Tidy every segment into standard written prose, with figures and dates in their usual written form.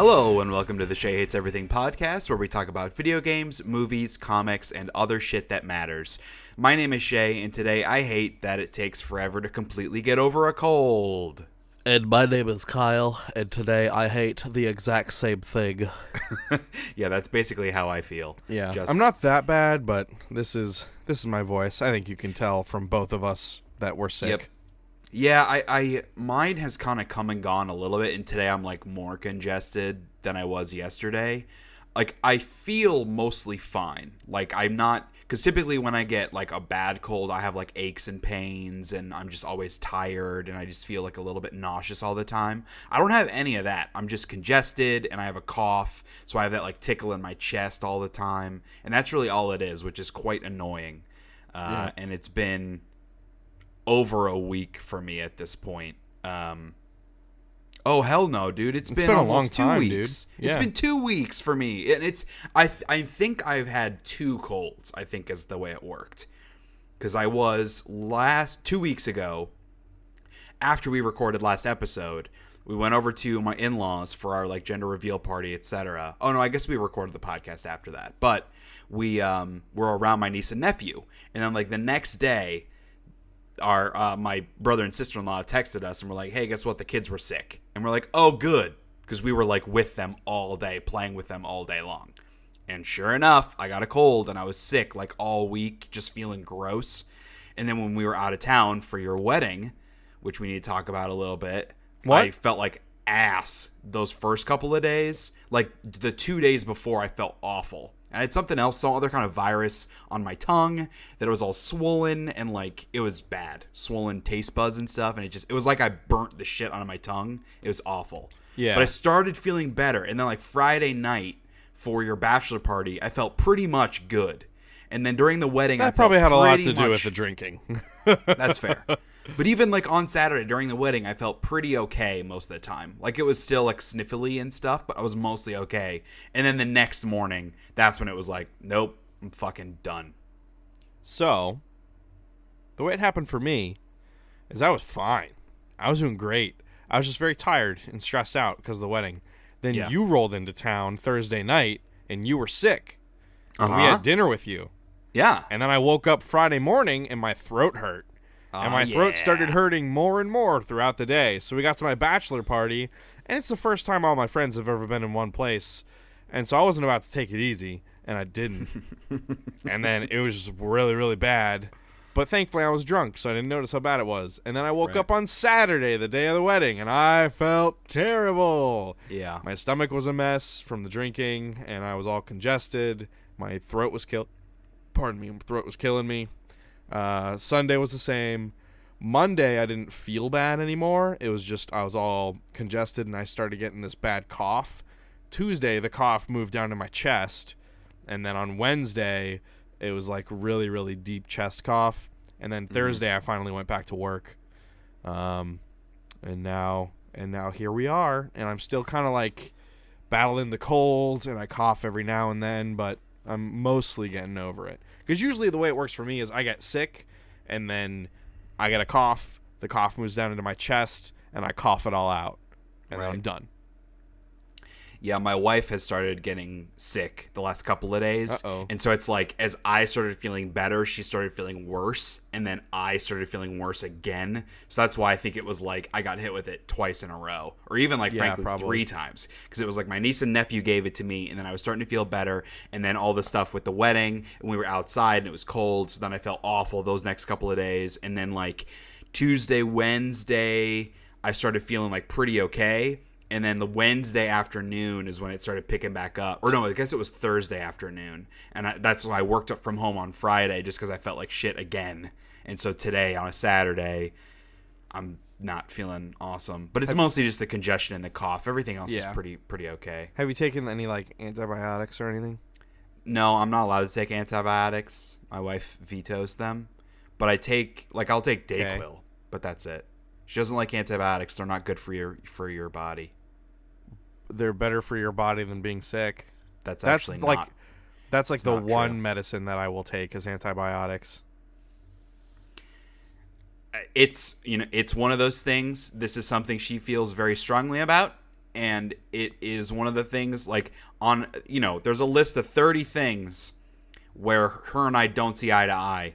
Hello and welcome to the Shea Hates Everything Podcast, where we talk about video games, movies, comics, and other shit that matters. My name is Shea, and today I hate that it takes forever to completely get over a cold. And my name is Kyle, and today I hate the exact same thing. Yeah, that's basically how I feel. Yeah, I'm not that bad, but this is my voice. I think you can tell from both of us that we're sick. Yep. Yeah, I mine has kind of come and gone a little bit, and today I'm like more congested than I was yesterday. Like I feel mostly fine. Like I'm not, because typically when I get like a bad cold, I have like aches and pains, and I'm just always tired, and I just feel like a little bit nauseous all the time. I don't have any of that. I'm just congested, and I have a cough, so I have that like tickle in my chest all the time, and that's really all it is, which is quite annoying. And it's been over a week for me at this point. Oh hell no, dude! It's been a almost long time, 2 weeks. Dude. Yeah. It's been 2 weeks for me, and it's I think I've had two colds. I think is the way it worked, because I was 2 weeks ago. After we recorded last episode, we went over to my in-laws for our like gender reveal party, etc. Oh no, I guess we recorded the podcast after that, but we were around my niece and nephew, and then like the next day, our my brother and sister-in-law texted us and were like, hey, guess what, the kids were sick. And we're like, oh good, because we were like with them all day, playing with them all day long. And sure enough, I got a cold and I was sick like all week, just feeling gross. And then when we were out of town for your wedding, which we need to talk about a little bit, I felt like ass those first couple of days. Like the 2 days before, I felt awful. I had something else, some other kind of virus on my tongue that it was all swollen, and like it was bad, swollen taste buds and stuff, and it was like I burnt the shit out of my tongue. It was awful. Yeah. But I started feeling better, and then like Friday night for your bachelor party, I felt pretty much good. And then during the wedding, that probably had a lot to do with the drinking. That's fair. But even like on Saturday during the wedding, I felt pretty okay most of the time. Like it was still like sniffly and stuff, but I was mostly okay. And then the next morning, that's when it was like, nope, I'm fucking done. So, the way it happened for me is I was fine. I was doing great. I was just very tired and stressed out because of the wedding. Then you rolled into town Thursday night and you were sick. And we had dinner with you. Yeah. And then I woke up Friday morning and my throat hurt. And my throat started hurting more and more throughout the day. So we got to my bachelor party, and it's the first time all my friends have ever been in one place. And so I wasn't about to take it easy, and I didn't. And then it was just really, really bad. But thankfully I was drunk, so I didn't notice how bad it was. And then I woke up on Saturday, the day of the wedding, and I felt terrible. Yeah. My stomach was a mess from the drinking, and I was all congested. My throat was killing me. Sunday was the same. Monday I didn't feel bad anymore. It was just I was all congested and I started getting this bad cough. Tuesday the cough moved down to my chest, and then on Wednesday it was like really, really deep chest cough, and then Thursday I finally went back to work. And now here we are, and I'm still kind of like battling the colds, and I cough every now and then, but I'm mostly getting over it. Because usually the way it works for me is I get sick, and then I get a cough, the cough moves down into my chest, and I cough it all out, and then I'm done. Yeah, my wife has started getting sick the last couple of days. Uh-oh. And so it's like, as I started feeling better, she started feeling worse, and then I started feeling worse again. So that's why I think it was like I got hit with it twice in a row, or even like frankly probably 3 times. Because it was like my niece and nephew gave it to me, and then I was starting to feel better, and then all the stuff with the wedding, and we were outside, and it was cold, so then I felt awful those next couple of days. And then like Tuesday, Wednesday, I started feeling like pretty okay. And then the Wednesday afternoon is when it started picking back up. Or no, I guess it was Thursday afternoon. And that's why I worked up from home on Friday, just because I felt like shit again. And so today, on a Saturday, I'm not feeling awesome. But it's mostly just the congestion and the cough. Everything else is pretty okay. Have you taken any like antibiotics or anything? No, I'm not allowed to take antibiotics. My wife vetoes them. But I'll take Dayquil, but that's it. She doesn't like antibiotics. They're not good for your body. They're better for your body than being sick. That's the one true. medicine that I will take is antibiotics. It's one of those things. This is something she feels very strongly about, and it is one of the things, like, on, there's a list of 30 things where her and I don't see eye to eye.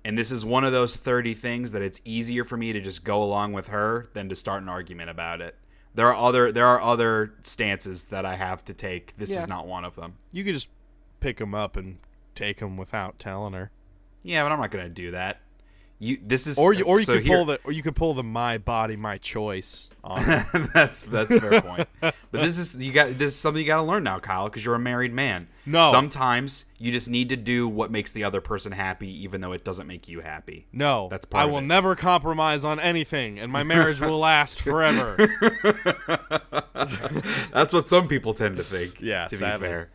And this is one of those 30 things that it's easier for me to just go along with her than to start an argument about it. There are other stances that I have to take. This is not one of them. You could just pick them up and take them without telling her. Yeah, but I'm not going to do that. You could pull the my body, my choice on her. That's a fair point. But this is something you got to learn now, Kyle, because you're a married man. No. Sometimes you just need to do what makes the other person happy, even though it doesn't make you happy. No. That's part of it. I will never compromise on anything, and my marriage will last forever. That's what some people tend to think. Yeah, to sadly. be fair.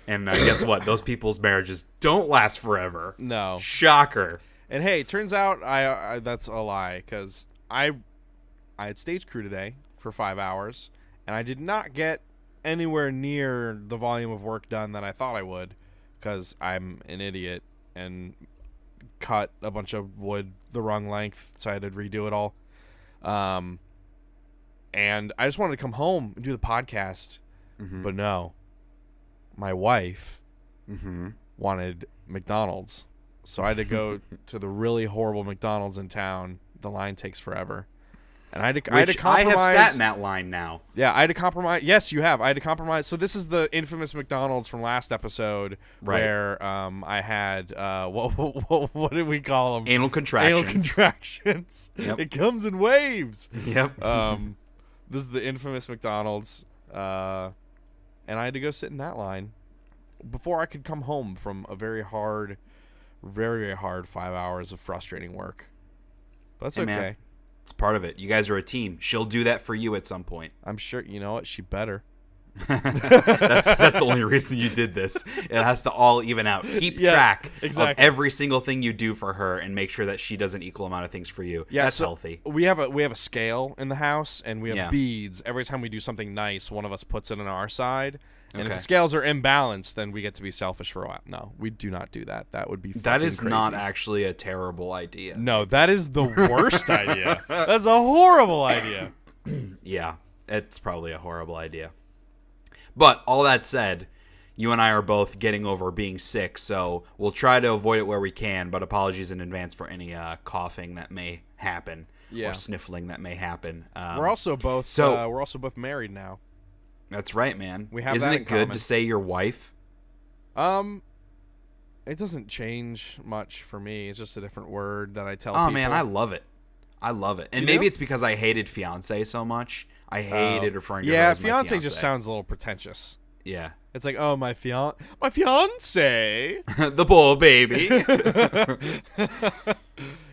And guess what? Those people's marriages don't last forever. No. Shocker. And hey, turns out I that's a lie, because I had stage crew today for 5 hours, and I did not get anywhere near the volume of work done that I thought I would, because I'm an idiot and cut a bunch of wood the wrong length, so I had to redo it all. And I just wanted to come home and do the podcast, but no, my wife wanted McDonald's. So I had to go to the really horrible McDonald's in town. The line takes forever. And I had to compromise. I have sat in that line now. Yeah, I had to compromise. Yes, you have. I had to compromise. So this is the infamous McDonald's from last episode, where I had, what did we call them? Anal contractions. Anal contractions. Yep. It comes in waves. Yep. This is the infamous McDonald's. And I had to go sit in that line before I could come home from a very, very hard 5 hours of frustrating work. But that's okay. Man, it's part of it. You guys are a team. She'll do that for you at some point. I'm sure. You know what? She better. That's the only reason you did this. It has to all even out. Keep track of every single thing you do for her, and make sure that she does an equal amount of things for you. Yeah, that's healthy. We have a scale in the house, and we have beads. Every time we do something nice, one of us puts it on our side. And if the scales are imbalanced, then we get to be selfish for a while. No, we do not do that. That would be fucking That is crazy. not actually a terrible idea. No, that is the worst idea. That's a horrible idea. Yeah, it's probably a horrible idea. But all that said, you and I are both getting over being sick, so we'll try to avoid it where we can, but apologies in advance for any coughing that may happen or sniffling that may happen. We're also both married now. That's right, man. We have Isn't that it in good common. to say your wife? It doesn't change much for me. It's just a different word that I tell people. Oh, man, I love it. And maybe it's because I hated fiance so much. I hated referring to her as my fiance. Yeah, fiance just sounds a little pretentious. Yeah. It's like, oh, my fiance. The poor baby.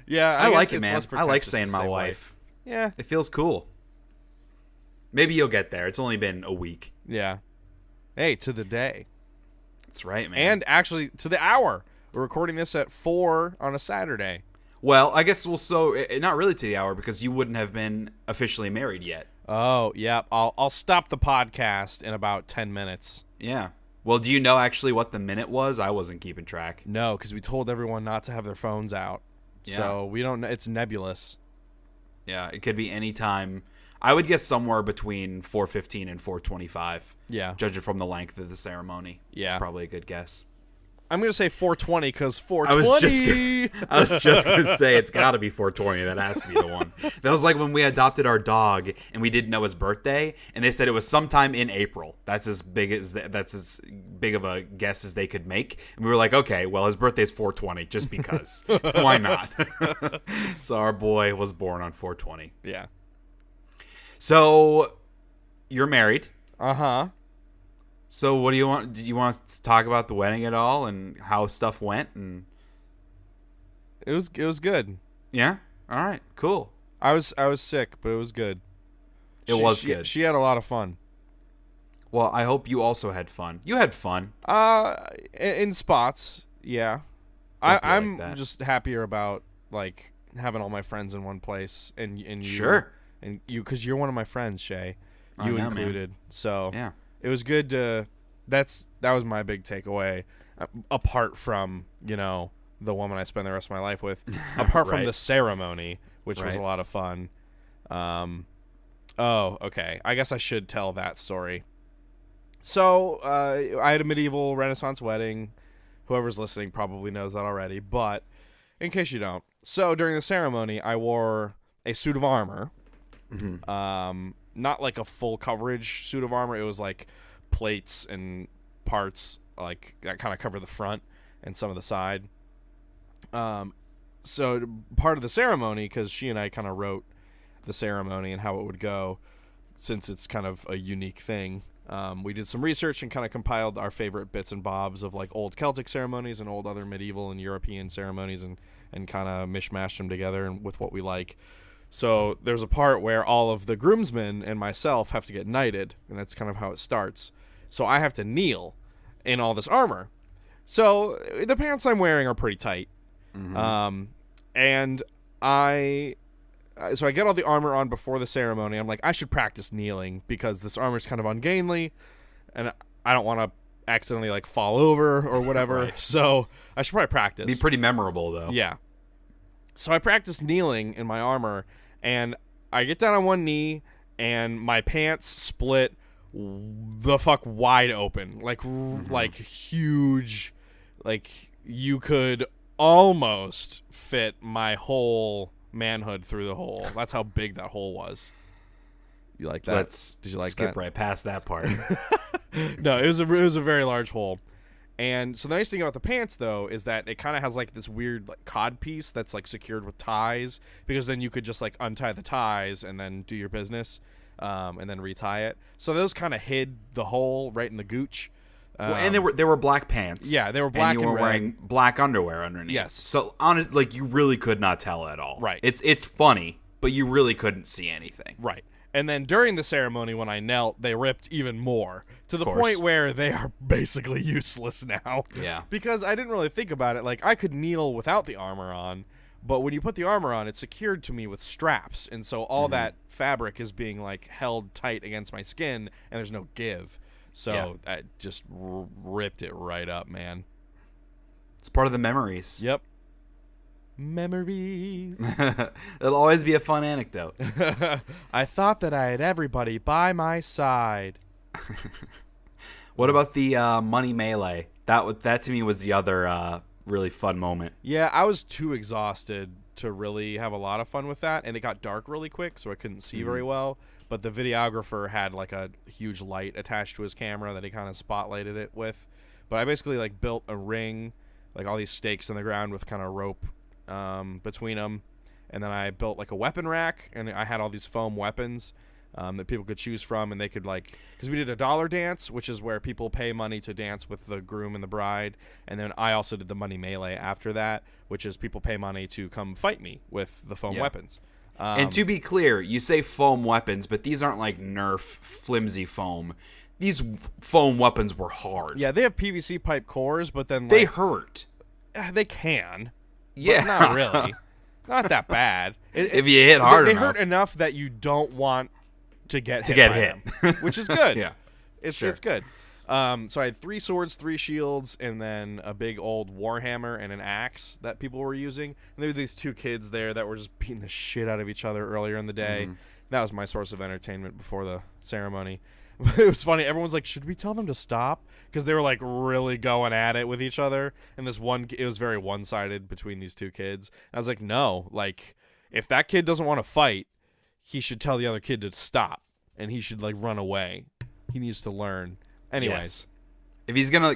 Yeah, I like it, man. I like saying my wife. Yeah. It feels cool. Maybe you'll get there. It's only been a week. Yeah. Hey, to the day. That's right, man. And actually, to the hour. We're recording this at 4 on a Saturday. Well, I guess not really to the hour, because you wouldn't have been officially married yet. Oh, yeah. I'll stop the podcast in about 10 minutes. Yeah. Well, do you know actually what the minute was? I wasn't keeping track. No, because we told everyone not to have their phones out. Yeah. So we don't know. It's nebulous. Yeah, it could be any time. I would guess somewhere between 4:15 and 4:25. Yeah. Judging from the length of the ceremony. Yeah. It's probably a good guess. I'm going to say 4:20 because 4:20. I was just going to say it's got to be 4:20. That has to be the one. That was like when we adopted our dog and we didn't know his birthday, and they said it was sometime in April. That's as big of a guess as they could make. And we were like, okay, well, his birthday's 4:20 just because. Why not? So our boy was born on 4:20. Yeah. So you're married. Uh-huh. So what do you want? Do you want to talk about the wedding at all and how stuff went? And it was good. Yeah. All right. Cool. I was sick, but it was good. It was good. She had a lot of fun. Well, I hope you also had fun. You had fun. In spots, yeah. I'm like just happier about like having all my friends in one place, and you. Sure. And you, because you're one of my friends, Shea. You included. Man. So yeah. It was good to. That was my big takeaway. Apart from the woman I spend the rest of my life with, apart from the ceremony, which was a lot of fun. Oh, okay. I guess I should tell that story. So, I had a medieval Renaissance wedding. Whoever's listening probably knows that already, but in case you don't. So, during the ceremony, I wore a suit of armor. Not like a full coverage suit of armor. It was like plates and parts like that kind of cover the front and some of the side. So part of the ceremony, because she and I kind of wrote the ceremony and how it would go, since it's kind of a unique thing, we did some research and kind of compiled our favorite bits and bobs of like old Celtic ceremonies and old other medieval and European ceremonies, and kind of mishmashed them together and with what we like. So there's a part where all of the groomsmen and myself have to get knighted, and that's kind of how it starts. So I have to kneel in all this armor. So the pants I'm wearing are pretty tight. And so I get all the armor on before the ceremony. I'm like, I should practice kneeling because this armor is kind of ungainly, and I don't want to accidentally like fall over or whatever. Right. So I should probably practice. Be pretty memorable though. Yeah. So I practice kneeling in my armor, and I get down on one knee, and my pants split the fuck wide open, like like huge, like you could almost fit my whole manhood through the hole. That's how big that hole was. You like that? Did you like skip that? Right past that part. No, it was a very large hole. And so the nice thing about the pants, though, is that it kind of has like this weird like cod piece that's like secured with ties, because then you could just like untie the ties and then do your business, and then retie it. So those kind of hid the hole right in the gooch. Well, and they were black pants. Yeah, they were black, and you were wearing black underwear underneath. Yes. So honestly, like you really could not tell at all. Right. It's funny, but you really couldn't see anything. Right. And then during the ceremony, when I knelt, they ripped even more, to the point where they are basically useless now. Yeah. Because I didn't really think about it. Like, I could kneel without the armor on, but when you put the armor on, it's secured to me with straps. And so all that fabric is being, like, held tight against my skin, and there's no give. So I just ripped it right up, man. It's part of the memories. Yep. Memories. It'll always be a fun anecdote. I thought that I had everybody by my side. What about the money melee? That to me was the other really fun moment. Yeah, I was too exhausted to really have a lot of fun with that, and it got dark really quick, so I couldn't see very well. But the videographer had like a huge light attached to his camera that he kind of spotlighted it with. But I basically like built a ring, like all these stakes in the ground with kind of rope between them, and then I built like a weapon rack, and I had all these foam weapons that people could choose from, and they could like, because we did a dollar dance, which is where people pay money to dance with the groom and the bride, and then I also did the money melee after that, which is people pay money to come fight me with the foam weapons. And to be clear, you say foam weapons, but these aren't like Nerf flimsy foam. These foam weapons were hard. Yeah, they have PVC pipe cores, but then like, they hurt. They can. Yeah, but not really. Not that bad. If you hit hard enough. They hurt enough that you don't want to get hit by them, which is good. Yeah, it's good. So I had 3 swords, 3 shields, and then a big old warhammer and an axe that people were using. And there were these 2 kids there that were just beating the shit out of each other earlier in the day. That was my source of entertainment before the ceremony. It was funny. Everyone's like, should we tell them to stop? Because they were like really going at it with each other. And it was very one-sided between these 2 kids. And I was like, no, like if that kid doesn't want to fight, he should tell the other kid to stop, and he should like run away. He needs to learn. Anyways, yes. If he's gonna,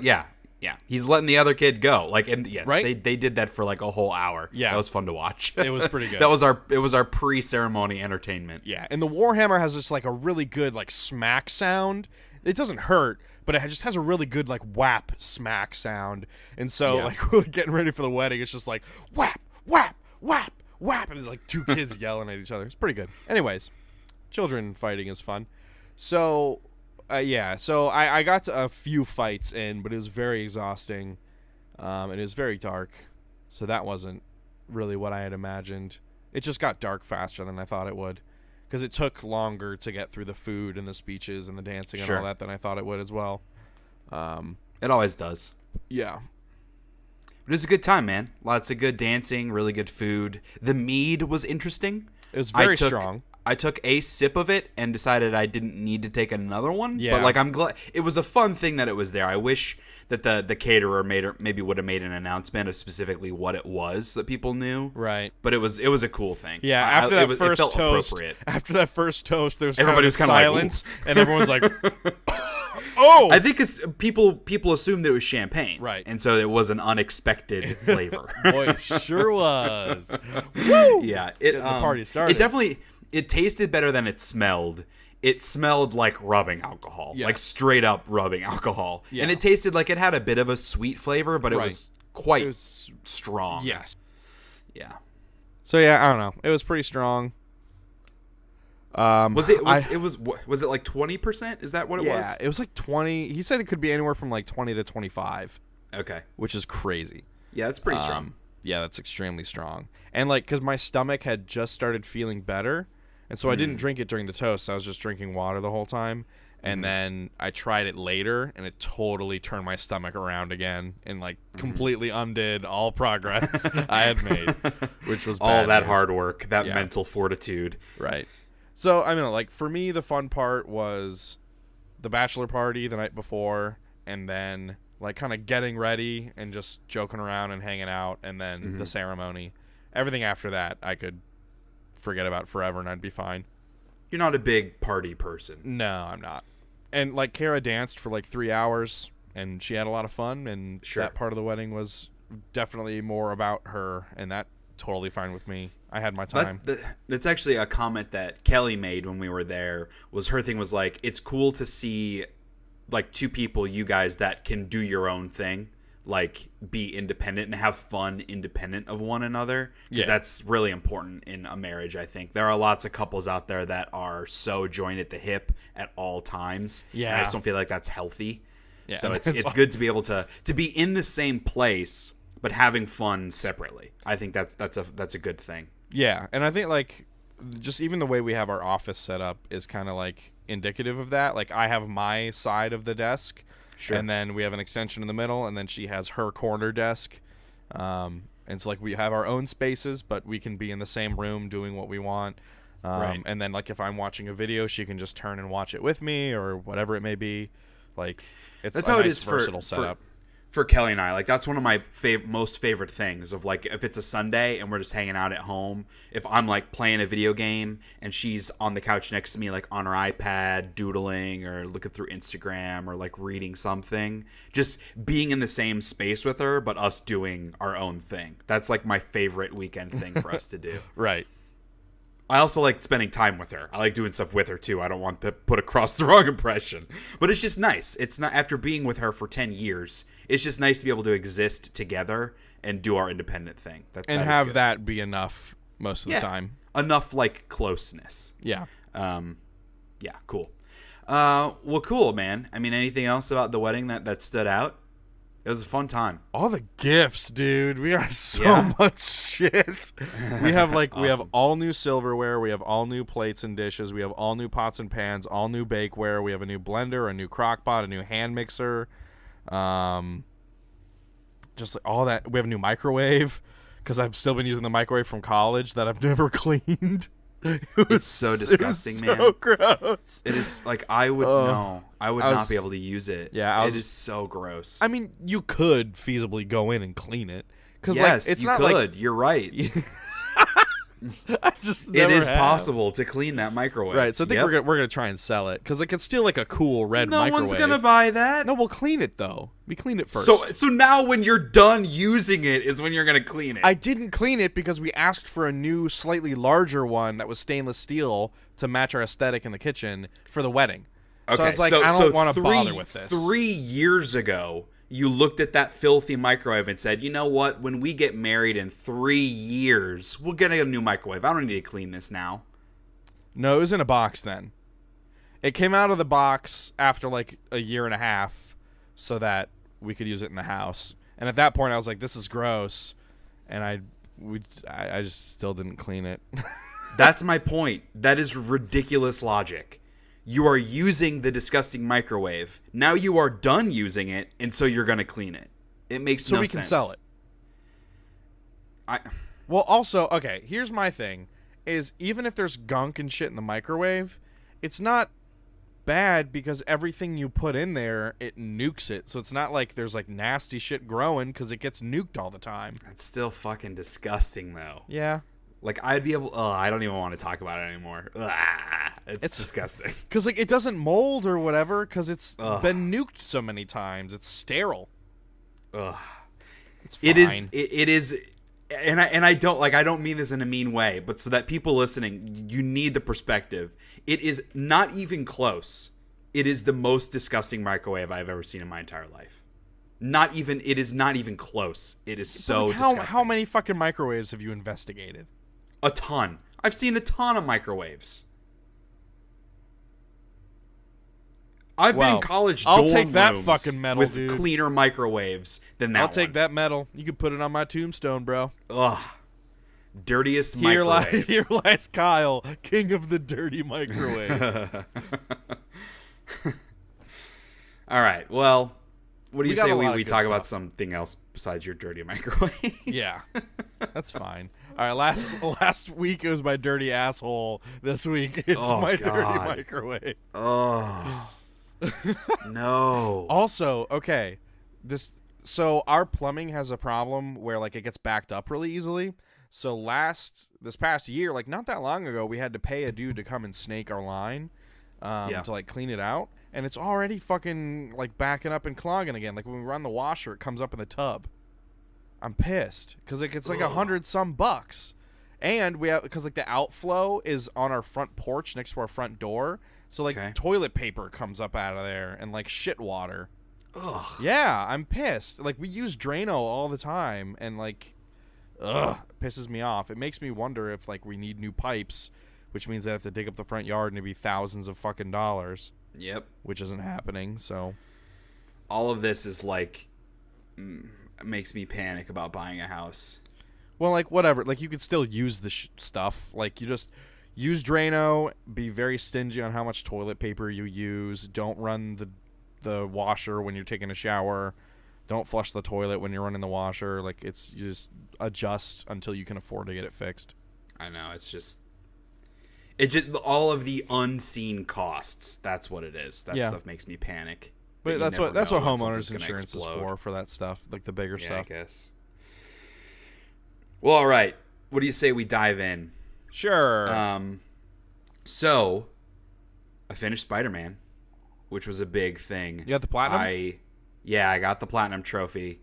he's letting the other kid go. Like, and yes, right? they did that for like a whole hour. Yeah, that was fun to watch. It was pretty good. It was our pre-ceremony entertainment. Yeah, and the warhammer has just like a really good like smack sound. It doesn't hurt, but it just has a really good like whap smack sound. And so like we're getting ready for the wedding, it's just like whap whap whap whap, and there's like 2 kids yelling at each other. It's pretty good. Anyways, children fighting is fun. So. So I got to a few fights in, but it was very exhausting, and it was very dark, so that wasn't really what I had imagined. It just got dark faster than I thought it would, because it took longer to get through the food and the speeches and the dancing and all that than I thought it would as well. It always does. Yeah. But it was a good time, man. Lots of good dancing, really good food. The mead was interesting. It was very strong. I took a sip of it and decided I didn't need to take another one. Yeah. But like I'm glad it was a fun thing that it was there. I wish that the caterer maybe would have made an announcement of specifically what it was that people knew. Right. But it was a cool thing. Yeah, after that first it felt toast, appropriate. there was Everybody was kind kinda of like, silence, and everyone's like, "Oh!" I think it's people assumed that it was champagne, Right. And so it was an unexpected flavor. Boy, it sure was. Woo! Yeah, Getting the party started. It tasted better than it smelled. It smelled like rubbing alcohol, Yes. like straight up rubbing alcohol, Yeah. and it tasted like it had a bit of a sweet flavor, but it Right. was quite It was- strong. Yes. Yeah. So yeah, I don't know. It was pretty strong. Was it like 20%? Is that what it was? Yeah, it was like 20. He said it could be anywhere from like 20 to 25, Okay. which is crazy. Yeah, that's pretty strong. Yeah, that's extremely strong. And like, because my stomach had just started feeling better, and so I didn't drink it during the toast. I was just drinking water the whole time. And then I tried it later, and it totally turned my stomach around again and like completely undid all progress I had made, which was All bad that news. hard work, that Yeah. mental fortitude. Right. So, I mean, like, for me, the fun part was the bachelor party the night before, and then, like, kind of getting ready and just joking around and hanging out, and then the ceremony. Everything after that, I could forget about forever, and I'd be fine. You're not a big party person. No, I'm not. And, like, Kara danced for, like, 3 hours, and she had a lot of fun, and Sure. that part of the wedding was definitely more about her, and that totally fine with me. I had my time. That's actually a comment that Kelly made when we were there. Was her thing was like, it's cool to see like two people, you guys, that can do your own thing, like be independent and have fun independent of one another. Because that's really important in a marriage, I think. There are lots of couples out there that are so joined at the hip at all times. Yeah. And I just don't feel like that's healthy. Yeah. So it's good to be able to be in the same place but having fun separately. I think that's a good thing. Yeah, and I think, like, just even the way we have our office set up is kind of, like, indicative of that. Like, I have my side of the desk, Sure. and then we have an extension in the middle, and then she has her corner desk. And so, like, we have our own spaces, but we can be in the same room doing what we want. Right. And then, like, if I'm watching a video, she can just turn and watch it with me or whatever it may be. Like, it's That's a how it nice is versatile setup. For Kelly and I. Like, that's one of my most favorite things of, like, if it's a Sunday and we're just hanging out at home, if I'm like playing a video game and she's on the couch next to me, like on her iPad doodling or looking through Instagram or like reading something, just being in the same space with her but us doing our own thing. That's like my favorite weekend thing for us to do. Right. I also like spending time with her. I like doing stuff with her too. I don't want to put across the wrong impression. But it's just nice. It's not, after being with her for 10 years, it's just nice to be able to exist together and do our independent thing. That And is that be enough most of the time. Enough like closeness. Yeah. Yeah, cool. Well, cool, man. I mean, anything else about the wedding that stood out? It was a fun time. All the gifts, dude. We got so Yeah. much shit. We have we have Awesome. all new silverware. We have all new plates and dishes. We have all new pots and pans. All new bakeware. We have a new blender, a new crock pot, a new hand mixer. Just like all that. We have a new microwave because I've still been using the microwave from college that I've never cleaned. It's so disgusting, man. So gross. It is like I would not be able to use it. Yeah, it is so gross. I mean, you could feasibly go in and clean it because Yes, it's you not could. You're right. I just It never is have. possible to clean that microwave. Right, so I think Yep. we're gonna try and sell it because it's still like a cool red No microwave. one's gonna buy that. No, we'll clean it though. We cleaned it first. So now when you're done using it is when you're gonna clean it. I didn't clean it because we asked for a new, slightly larger one that was stainless steel to match our aesthetic in the kitchen for the wedding. So I was like, I don't want to bother with this. 3 years ago, you looked at that filthy microwave and said, you know what? When we get married in 3 years, we'll get a new microwave. I don't need to clean this now. No, it was in a box then. It came out of the box after like a year and a half so that we could use it in the house. And at that point, I was like, this is gross. And I just still didn't clean it. That's my point. That is ridiculous logic. You are using the disgusting microwave. Now you are done using it, and so you're going to clean it. It makes no sense. So we can sell it. I Well, also, okay, here's my thing. is even if there's gunk and shit in the microwave, it's not bad because everything you put in there, it nukes it. So it's not like there's like nasty shit growing because it gets nuked all the time. That's still fucking disgusting, though. Yeah. Like, I'd be able... Oh, I don't even want to talk about it anymore. It's disgusting. Because, like, it doesn't mold or whatever because it's been nuked so many times. It's sterile. Ugh. It's fine. It is... And I don't mean this in a mean way, but so that people listening, you need the perspective. It is not even close. It is the most disgusting microwave I've ever seen in my entire life. It is not even close. It is so disgusting. How many fucking microwaves have you investigated? A ton. I've seen a ton of microwaves. I've been in college dorm I'll take that rooms fucking medal, with dude. cleaner microwaves than that I'll take that medal. You can put it on my tombstone, bro. Ugh. Dirtiest microwave. Here lies Kyle, king of the dirty microwave. All right. Well, what do you say we talk stuff. about something else besides your dirty microwave? Yeah. That's fine. All right, last week it was my dirty asshole. This week it's my dirty microwave. Oh. No. Also, okay, so our plumbing has a problem where like it gets backed up really easily. So this past year, like not that long ago, we had to pay a dude to come and snake our line to like clean it out, and it's already fucking like backing up and clogging again. Like when we run the washer, it comes up in the tub. I'm pissed because it's like $100 and we have because like the outflow is on our front porch next to our front door. So, like, toilet paper comes up out of there and, like, shit water. Ugh. Yeah, I'm pissed. Like, we use Drano all the time, and, like, it pisses me off. It makes me wonder if, like, we need new pipes, which means I have to dig up the front yard and it'd be thousands of fucking dollars. Yep. Which isn't happening, so. All of this is, like, makes me panic about buying a house. Well, like, whatever. Like, you could still use the stuff. Like, you just... Use Drano. Be very stingy on how much toilet paper you use. Don't run the washer when you're taking a shower. Don't flush the toilet when you're running the washer. Like you just adjust until you can afford to get it fixed. I know it's just all of the unseen costs. That's what it is. That stuff makes me panic. But that's what homeowners insurance is for that stuff, like the bigger stuff. I guess. Well, all right. What do you say we dive in? Sure. So I finished Spider-Man, which was a big thing. You got the platinum? I got the platinum trophy.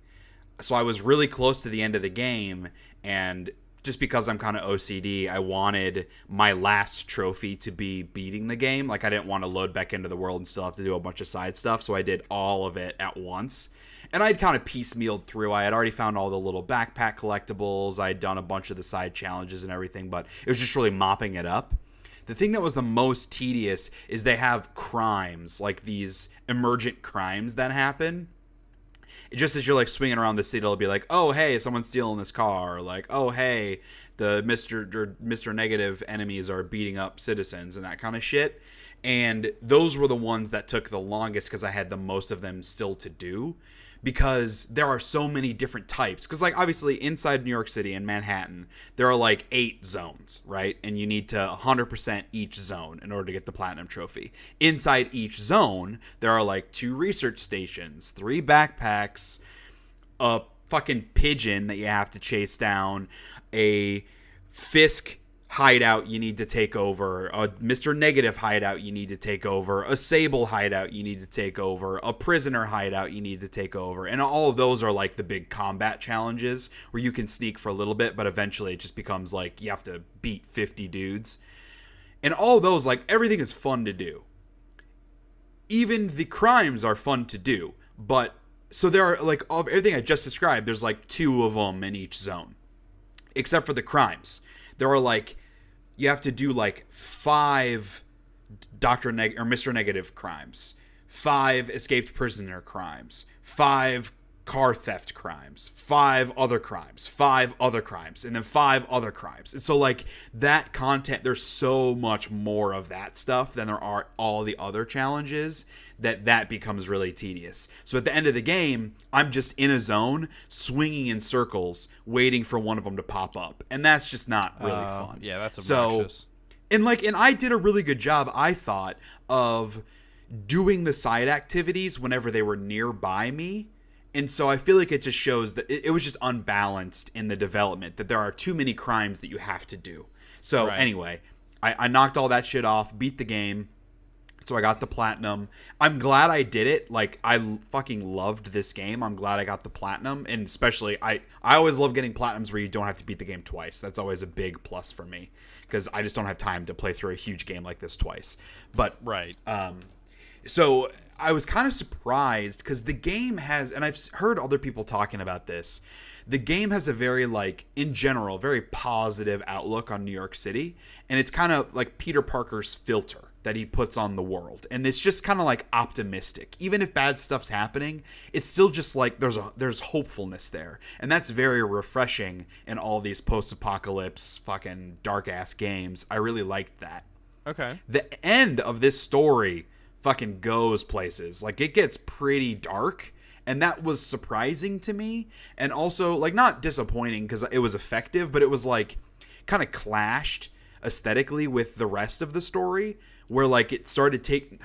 So I was really close to the end of the game, and just because I'm kind of OCD, I wanted my last trophy to be beating the game. Like, I didn't want to load back into the world and still have to do a bunch of side stuff, so I did all of it at once. And I'd kind of piecemealed through. I had already found all the little backpack collectibles. I'd done a bunch of the side challenges and everything, but it was just really mopping it up. The thing that was the most tedious is they have crimes, like these emergent crimes that happen. Just as you're like swinging around the city, it'll be like, oh, hey, someone's stealing this car. Or like, oh, hey, the Mr. Negative enemies are beating up citizens and that kind of shit. And those were the ones that took the longest because I had the most of them still to do. Because there are so many different types. Because, like, obviously, inside New York City and Manhattan, there are, like, 8 zones, right? And you need to 100% each zone in order to get the Platinum Trophy. Inside each zone, there are, like, 2 research stations, 3 backpacks, a fucking pigeon that you have to chase down, a Fisk hideout you need to take over, a Mr. Negative hideout you need to take over, a Sable hideout you need to take over, a prisoner hideout you need to take over. And all of those are like the big combat challenges where you can sneak for a little bit, but eventually it just becomes like you have to beat 50 dudes. And all of those, like, everything is fun to do. Even the crimes are fun to do. But so there are, like, everything I just described, there's like 2 of them in each zone. Except for the crimes. There are like, you have to do like 5 Mr. Negative crimes, 5 escaped prisoner crimes, 5 car theft crimes, 5 other crimes, 5 other crimes, and then 5 other crimes. And so, like, that content, there's so much more of that stuff than there are all the other challenges that becomes really tedious. So at the end of the game, I'm just in a zone, swinging in circles, waiting for one of them to pop up, and that's just not really fun. Yeah, that's obnoxious. So, and I did a really good job, I thought, of doing the side activities whenever they were nearby me. And so I feel like it just shows that it was just unbalanced in the development, that there are too many crimes that you have to do. So anyway, I knocked all that shit off, beat the game. So I got the platinum. I'm glad I did it. Like, I fucking loved this game. I'm glad I got the platinum. And especially, I always love getting platinums where you don't have to beat the game twice. That's always a big plus for me, because I just don't have time to play through a huge game like this twice. But so I was kind of surprised, because the game has, and I've heard other people talking about this, the game has a very, like, in general, very positive outlook on New York City. And it's kind of like Peter Parker's filter that he puts on the world, and it's just kind of like optimistic. Even if bad stuff's happening, it's still just like there's hopefulness there, and that's very refreshing in all these post-apocalypse fucking dark ass games. I really liked that. Okay. The end of this story fucking goes places. Like, it gets pretty dark, and that was surprising to me, and also, like, not disappointing because it was effective, but it was like kind of clashed aesthetically with the rest of the story, where, like, it started taking,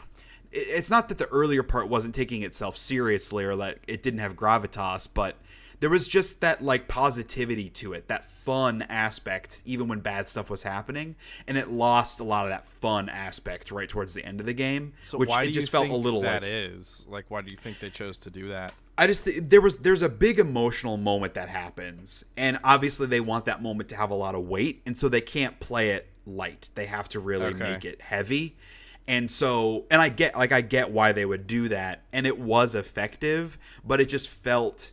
it's not that the earlier part wasn't taking itself seriously or that it didn't have gravitas, but there was just that, like, positivity to it, that fun aspect, even when bad stuff was happening, and it lost a lot of that fun aspect right towards the end of the game, so which why it just felt a little that is? Like, why do you think they chose to do that? I just there's a big emotional moment that happens, and obviously they want that moment to have a lot of weight, and so they can't play it light. They have to really make it heavy. And so, and I get why they would do that, and it was effective, but it just felt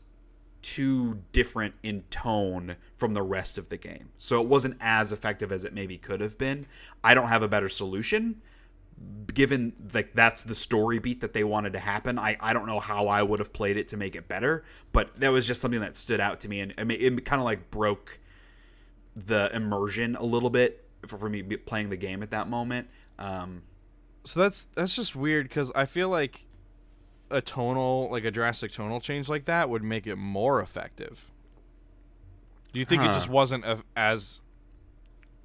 too different in tone from the rest of the game. So it wasn't as effective as it maybe could have been. I don't have a better solution, given, like, that's the story beat that they wanted to happen. I don't know how I would have played it to make it better, but that was just something that stood out to me, and it kind of like broke the immersion a little bit for me playing the game at that moment. So that's just weird, because I feel like a drastic tonal change like that would make it more effective. Do you think it just wasn't as?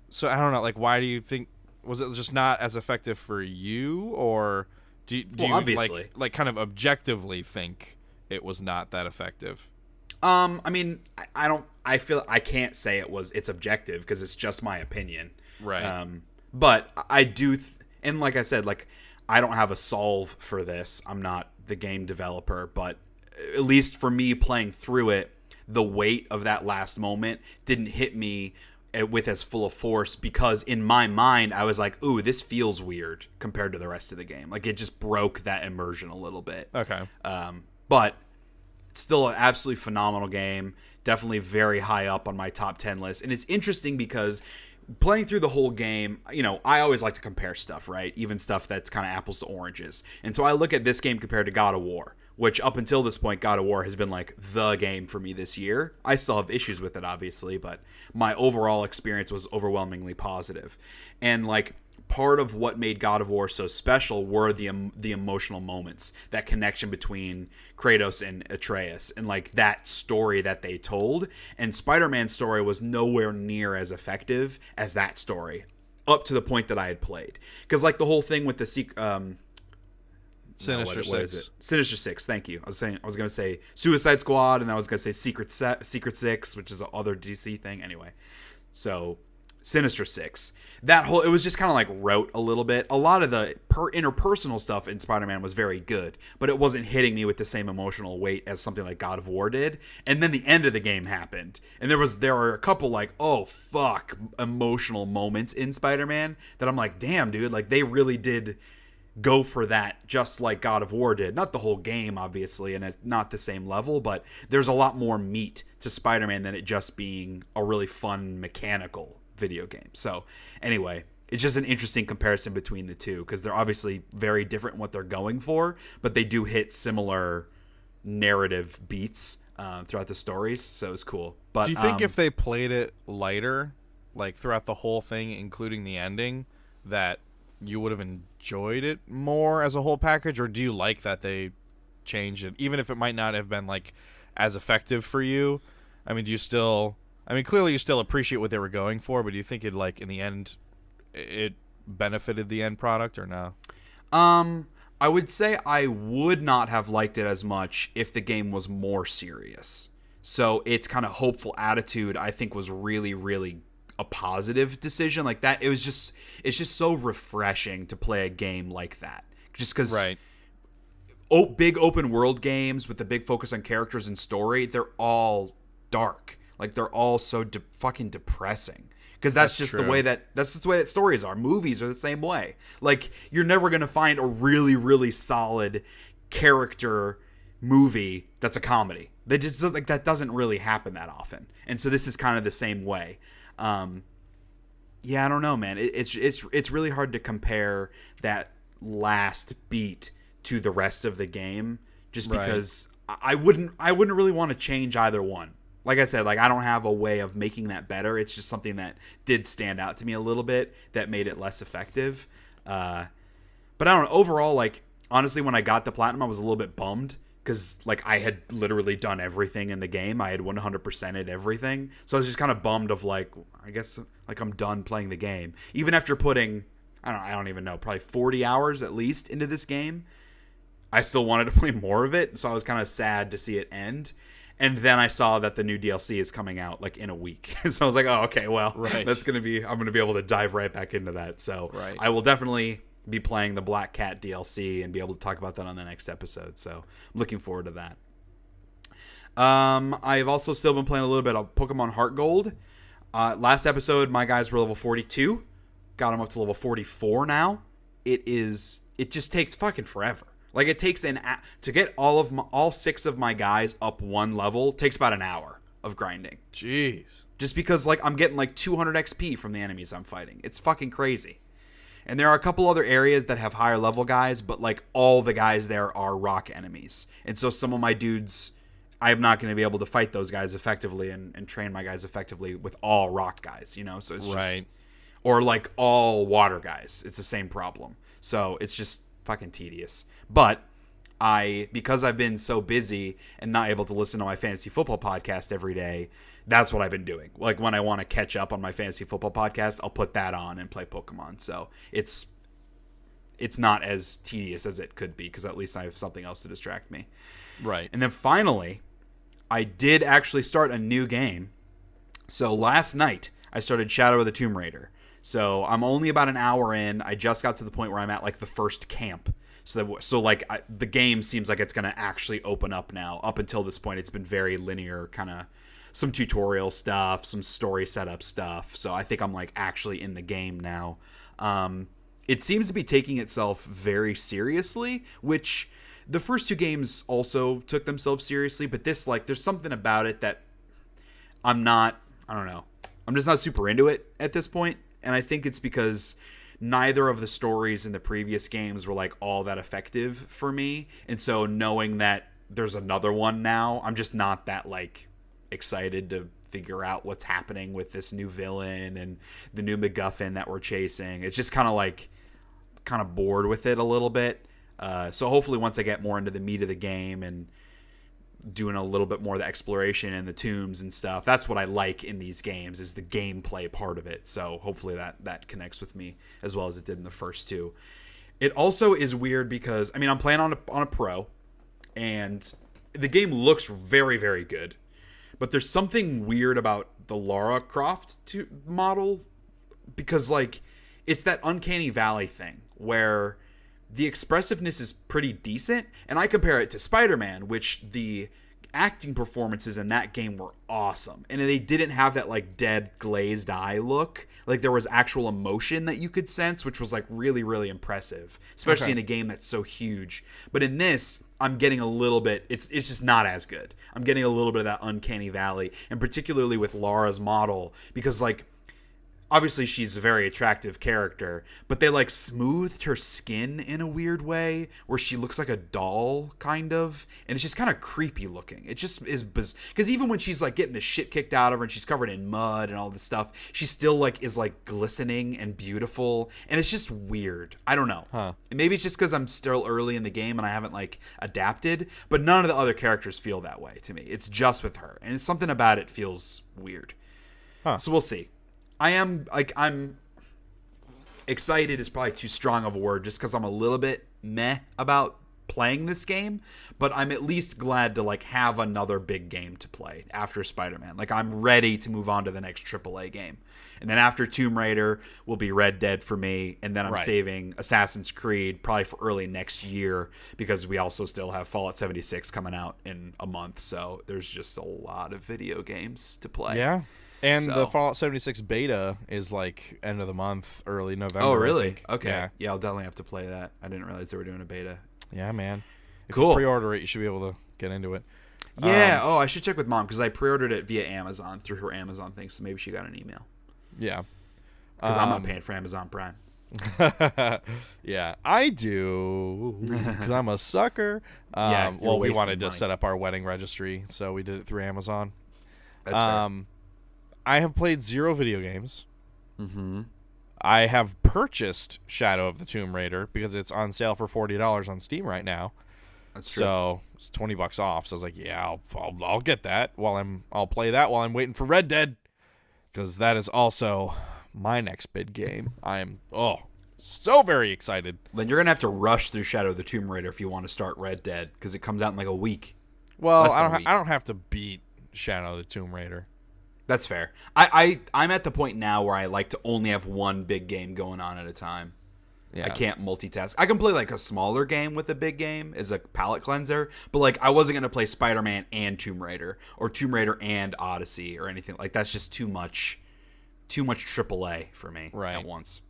So I don't know. Like, why do you think, was it just not as effective for you, or do you obviously, like kind of objectively think it was not that effective? I mean, I feel I can't say it's objective, because it's just my opinion. Right. But I do, and like I said, like, I don't have a solve for this. I'm not the game developer, but at least for me playing through it, the weight of that last moment didn't hit me with as full of force, because in my mind I was like, ooh, this feels weird compared to the rest of the game. Like, it just broke that immersion a little bit. Okay. But it's still an absolutely phenomenal game. Definitely very high up on my top 10 list. And it's interesting because playing through the whole game, you know, I always like to compare stuff, right? Even stuff that's kind of apples to oranges. And so I look at this game compared to God of War, which up until this point, God of War has been like the game for me this year. I still have issues with it, obviously, but my overall experience was overwhelmingly positive. And, like, part of what made God of War so special were the emotional moments, that connection between Kratos and Atreus, and, like, that story that they told. And Spider-Man's story was nowhere near as effective as that story, up to the point that I had played. Because, like, the whole thing with the Sinister Six. What is it? Sinister Six. Thank you. I was going to say Suicide Squad, and I was going to say Secret Six, which is the other DC thing. Anyway, so Sinister Six. It was just kind of like rote a little bit. A lot of the interpersonal stuff in Spider-Man was very good, but it wasn't hitting me with the same emotional weight as something like God of War did. And then the end of the game happened, and there are a couple, like, oh fuck, emotional moments in Spider-Man that I'm like, damn, dude, like, they really did go for that, just like God of War did. Not the whole game, obviously, and it's not the same level, but there's a lot more meat to Spider-Man than it just being a really fun mechanical video game. So anyway, it's just an interesting comparison between the two, because they're obviously very different in what they're going for, but they do hit similar narrative beats throughout the stories, so it's cool. But do you think if they played it lighter, like throughout the whole thing, including the ending, that you would have enjoyed it more as a whole package, or do you like that they changed it, even if it might not have been like as effective for you? I mean, do you still? I mean, clearly you still appreciate what they were going for, but do you think it like in the end it benefited the end product or no? I would say I would not have liked it as much if the game was more serious. So its kind of hopeful attitude, I think, was really, really a positive decision. Like that, it's just so refreshing to play a game like that. Just because Right. Big open world games with the big focus on characters and story, they're all dark. Like they're all so fucking depressing. Because that's just true. the way that stories are. Movies are the same way. Like you're never gonna find a really, really solid character movie that's a comedy. They just like that doesn't really happen that often. And so this is kind of the same way. Yeah, I don't know, man. It's really hard to compare that last beat to the rest of the game, just because I wouldn't really want to change either one. Like I said, like I don't have a way of making that better. It's just something that did stand out to me a little bit that made it less effective. But I don't know. Overall, like honestly, when I got the platinum, I was a little bit bummed because like I had literally done everything in the game. I had 100%ed everything, so I was just kind of bummed of like I guess like I'm done playing the game. Even after putting I don't even know, probably 40 hours at least into this game, I still wanted to play more of it. So I was kind of sad to see it end. And then I saw that the new DLC is coming out like in a week. So I was like, oh, okay, well, I'm going to be able to dive right back into that. So I will definitely be playing the Black Cat DLC and be able to talk about that on the next episode. So I'm looking forward to that. I've also still been playing a little bit of Pokemon Heart Gold. Last episode, my guys were level 42. Got them up to level 44 now. It just takes fucking forever. Like it takes to get all 6 of my guys up one level takes about an hour of grinding. Jeez. Just because like I'm getting like 200 XP from the enemies I'm fighting. It's fucking crazy. And there are a couple other areas that have higher level guys, but like all the guys there are rock enemies. And so some of my dudes, I'm not going to be able to fight those guys effectively and train my guys effectively with all rock guys, you know? So it's just, or like all water guys. It's the same problem. So it's just fucking tedious. But because I've been so busy and not able to listen to my fantasy football podcast every day, that's what I've been doing. Like when I want to catch up on my fantasy football podcast, I'll put that on and play Pokemon. So it's not as tedious as it could be because at least I have something else to distract me. Right. And then finally, I did actually start a new game. So last night, I started Shadow of the Tomb Raider. So I'm only about an hour in. I just got to the point where I'm at like the first camp. The game seems like it's going to actually open up now. Up until this point, it's been very linear, kind of some tutorial stuff, some story setup stuff. So I think I'm like actually in the game now. It seems to be taking itself very seriously, which the first 2 games also took themselves seriously. But this, like, there's something about it that I don't know. I'm just not super into it at this point. And I think it's because neither of the stories in the previous games were like all that effective for me. And so knowing that there's another one now, I'm just not that like excited to figure out what's happening with this new villain and the new MacGuffin that we're chasing. It's just kind of bored with it a little bit. So hopefully once I get more into the meat of the game and doing a little bit more of the exploration and the tombs and stuff, that's what I like in these games, is the gameplay part of it. So hopefully that connects with me as well as it did in the first 2. It also is weird because I'm playing on a pro, and the game looks very, very good, but there's something weird about the Lara Croft model, because like it's that uncanny valley thing where the expressiveness is pretty decent, and I compare it to Spider-Man, which the acting performances in that game were awesome, and they didn't have that like dead glazed eye look. Like there was actual emotion that you could sense, which was like really, really impressive, especially in a game that's so huge. But in this, I'm getting a little bit, it's just not as good. I'm getting a little bit of that uncanny valley, and particularly with Lara's model, because like obviously she's a very attractive character, but they like smoothed her skin in a weird way where she looks like a doll kind of, and it's just kind of creepy looking. It just is because even when she's like getting the shit kicked out of her and she's covered in mud and all this stuff, she still like is like glistening and beautiful, and it's just weird. I don't know. Maybe it's just because I'm still early in the game and I haven't like adapted, but none of the other characters feel that way to me. It's just with her, and it's something about it feels weird. So we'll see. I'm excited is probably too strong of a word just because I'm a little bit meh about playing this game, but I'm at least glad to like have another big game to play after Spider-Man. Like I'm ready to move on to the next AAA game. And then after Tomb Raider will be Red Dead for me, and then I'm saving Assassin's Creed probably for early next year because we also still have Fallout 76 coming out in a month, so there's just a lot of video games to play. Yeah. And the Fallout 76 beta is like end of the month, early November. Oh, really? Okay. Yeah, I'll definitely have to play that. I didn't realize they were doing a beta. Yeah, man. If cool. you pre-order it, you should be able to get into it. Yeah. I should check with Mom because I pre-ordered it via Amazon through her Amazon thing, so maybe she got an email. Yeah. Because I'm not paying for Amazon Prime. Yeah, I do because I'm a sucker. Well, we wanted to set up our wedding registry, so we did it through Amazon. That's fair. I have played 0 video games. Mm-hmm. I have purchased Shadow of the Tomb Raider because it's on sale for $40 on Steam right now. That's true. So it's $20 off. So I was like, yeah, I'll get that I'll play that while I'm waiting for Red Dead, because that is also my next big game. I am so very excited. Then you're gonna have to rush through Shadow of the Tomb Raider if you want to start Red Dead because it comes out in like a week. Well, I don't have to beat Shadow of the Tomb Raider. That's fair. I'm at the point now where I like to only have one big game going on at a time. Yeah. I can't multitask. I can play like a smaller game with a big game as a palate cleanser, but like I wasn't going to play Spider-Man and Tomb Raider or Tomb Raider and Odyssey or anything. Like that's just too much AAA for me at once.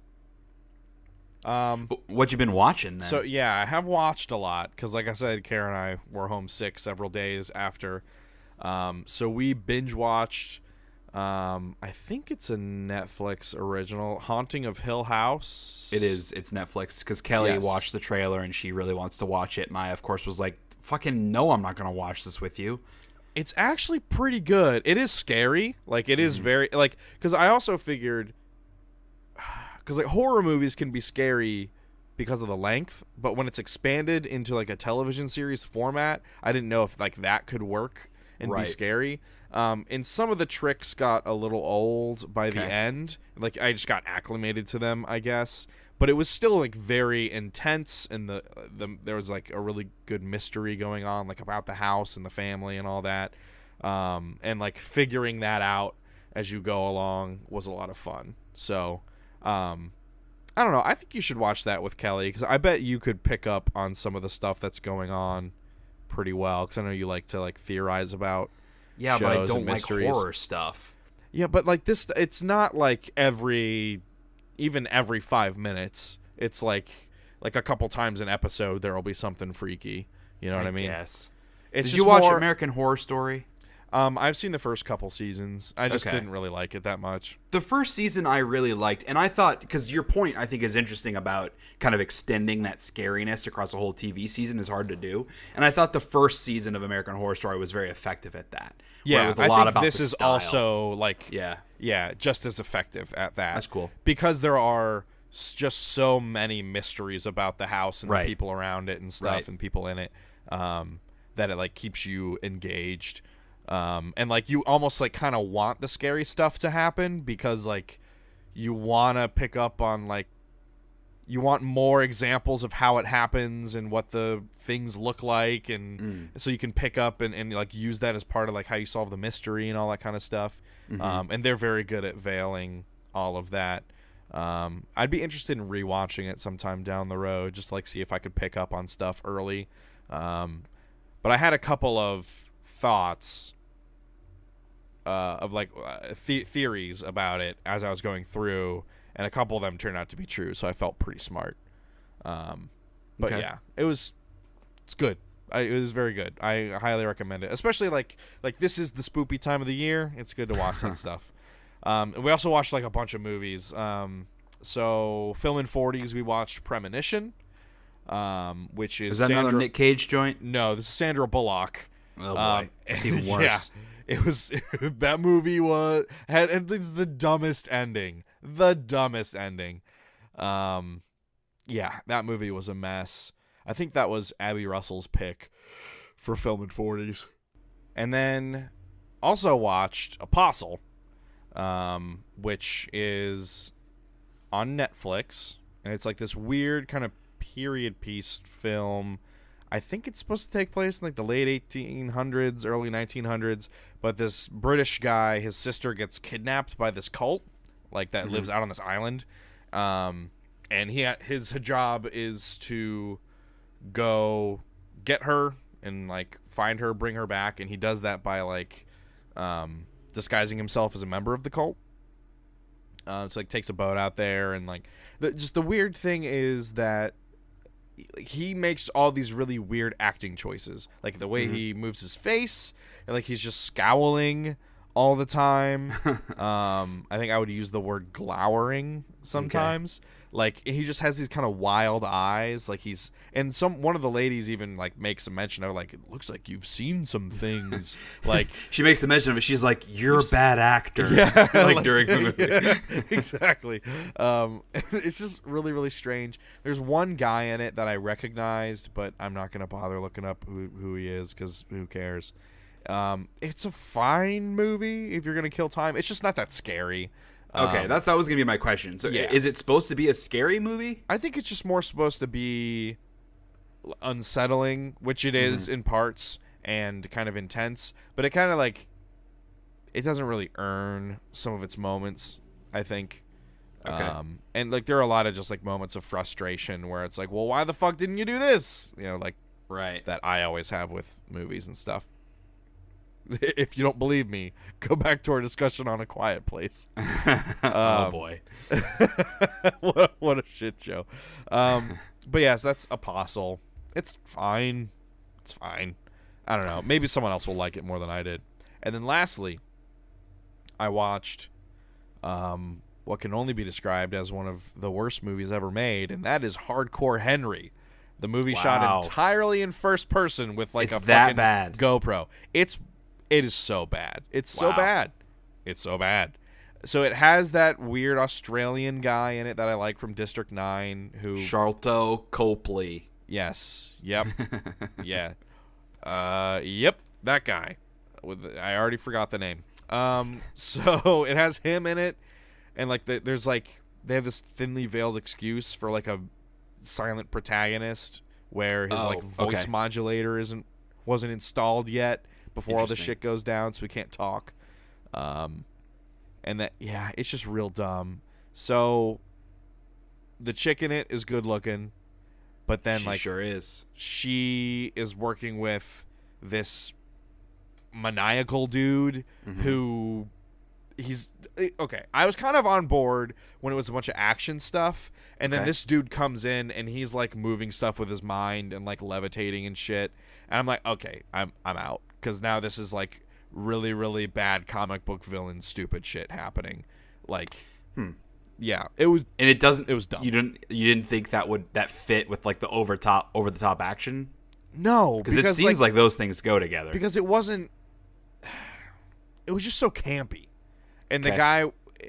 But what you been watching then? So yeah, I have watched a lot because like I said, Kara and I were homesick several days after. So we binge watched I think it's a Netflix original, Haunting of Hill House. It is. It's Netflix because Kelly watched the trailer and she really wants to watch it. And I, of course, was like, fucking no, I'm not going to watch this with you. It's actually pretty good. It is scary. Like, it is very, like, because I also figured, because, like, horror movies can be scary because of the length, but when it's expanded into, like, a television series format, I didn't know if, like, that could work and be scary. And some of the tricks got a little old by the end. Like, I just got acclimated to them, I guess. But it was still, like, very intense, and there was, like, a really good mystery going on, like, about the house and the family and all that. And, like, figuring that out as you go along was a lot of fun. So, I don't know. I think you should watch that with Kelly, because I bet you could pick up on some of the stuff that's going on pretty well, because I know you like to, like, theorize about but I don't like horror stuff. Yeah, but like this, it's not like every 5 minutes. It's like a couple times an episode there will be something freaky. You know what I mean? Yes. Did you watch American Horror Story? I've seen the first couple seasons. I just didn't really like it that much. The first season I really liked, and I thought, because your point I think is interesting about kind of extending that scariness across a whole TV season is hard to do. And I thought the first season of American Horror Story was very effective at that. Yeah, it was a lot about this the is style. Also like just as effective at that. That's cool. Because there are just so many mysteries about the house and the people around it and stuff and people in it, that it like keeps you engaged. And like you almost like kind of want the scary stuff to happen because like you want to pick up on like you want more examples of how it happens and what the things look like, and so you can pick up and like use that as part of like how you solve the mystery and all that kind of stuff. And they're very good at veiling all of that. I'd be interested in rewatching it sometime down the road, just like see if I could pick up on stuff early. But I had a couple of thoughts of like theories about it as I was going through, and a couple of them turned out to be true, so I felt pretty smart. But yeah, it's good. It was very good. I highly recommend it, especially like this is the spoopy time of the year. It's good to watch that stuff. And we also watched like a bunch of movies. So Film in 40s, we watched Premonition, which is that another Nick Cage joint? No, this is Sandra Bullock. Oh boy, it's even worse. Yeah, it was that movie had the dumbest ending. The dumbest ending. Yeah, that movie was a mess. I think that was Abby Russell's pick for Film in 40s. And then also watched Apostle, which is on Netflix, and it's like this weird kind of period piece film. I think it's supposed to take place in like the late 1800s, early 1900s, but this British guy, his sister gets kidnapped by this cult, like that lives out on this island, and his job is to go get her and like find her, bring her back, and he does that by like disguising himself as a member of the cult. So like takes a boat out there, and like just the weird thing is that he makes all these really weird acting choices, like the way he moves his face, and like he's just scowling all the time. I think I would use the word glowering sometimes. Okay. Like he just has these kind of wild eyes, like he's, and one of the ladies even like makes a mention of like, it looks like you've seen some things. Like she makes a mention of it. She's like, you're a bad actor. Yeah, like during the movie. Yeah, exactly. It's just really, really strange. There's one guy in it that I recognized, but I'm not gonna bother looking up who he is because who cares. It's a fine movie if you're gonna kill time. It's just not that scary. Okay, that was gonna be my question. So, yeah. Is it supposed to be a scary movie? I think it's just more supposed to be unsettling, which it is in parts, and kind of intense. But it kind of like, it doesn't really earn some of its moments, I think. Okay. And like there are a lot of just like moments of frustration where it's like, well, why the fuck didn't you do this? You know, like right, that I always have with movies and stuff. If you don't believe me, go back to our discussion on A Quiet Place. Oh boy, what a shit show. But yes, that's Apostle. It's fine. It's fine. I don't know. Maybe someone else will like it more than I did. And then lastly, I watched what can only be described as one of the worst movies ever made, and that is Hardcore Henry. The movie shot entirely in first person with like a fucking bad GoPro. It is so bad. It's so bad. It's so bad. So it has that weird Australian guy in it that I like from District 9 who... Sharlto Copley. Yes. Yep. Yeah. Yep. That guy. I already forgot the name. So it has him in it, and like there's like they have this thinly veiled excuse for like a silent protagonist where his like voice modulator wasn't installed yet before all this shit goes down, so we can't talk. And that it's just real dumb. So the chick in it is good looking, but then she sure is. She is working with this maniacal dude who he's okay. I was kind of on board when it was a bunch of action stuff, and then this dude comes in and he's like moving stuff with his mind and like levitating and shit, and I'm like, okay, I'm out, because now this is like really, really bad comic book villain stupid shit happening. Like yeah, it was, and it was dumb. You didn't think that fit with like the over the top action? No, because it seems like those things go together. Because it was just so campy. And the guy,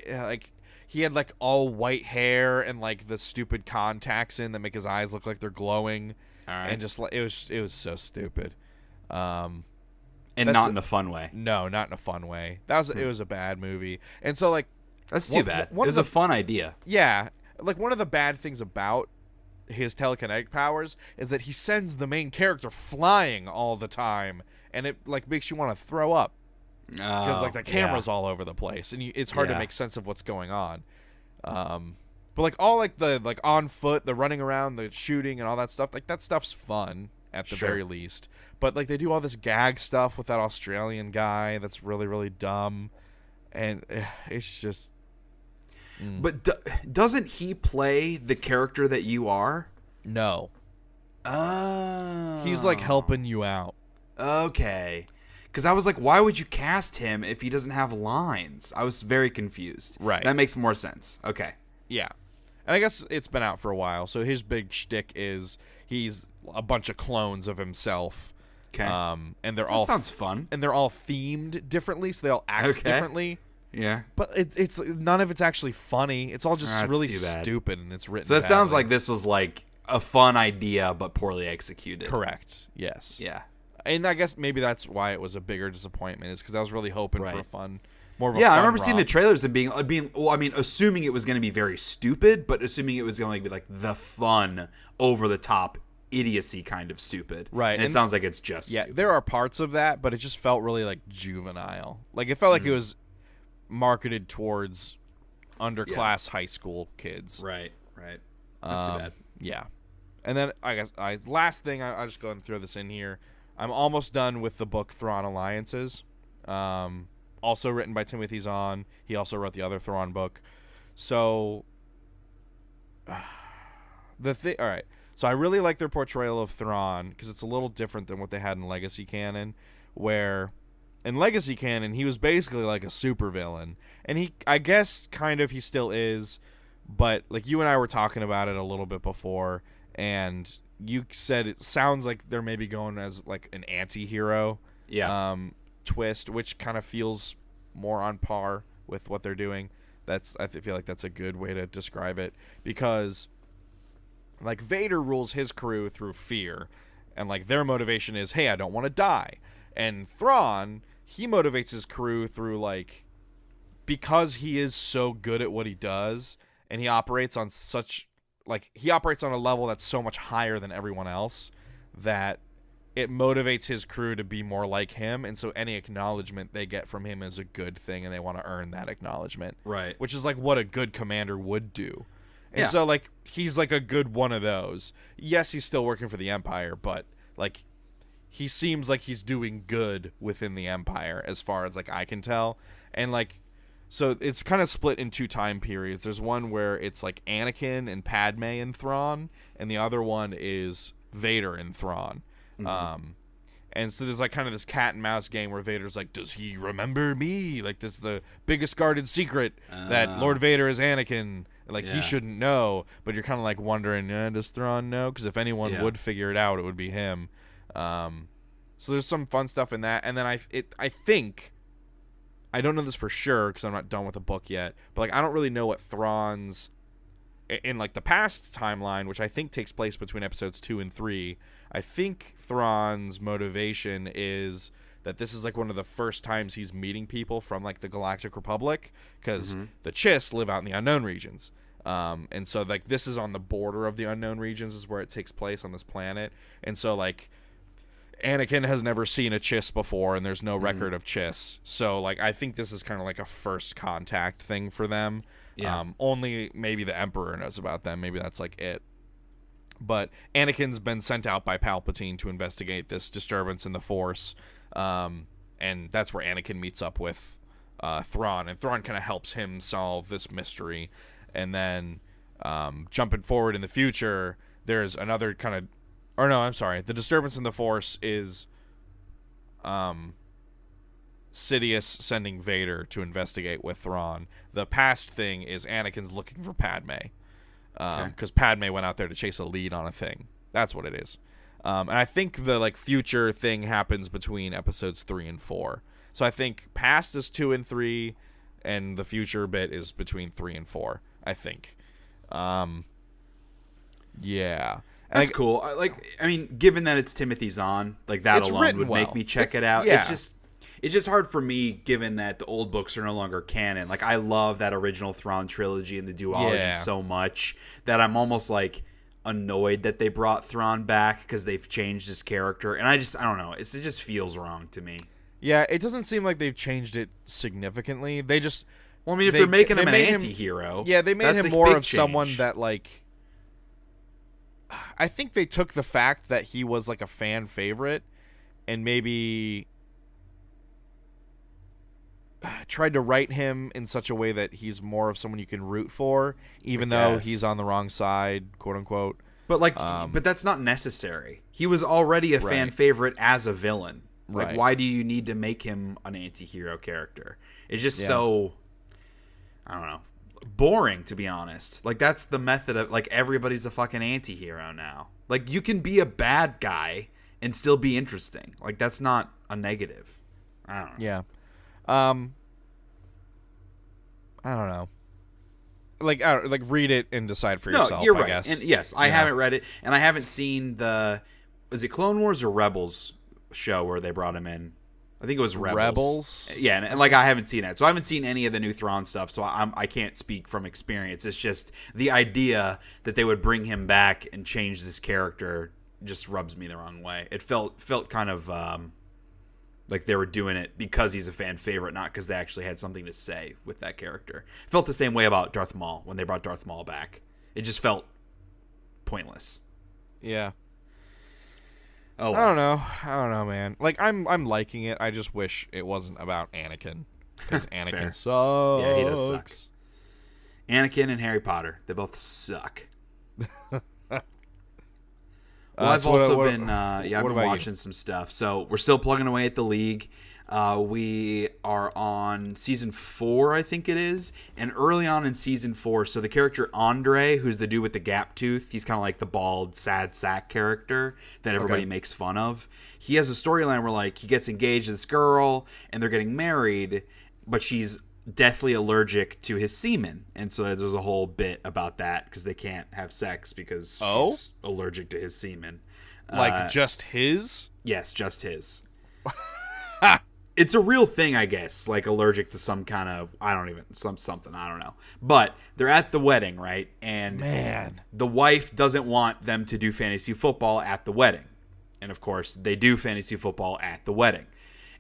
like, he had like all white hair and like the stupid contacts in that make his eyes look like they're glowing. All right. And just like it was so stupid. And not in a fun way. No, not in a fun way. It was a bad movie. And so like that's too bad. It was a fun idea. Yeah. Like one of the bad things about his telekinetic powers is that he sends the main character flying all the time, and it like makes you want to throw up. Because like the camera's all over the place, and it's hard to make sense of what's going on. But like all like the like on foot, the running around, the shooting, and all that stuff, like that stuff's fun at the very least. But like they do all this gag stuff with that Australian guy that's really, really dumb, and it's just. But doesn't he play the character that you are? No. Oh. He's like helping you out. Okay. Because I was like, why would you cast him if he doesn't have lines? I was very confused. Right. That makes more sense. Okay. Yeah. And I guess it's been out for a while, so his big shtick is he's a bunch of clones of himself. Okay. And they're That sounds fun. And they're all themed differently, so they all act differently. Yeah. But it's none of it's actually funny. It's all just really stupid, and it's written So it sounds badly. like this was like a fun idea, but poorly executed. Correct. Yes. Yeah. And I guess maybe that's why it was a bigger disappointment, is because I was really hoping for more of a yeah, fun I remember seeing the romp. trailers and being well, I mean, assuming it was going to be very stupid, but assuming it was going to be like the fun, over the top idiocy kind of stupid. Right. And it sounds like it's just stupid. There are parts of that, but it just felt really like juvenile. Like it felt like it was marketed towards underclass high school kids. Right. That's too bad. Yeah. And then I guess last thing, I'll just go ahead and throw this in here. I'm almost done with the book Thrawn Alliances. Also written by Timothy Zahn. He also wrote the other Thrawn book. So all right. So I really like their portrayal of Thrawn because it's a little different than what they had in Legacy canon, where in Legacy canon he was basically like a supervillain, and I guess kind of he still is, but like you and I were talking about it a little bit before, and you said it sounds like they're maybe going as like an anti-hero twist, which kind of feels more on par with what they're doing. I feel like that's a good way to describe it, because like Vader rules his crew through fear, and like their motivation is, hey, I don't want to die. And Thrawn, he motivates his crew through like, because he is so good at what he does, and he operates on a level that's so much higher than everyone else, that it motivates his crew to be more like him, and so any acknowledgement they get from him is a good thing, and they want to earn that acknowledgement. Right. Which is like what a good commander would do. And so like he's like a good one of those. Yes, he's still working for the Empire, but like he seems like he's doing good within the Empire as far as like I can tell. And like so it's kind of split in two time periods. There's one where it's like Anakin and Padme and Thrawn, and the other one is Vader and Thrawn. Mm-hmm. And so there's like kind of this cat and mouse game where Vader's like, does he remember me? Like, this is the biggest guarded secret that Lord Vader is Anakin. Like, he shouldn't know. But you're kind of like wondering, does Thrawn know? Because if anyone would figure it out, it would be him. So there's some fun stuff in that. And then I think, I don't know this for sure because I'm not done with the book yet, but like I don't really know what Thrawn's, in like the past timeline, which I think takes place between episodes 2 and 3, I think Thrawn's motivation is that this is like one of the first times he's meeting people from like the Galactic Republic, because the Chiss live out in the unknown regions. And so like this is on the border of the unknown regions is where it takes place on this planet. And so like Anakin has never seen a Chiss before, and there's no record of Chiss. So like I think this is kind of like a first contact thing for them. Yeah. Only maybe the Emperor knows about them. Maybe that's like it. But Anakin's been sent out by Palpatine to investigate this disturbance in the Force. And that's where Anakin meets up with Thrawn. And Thrawn kind of helps him solve this mystery. And then jumping forward in the future, there's another kind of... Or no, I'm sorry. The disturbance in the Force is Sidious sending Vader to investigate with Thrawn. The past thing is Anakin's looking for Padme. Because Padme went out there to chase a lead on a thing. That's what it is. And I think the like future thing happens between episodes 3 and 4. So I think past is 2 and 3, and the future bit is between 3 and 4. I think. Yeah. That's cool. I mean, given that it's Timothy Zahn, like that alone would make me check it out. Yeah. It's just hard for me, given that the old books are no longer canon. Like, I love that original Thrawn trilogy and the duology so much that I'm almost like annoyed that they brought Thrawn back because they've changed his character. And I don't know. It just feels wrong to me. Yeah, it doesn't seem like they've changed it significantly. They just... Well, I mean, if they're making him an anti-hero... Yeah, they made him more of someone that, like... I think they took the fact that he was, like, a fan favorite and maybe tried to write him in such a way that he's more of someone you can root for, even though he's on the wrong side, quote-unquote. But, like, but that's not necessary. He was already a fan favorite as a villain. Right. Like, why do you need to make him an anti-hero character? It's just so, I don't know, boring, to be honest. Like, that's the method of, like, everybody's a fucking anti-hero now. Like, you can be a bad guy and still be interesting. Like, that's not a negative. I don't know. Yeah. I don't know. Like, read it and decide for yourself. No, you're right. I guess. And yes, I haven't read it, and I haven't seen is it Clone Wars or Rebels show where they brought him in? I think it was Rebels. Yeah, and like I haven't seen that, so I haven't seen any of the new Thrawn stuff, so I can't speak from experience. It's just the idea that they would bring him back and change this character just rubs me the wrong way. It felt kind of like they were doing it because he's a fan favorite, not because they actually had something to say with that character. Felt the same way about Darth Maul when they brought Darth Maul back. It just felt pointless. Yeah. Oh, well. I don't know, man. Like, I'm liking it. I just wish it wasn't about Anakin, because Anakin sucks. Yeah, he does suck. Anakin and Harry Potter, they both suck. Well, I've also been watching some stuff. So we're still plugging away at the league. We are on season 4, I think it is. And early on in season 4, so the character Andre, who's the dude with the gap tooth, he's kind of like the bald, sad sack character that everybody makes fun of. He has a storyline where, like, he gets engaged to this girl, and they're getting married, but she's deathly allergic to his semen. And so there's a whole bit about that because they can't have sex because she's allergic to his semen. Like, just his? Yes, just his. It's a real thing, I guess, like allergic to some kind of, something, I don't know. But they're at the wedding, right? And the wife doesn't want them to do fantasy football at the wedding. And of course, they do fantasy football at the wedding.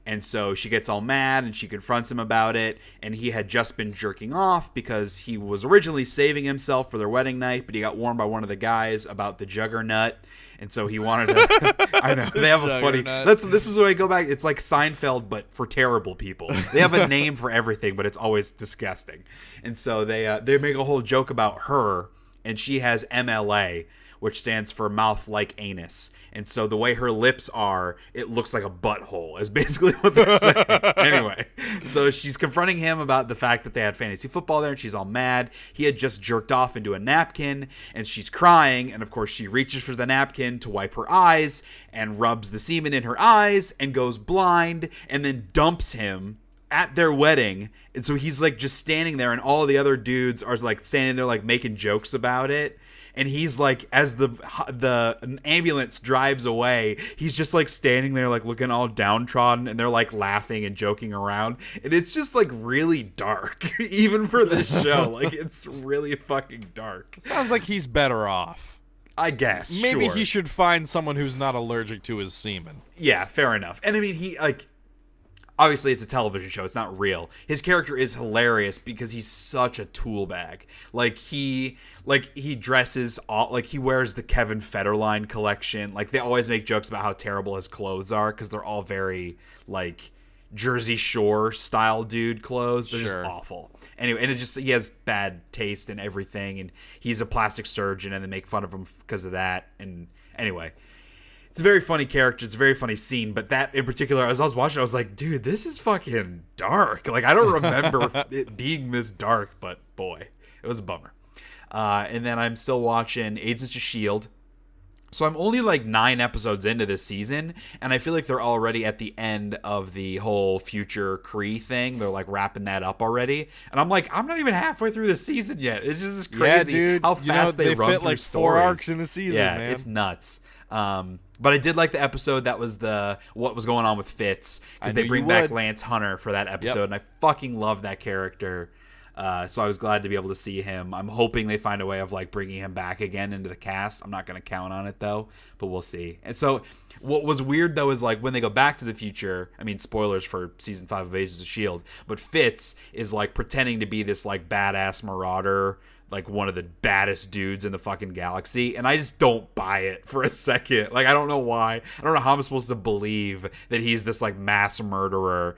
And so she gets all mad and she confronts him about it. And he had just been jerking off because he was originally saving himself for their wedding night, but he got warned by one of the guys about the juggernaut. And so he wanted to. I know they have a funny. This is where I go back. It's like Seinfeld, but for terrible people. They have a name for everything, but it's always disgusting. And so they make a whole joke about her, and she has MLA, which stands for mouth like anus. And so the way her lips are, it looks like a butthole, is basically what they're saying. Anyway, so she's confronting him about the fact that they had fantasy football there, and she's all mad. He had just jerked off into a napkin, and she's crying. And of course, she reaches for the napkin to wipe her eyes and rubs the semen in her eyes and goes blind and then dumps him at their wedding. And so he's like just standing there, and all the other dudes are like standing there like making jokes about it. And he's like, as the ambulance drives away, he's just like standing there like looking all downtrodden, and they're like laughing and joking around. And it's just like really dark, even for this show. Like, it's really fucking dark. Sounds like he's better off. I guess. Maybe he should find someone who's not allergic to his semen. Yeah, fair enough. And I mean, he like, obviously it's a television show, it's not real. His character is hilarious because he's such a tool bag. Like he dresses all, like he wears the Kevin Federline collection. Like they always make jokes about how terrible his clothes are because they're all very like Jersey Shore style dude clothes. They're just awful. Anyway, and he has bad taste in everything, and he's a plastic surgeon, and they make fun of him because of that. And anyway, it's a very funny character. It's a very funny scene. But that in particular, as I was watching, I was like, dude, this is fucking dark. Like, I don't remember it being this dark, but boy, it was a bummer. And then I'm still watching Agents of S.H.I.E.L.D. So I'm only like 9 episodes into this season, and I feel like they're already at the end of the whole future Kree thing. They're like wrapping that up already. And I'm like, I'm not even halfway through the season yet. It's just crazy dude, how fast they run fit through like stories. 4 arcs in the season, man. It's nuts. But I did like the episode that was what was going on with Fitz, because they bring back Lance Hunter for that episode, and I fucking love that character. So I was glad to be able to see him. I'm hoping they find a way of like bringing him back again into the cast. I'm not going to count on it though, but we'll see. And so what was weird though is like when they go back to the future, I mean, spoilers for season 5 of Agents of S.H.I.E.L.D., but Fitz is like pretending to be this like badass marauder, like one of the baddest dudes in the fucking galaxy, and I just don't buy it for a second. Like, I don't know why. I don't know how I'm supposed to believe that he's this like mass murderer.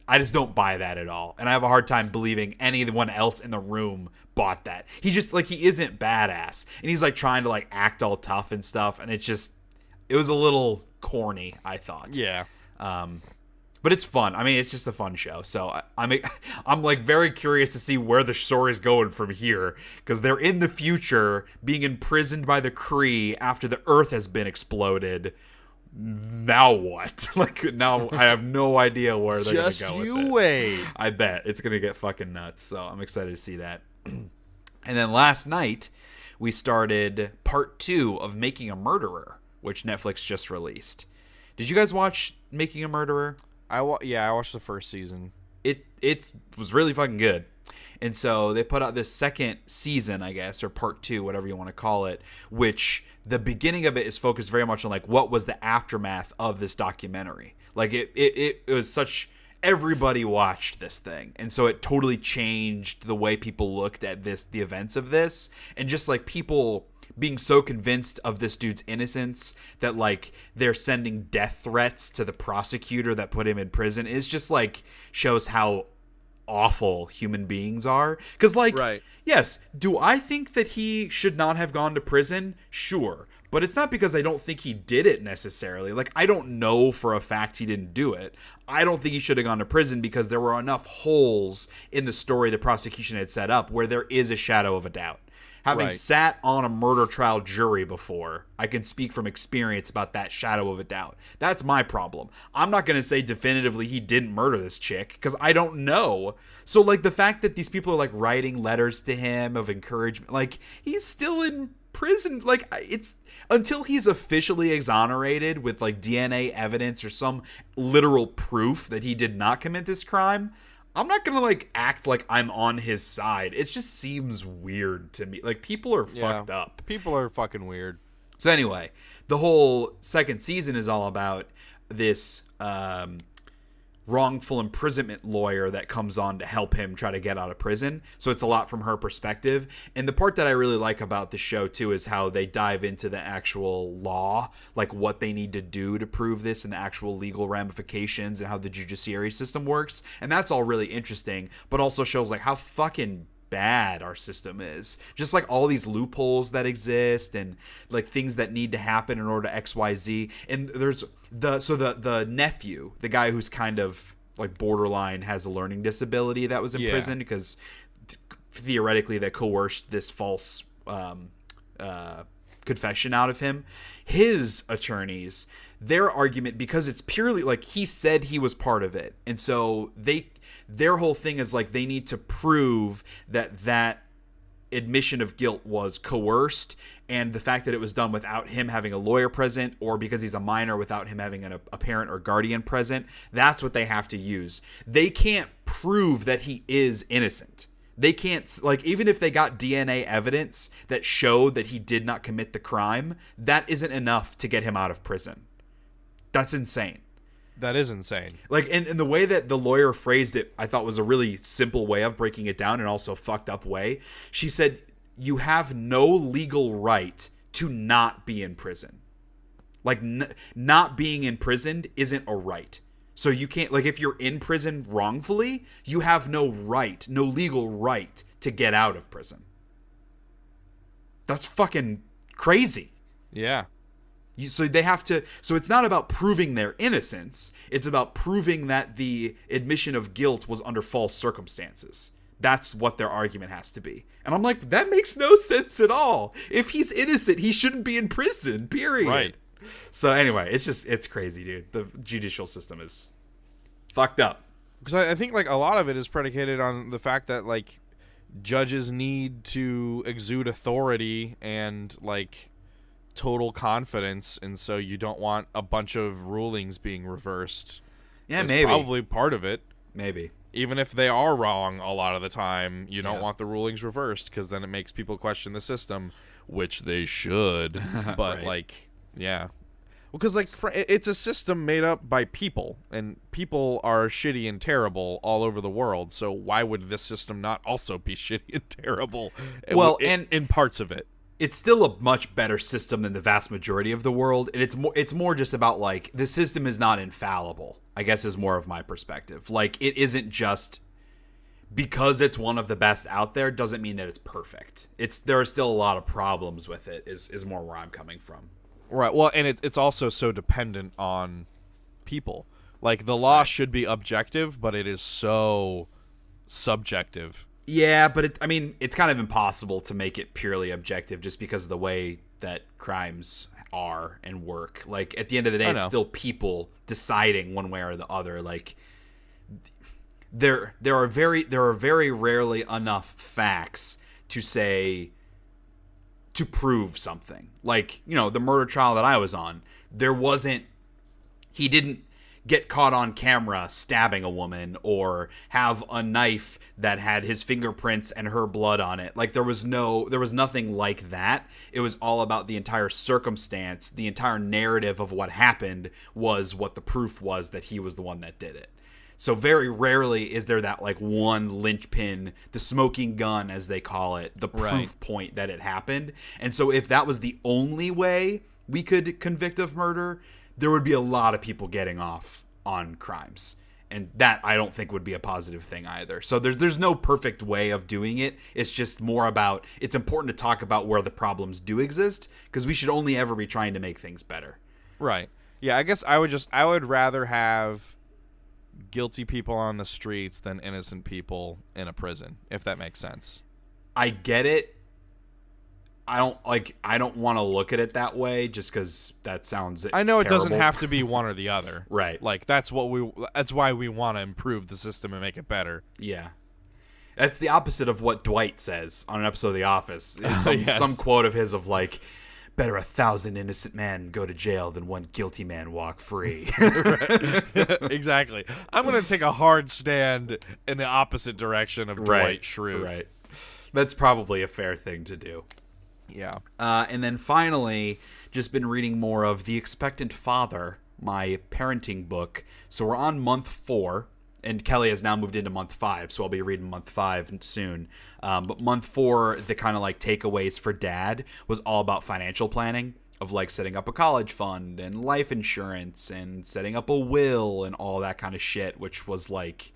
I just don't buy that at all. And I have a hard time believing anyone else in the room bought that. He just like, he isn't badass, and he's like trying to like act all tough and stuff, and it was a little corny, I thought. Yeah. But it's fun. I mean, it's just a fun show. So I'm like very curious to see where the story is going from here, because they're in the future being imprisoned by the Kree after the Earth has been exploded. Now what? Like, now I have no idea where they're going to go with it. Just you wait. I bet it's going to get fucking nuts. So I'm excited to see that. And then last night we started part 2 of Making a Murderer, which Netflix just released. Did you guys watch Making a Murderer? I watched the first season. It was really fucking good. And so they put out this second season, I guess, or part 2, whatever you want to call it, which the beginning of it is focused very much on like what was the aftermath of this documentary. Like it was such, everybody watched this thing. And so it totally changed the way people looked at the events of this, and just like people being so convinced of this dude's innocence that like they're sending death threats to the prosecutor that put him in prison is just like shows how awful human beings are. Because like, right. Yes, do I think that he should not have gone to prison? Sure. But it's not because I don't think he did it necessarily. Like, I don't know for a fact he didn't do it. I don't think he should have gone to prison because there were enough holes in the story the prosecution had set up where there is a shadow of a doubt. Having sat on a murder trial jury before, I can speak from experience about that shadow of a doubt. That's my problem. I'm not going to say definitively he didn't murder this chick because I don't know. So, like, the fact that these people are, like, writing letters to him of encouragement, like, he's still in prison. Like, it's until he's officially exonerated with, like, DNA evidence or some literal proof that he did not commit this crime, I'm not going to, like, act like I'm on his side. It just seems weird to me. Like, people are fucked up. People are fucking weird. So anyway, the whole second season is all about this wrongful imprisonment lawyer that comes on to help him try to get out of prison. So it's a lot from her perspective. And the part that I really like about the show, too, is how they dive into the actual law, like what they need to do to prove this and the actual legal ramifications and how the judiciary system works. And that's all really interesting, but also shows like how fucking bad our system is. Just like all these loopholes that exist and like things that need to happen in order to XYZ. And there's the nephew, the guy who's kind of like borderline has a learning disability that was in prison because theoretically they coerced this false confession out of him. His attorneys, their argument, because it's purely like he said he was part of it, and so their whole thing is like they need to prove that admission of guilt was coerced, and the fact that it was done without him having a lawyer present, or because he's a minor without him having a parent or guardian present, that's what they have to use. They can't prove that he is innocent. They can't, like, even if they got DNA evidence that showed that he did not commit the crime, that isn't enough to get him out of prison. That's insane. That is insane. Like, and the way that the lawyer phrased it, I thought was a really simple way of breaking it down and also a fucked up way. She said, you have no legal right to not be in prison. Like, not being imprisoned isn't a right. So you can't, like, if you're in prison wrongfully, you have no right, no legal right to get out of prison. That's fucking crazy. Yeah. So they have to. So it's not about proving their innocence. It's about proving that the admission of guilt was under false circumstances. That's what their argument has to be. And I'm like, that makes no sense at all. If he's innocent, he shouldn't be in prison, period. Right. So anyway, it's crazy, dude. The judicial system is fucked up. Because I think like a lot of it is predicated on the fact that like judges need to exude authority and like total confidence, and so you don't want a bunch of rulings being reversed. Yeah, is maybe. Probably part of it. Maybe. Even if they are wrong a lot of the time, you don't want the rulings reversed because then it makes people question the system, which they should. But right. like, yeah. Because like it's a system made up by people, and people are shitty and terrible all over the world. So why would this system not also be shitty and terrible? Well, and in parts of it. It's still a much better system than the vast majority of the world, and it's more just about like the system is not infallible, I guess, is more of my perspective. Like, it isn't just because it's one of the best out there doesn't mean that it's perfect. There are still a lot of problems with it is more where I'm coming from. Right. Well, and it's also so dependent on people. Like, the law should be objective, but it is so subjective. Yeah, but it's kind of impossible to make it purely objective just because of the way that crimes are and work. Like, at the end of the day, it's still people deciding one way or the other. Like, there are very rarely enough facts to prove something. Like, the murder trial that I was on, he didn't get caught on camera stabbing a woman or have a knife that had his fingerprints and her blood on it. Like, there was nothing like that. It was all about the entire circumstance. The entire narrative of what happened was what the proof was that he was the one that did it. So very rarely is there that, like, one linchpin, the smoking gun, as they call it, the proof point that it happened. And so if that was the only way we could convict of murder, there would be a lot of people getting off on crimes. And that, I don't think, would be a positive thing either. So there's no perfect way of doing it. It's just more about, it's important to talk about where the problems do exist, because we should only ever be trying to make things better. Right. Yeah, I guess I would rather have guilty people on the streets than innocent people in a prison, if that makes sense. I get it. I don't want to look at it that way just because that sounds I know terrible. It doesn't have to be one or the other. Right. Like, that's why we want to improve the system and make it better. Yeah. That's the opposite of what Dwight says on an episode of The Office. Yes. Some quote of his of, like, better 1,000 innocent men go to jail than one guilty man walk free. Exactly. I'm going to take a hard stand in the opposite direction of Dwight Schrute. Right. That's probably a fair thing to do. Yeah. And then finally, just been reading more of The Expectant Father, my parenting book. So we're on month 4, and Kelly has now moved into month 5, so I'll be reading month 5 soon. But month 4, the kind of like takeaways for dad was all about financial planning, of like setting up a college fund and life insurance and setting up a will and all that kind of shit, which was like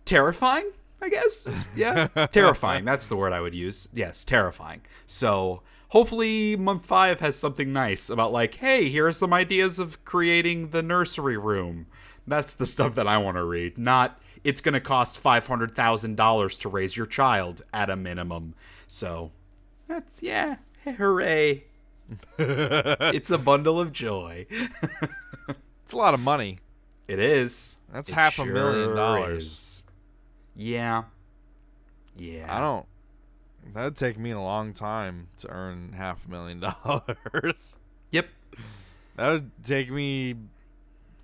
terrifying, I guess. Yeah, terrifying. That's the word I would use. Yes, terrifying. So hopefully month 5 has something nice about like, hey, here are some ideas of creating the nursery room. That's the stuff that I want to read. Not, it's going to cost $500,000 to raise your child at a minimum. So that's, yeah, hooray. It's a bundle of joy. It's a lot of money. It is. That's it $500,000. Is. Yeah. That'd take me a long time to earn $500,000. Yep. That would take me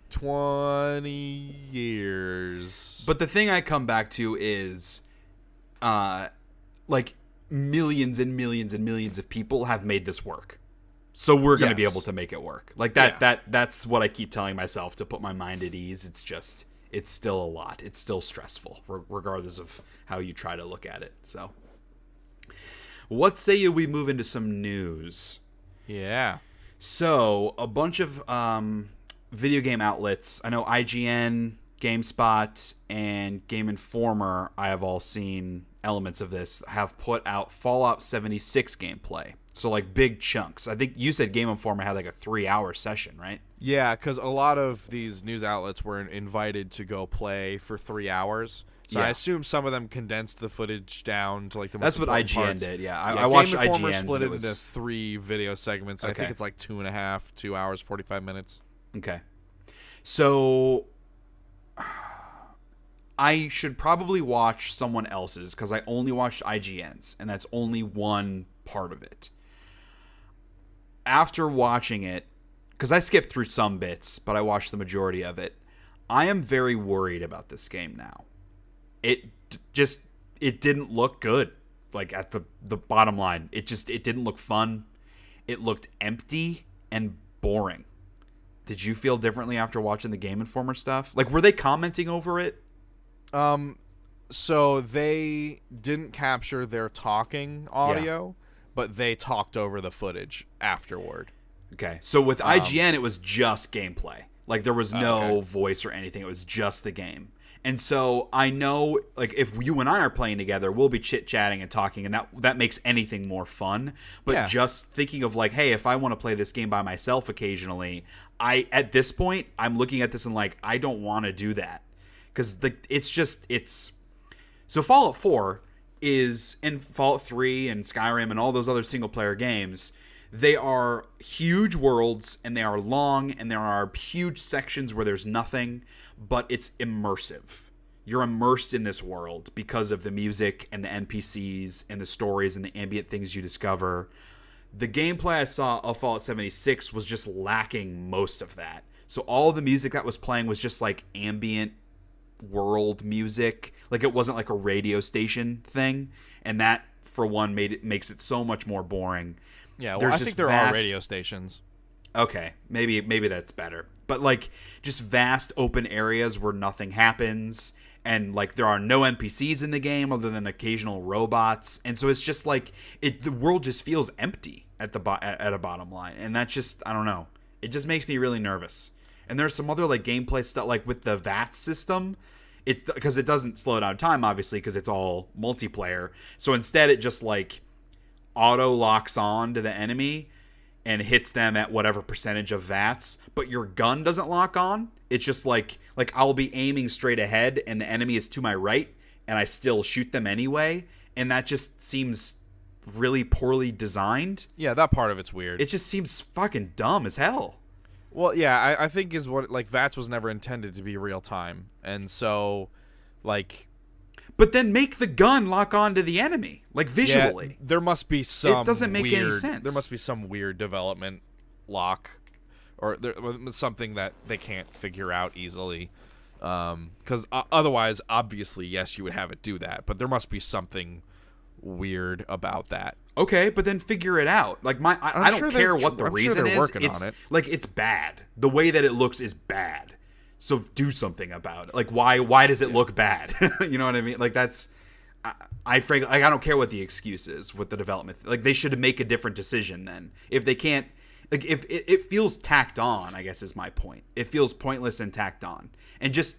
20 years. But the thing I come back to is, like, millions and millions and millions of people have made this work. So we're going to be able to make it work. Like, that's what I keep telling myself to put my mind at ease. It's just, it's still a lot. It's still stressful, regardless of how you try to look at it. So, what say we move into some news? Yeah. So, a bunch of video game outlets, I know IGN, GameSpot, and Game Informer, I have all seen elements of this, have put out Fallout 76 gameplay. So, like, big chunks. I think you said Game Informer had, like, a 3-hour session, right? Yeah, because a lot of these news outlets were invited to go play for 3 hours. So I assume some of them condensed the footage down to, like, the most important That's what IGN parts. did, yeah. I watched Game Informer IGN's split it into 3 video segments. Okay. I think it's, like, 2.5, 2 hours, 45 minutes. Okay. So, I should probably watch someone else's, because I only watched IGN's, and that's only one part of it. After watching it, because I skipped through some bits, but I watched the majority of it, I am very worried about this game now. It didn't look good. Like, at the bottom line, it didn't look fun. It looked empty and boring. Did you feel differently after watching the Game Informer stuff? Like, were they commenting over it? So they didn't capture their talking audio, but they talked over the footage afterward. Okay. So with IGN, it was just gameplay. Like, there was no voice or anything. It was just the game. And so I know, like, if you and I are playing together, we'll be chit-chatting and talking, and that makes anything more fun. But just thinking of, like, hey, if I want to play this game by myself occasionally, at this point, I'm looking at this and, like, I don't want to do that. Because So Fallout 4 is, and Fallout 3 and Skyrim and all those other single-player games, they are huge worlds, and they are long, and there are huge sections where there's nothing, but it's immersive. You're immersed in this world because of the music and the NPCs and the stories and the ambient things you discover. The gameplay I saw of Fallout 76 was just lacking most of that. So all the music that was playing was just like ambient world music. Like, it wasn't like a radio station thing, and that, for one, makes it so much more boring. Yeah, well, I think there are radio stations. Okay, maybe that's better. But, like, just vast open areas where nothing happens, and, like, there are no NPCs in the game other than occasional robots, and so it's just like the world just feels empty at a bottom line, and that's just, I don't know, it just makes me really nervous. And there's some other, like, gameplay stuff, like with the VATS system. It's because it doesn't slow down time, obviously, because it's all multiplayer. So instead, it just, like, auto locks on to the enemy and hits them at whatever percentage of VATS, but your gun doesn't lock on. It's just like I'll be aiming straight ahead and the enemy is to my right, and I still shoot them anyway, and that just seems really poorly designed. Yeah, that part of it's weird. It just seems fucking dumb as hell. Well, yeah, I think is what, like, VATS was never intended to be real time, and so, like... But then make the gun lock on to the enemy, like, visually. Yeah, there must be some... It doesn't make any sense. There must be some weird development lock, or something that they can't figure out easily, because otherwise, obviously, yes, you would have it do that, but there must be something weird about that. Okay, but then figure it out. Like, I don't care what the reason is. It's like, it's bad. The way that it looks is bad. So do something about it. Like, why does it look bad? You know what I mean? Like, that's... I frankly, like, I don't care what the excuse is with the development. Like, they should make a different decision then. If they can't... Like, if it feels tacked on, I guess is my point. It feels pointless and tacked on. And just...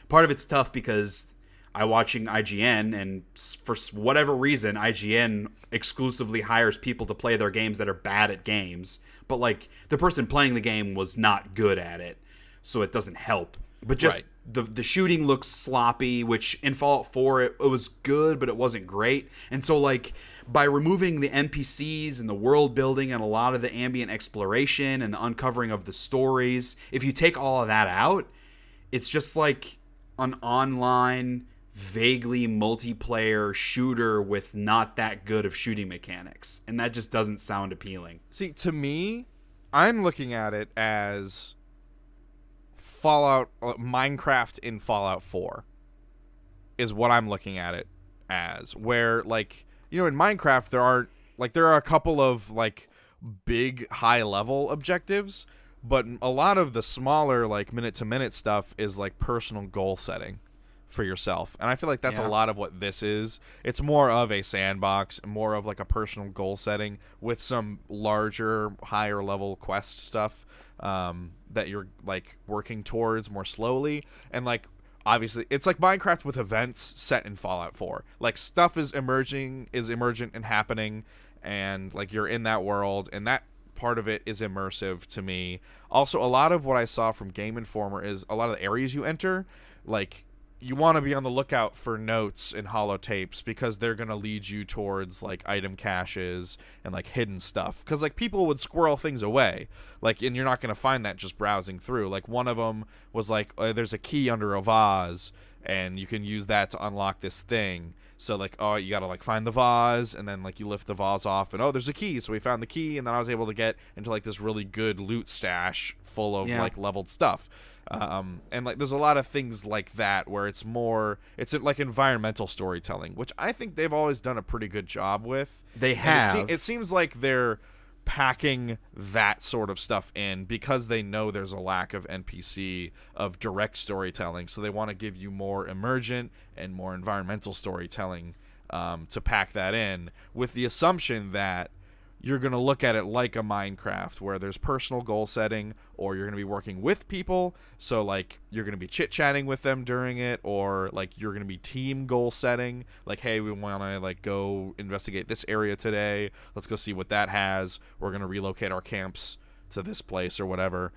Part of it's tough because... I'm watching IGN, and for whatever reason, IGN exclusively hires people to play their games that are bad at games. But, like, the person playing the game was not good at it, so it doesn't help. But just the shooting looks sloppy, which in Fallout 4, it was good, but it wasn't great. And so, like, by removing the NPCs and the world building and a lot of the ambient exploration and the uncovering of the stories, if you take all of that out, it's just like an online... vaguely multiplayer shooter with not that good of shooting mechanics, and that just doesn't sound appealing. See, to me, I'm looking at it as Minecraft in Fallout 4 is what I'm looking at it as, where, like, you know, in Minecraft there are a couple of, like, big high level objectives, but a lot of the smaller, like, minute to minute stuff is like personal goal setting for yourself, and I feel like that's a lot of what this is. It's more of a sandbox, more of like a personal goal setting with some larger, higher level quest stuff that you're, like, working towards more slowly. And, like, obviously it's like Minecraft with events set in Fallout 4. Like, stuff is emergent and happening, and, like, you're in that world, and that part of it is immersive to me. Also, a lot of what I saw from Game Informer is a lot of the areas you enter, like, you want to be on the lookout for notes and holotapes because they're going to lead you towards, like, item caches and, like, hidden stuff. Because, like, people would squirrel things away. Like, and you're not going to find that just browsing through. Like, one of them was, like, there's a key under a vase, and you can use that to unlock this thing. So, like, oh, you got to, like, find the vase, and then, like, you lift the vase off, and, oh, there's a key. So we found the key, and then I was able to get into, like, this really good loot stash full of, like, leveled stuff. And, like, there's a lot of things like that where it's like environmental storytelling, which I think they've always done a pretty good job with. They have. It seems like they're packing that sort of stuff in because they know there's a lack of NPC, of direct storytelling, so they want to give you more emergent and more environmental storytelling to pack that in, with the assumption that you're going to look at it like a Minecraft where there's personal goal setting, or you're going to be working with people. So like you're going to be chit-chatting with them during it, or like you're going to be team goal setting. Like, hey, we want to like go investigate this area today. Let's go see what that has. We're going to relocate our camps to this place or whatever.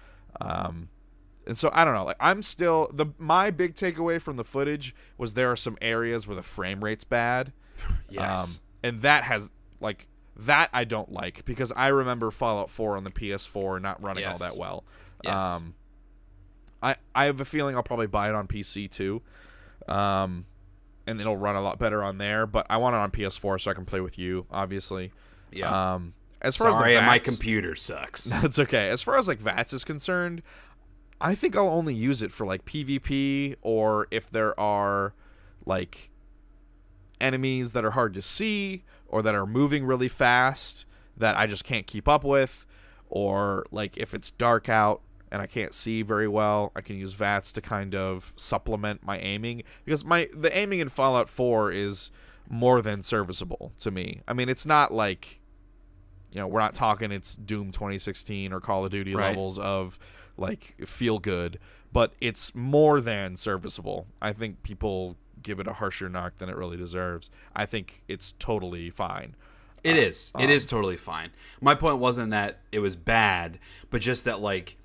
And so I don't know. Like I'm still my big takeaway from the footage was there are some areas where the frame rate's bad. Yes. And that has like that I don't like, because I remember Fallout 4 on the PS4 not running all that well. Yes. I have a feeling I'll probably buy it on PC too. And it'll run a lot better on there, but I want it on PS4 so I can play with you, obviously. Yeah. As far Sorry, as the VATS, my computer sucks. That's okay. As far as like VATS is concerned, I think I'll only use it for like PvP, or if there are like enemies that are hard to see or that are moving really fast that I just can't keep up with, or like if it's dark out and I can't see very well, I can use VATS to kind of supplement my aiming, because the aiming in Fallout 4 is more than serviceable to me. I mean, it's not like, we're not talking it's Doom 2016 or Call of Duty levels of like feel good, but it's more than serviceable. I think people give it a harsher knock than it really deserves. I think it's totally fine. It is. It is totally fine. My point wasn't that it was bad, but just that like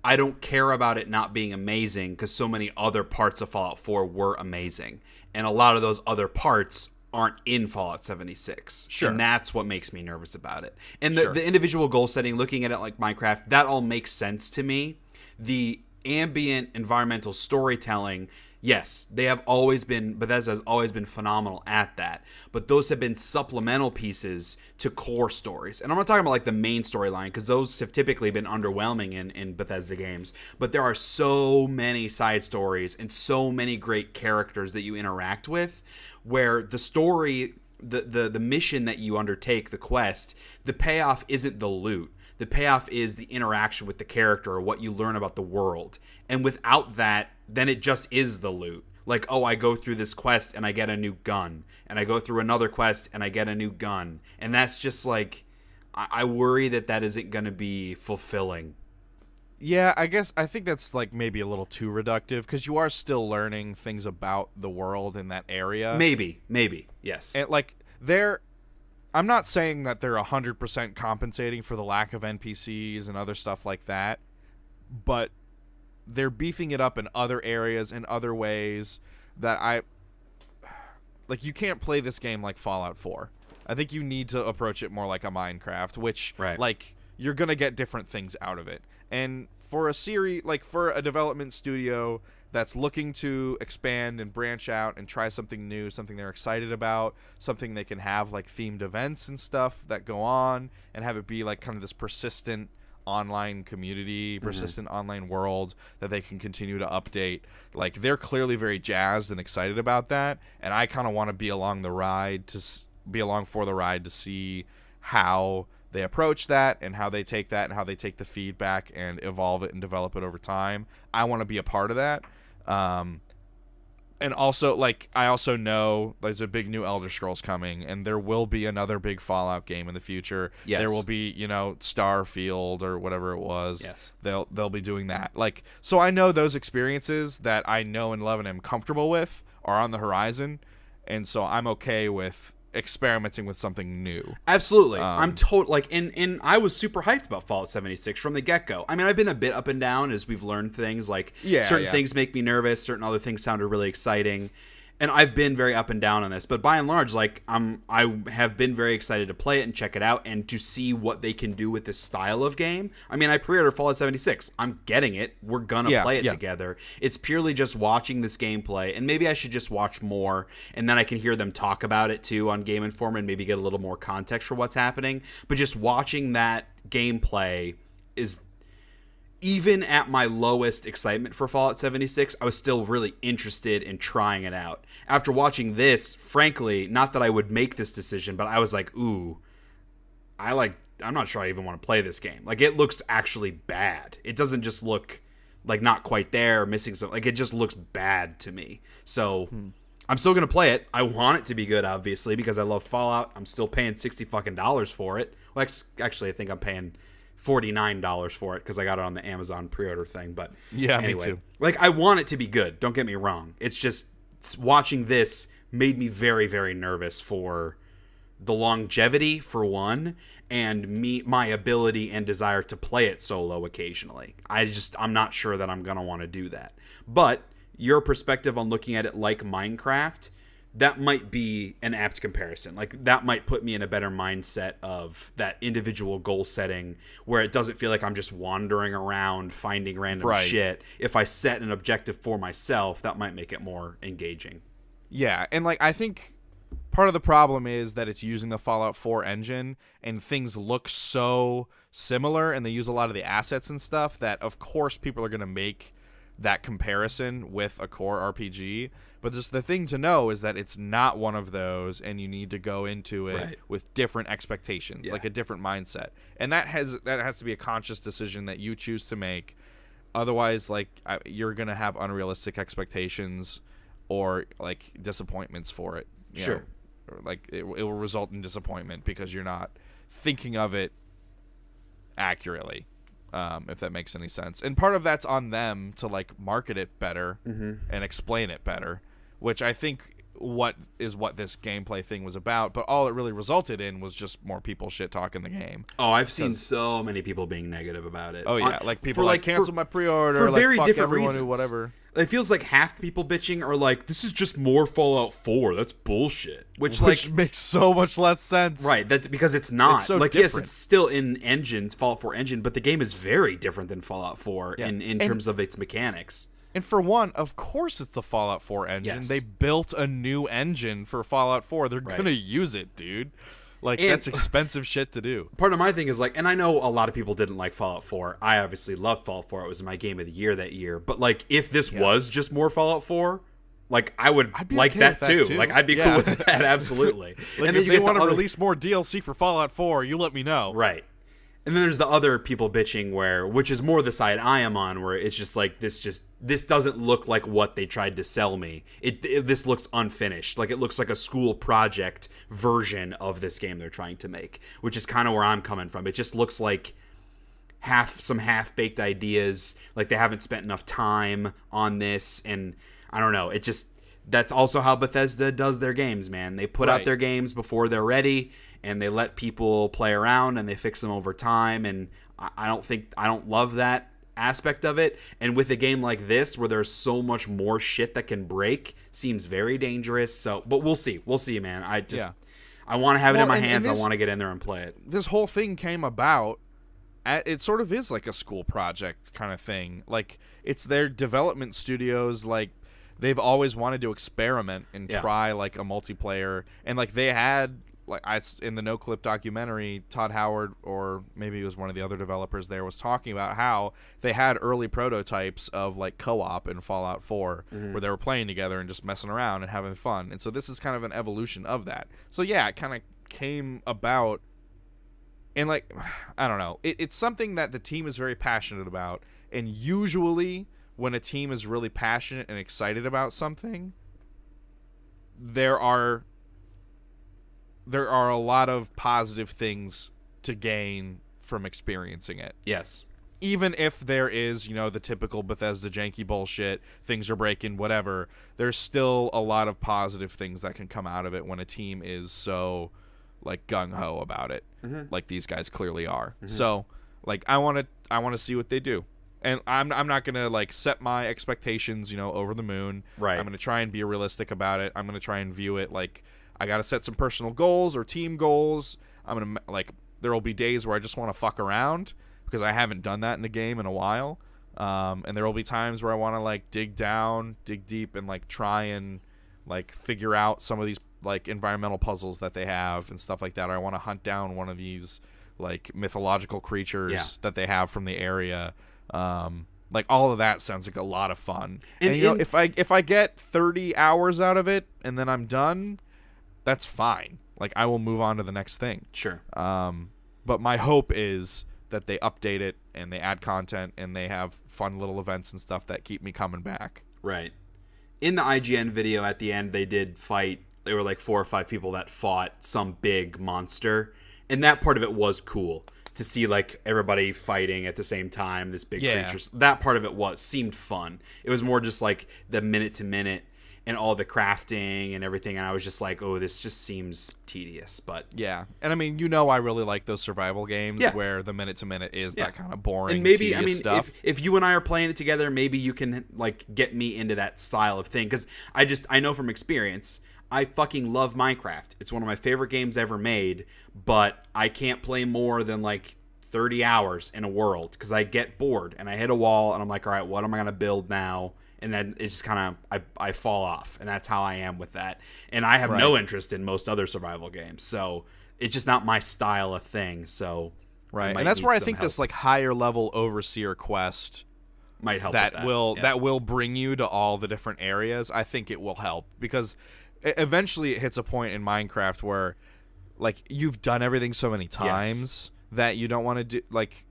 I don't care about it not being amazing, because so many other parts of Fallout 4 were amazing, and a lot of those other parts aren't in Fallout 76. Sure. And that's what makes me nervous about it. And the individual goal setting, looking at it like Minecraft, that all makes sense to me. The ambient environmental storytelling, yes, Bethesda has always been phenomenal at that. But those have been supplemental pieces to core stories. And I'm not talking about like the main storyline, because those have typically been underwhelming in Bethesda games. But there are so many side stories and so many great characters that you interact with, where the story, the mission that you undertake, the quest, the payoff isn't the loot. The payoff is the interaction with the character, or what you learn about the world. And without that, then it just is the loot. Like, oh, I go through this quest and I get a new gun. And I go through another quest and I get a new gun. And that's just like, I worry that isn't going to be fulfilling. Yeah, I think that's like maybe a little too reductive, because you are still learning things about the world in that area. Maybe, yes. And like I'm not saying that they're 100% compensating for the lack of NPCs and other stuff like that, but they're beefing it up in other areas in other ways that you can't play this game like Fallout 4. I think you need to approach it more like a Minecraft, which like you're going to get different things out of it. And for a series, like for a development studio that's looking to expand and branch out and try something new, something they're excited about, something they can have like themed events and stuff that go on, and have it be like kind of this persistent online community, persistent online world that they can continue to update. Like they're clearly very jazzed and excited about that, and I kind of want to be along for the ride to see how they approach that, and how they take that, and how they take the feedback and evolve it and develop it over time. I want to be a part of that. And also, like, I also know there's a big new Elder Scrolls coming, and there will be another big Fallout game in the future. Yes. There will be, Starfield or whatever it was. Yes. They'll be doing that. Like, so I know those experiences that I know and love and am comfortable with are on the horizon, and so I'm okay with experimenting with something new. Absolutely. I'm and I was super hyped about Fallout 76 from the get-go. I mean, I've been a bit up and down as we've learned things, like certain things make me nervous, certain other things sounded really exciting. And I've been very up and down on this, but by and large, like I have been very excited to play it and check it out and to see what they can do with this style of game. I mean, I pre-ordered Fallout 76. I'm getting it. We're gonna play it together. It's purely just watching this gameplay, and maybe I should just watch more, and then I can hear them talk about it too on Game Informer and maybe get a little more context for what's happening. But just watching that gameplay is, even at my lowest excitement for Fallout 76, I was still really interested in trying it out. After watching this, frankly, not that I would make this decision, but I was like, ooh, I'm not sure I even want to play this game. Like, it looks actually bad. It doesn't just look like not quite there, missing something. Like, it just looks bad to me. So I'm still gonna play it. I want it to be good, obviously, because I love Fallout. I'm still paying $60 for it. Well, actually, I think I'm paying $49 for it because I got it on the Amazon pre-order thing. But Yeah, anyway, me too. Like, I want it to be good. Don't get me wrong. It's just watching this made me very, very nervous for the longevity, for one, and my ability and desire to play it solo occasionally. I'm not sure that I'm gonna want to do that. But your perspective on looking at it like Minecraft, that might be an apt comparison. Like, that might put me in a better mindset of that individual goal setting where it doesn't feel like I'm just wandering around finding random shit. If I set an objective for myself, that might make it more engaging. Yeah, and like I think part of the problem is that it's using the Fallout 4 engine and things look so similar and they use a lot of the assets and stuff that of course people are going to make that comparison with a core RPG, but just the thing to know is that it's not one of those and you need to go into it with different expectations, like a different mindset. And that has to be a conscious decision that you choose to make. Otherwise, like you're going to have unrealistic expectations or like disappointments for it. Sure. Like it will result in disappointment because you're not thinking of it accurately, if that makes any sense. And part of that's on them to like market it better and explain it better, which I think what this gameplay thing was about. But all it really resulted in was just more people shit talking the game. Oh, I've seen so many people being negative about it. Oh yeah, like people like cancel my pre-order, for like very fuck different everyone reasons. who whatever. It feels like half the people bitching are like, this is just more Fallout 4. That's bullshit. Which makes so much less sense. Right, that's because it's not. It's so like, different. yes, it's still in Fallout 4 engine, but the game is very different than Fallout 4 in terms of its mechanics. And for one, of course it's the Fallout 4 engine. Yes. They built a new engine for Fallout 4. They're going to use it, dude. Like, that's expensive shit to do. Part of my thing is, like, and I know a lot of people didn't like Fallout 4. I obviously loved Fallout 4. It was my game of the year that year. But, like, if this was just more Fallout 4, like, I'd like okay that, with too. Like, I'd be cool with that, absolutely. Like, and if they want to release more DLC for Fallout 4, you let me know. Right. And then there's the other people bitching which is more the side I am on, where it's just like, this doesn't look like what they tried to sell me. This looks unfinished. Like, it looks like a school project version of this game they're trying to make, which is kind of where I'm coming from. It just looks like some half-baked ideas, like they haven't spent enough time on this, and I don't know. That's also how Bethesda does their games, man. They put out their games before they're ready, and they let people play around and they fix them over time, and I don't love that aspect of it. And with a game like this where there's so much more shit that can break, seems very dangerous. So, but we'll see, man. I want to have it in my hands. I want to get in there and play it. This whole thing came about it sort of is like a school project kind of thing. Like, it's their development studios, like they've always wanted to experiment and try like a multiplayer, and like they had in the No Clip documentary, Todd Howard, or maybe it was one of the other developers there, was talking about how they had early prototypes of like co-op in Fallout 4 where they were playing together and just messing around and having fun. And so this is kind of an evolution of that. So yeah, it kind of came about, and like, I don't know, it's something that the team is very passionate about. And usually when a team is really passionate and excited about something, there are a lot of positive things to gain from experiencing it. Yes. Even if there is, the typical Bethesda janky bullshit, things are breaking, whatever, there's still a lot of positive things that can come out of it when a team is so, like, gung-ho about it, like these guys clearly are. So, like, I want to see what they do. And I'm not going to, like, set my expectations, over the moon. Right. I'm going to try and be realistic about it. I'm going to try and view it like I got to set some personal goals or team goals. I'm going to, like, there will be days where I just want to fuck around because I haven't done that in the game in a while. And there will be times where I want to, like, dig deep, and, like, try and, like, figure out some of these, like, environmental puzzles that they have and stuff like that. Or I want to hunt down one of these, like, mythological creatures that they have from the area. Like, all of that sounds like a lot of fun. And if I get 30 hours out of it and then I'm done, that's fine. Like, I will move on to the next thing. Sure. But my hope is that they update it and they add content and they have fun little events and stuff that keep me coming back. Right. in the IGN video at the end, they did fight. There were like 4 or 5 people that fought some big monster, and that part of it was cool to see, like, everybody fighting at the same time. This big creature. That part of it seemed fun. It was more just like the minute to minute and all the crafting and everything, and I was just like, oh, this just seems tedious. But yeah, and I mean, I really like those survival games where the minute to minute is that kind of boring, and maybe tedious stuff. If you and I are playing it together, maybe you can like get me into that style of thing, because I know from experience, I fucking love Minecraft. It's one of my favorite games ever made, but I can't play more than like 30 hours in a world because I get bored and I hit a wall and I'm like, all right, what am I gonna build now? And then it's just kind of, I fall off. And that's how I am with that. And I have no interest in most other survival games. So it's just not my style of thing. So right. And that's where I think this like higher level overseer quest might help that with will that will bring you to all the different areas. I think it will help because eventually it hits a point in Minecraft where like you've done everything so many times that you don't want to do like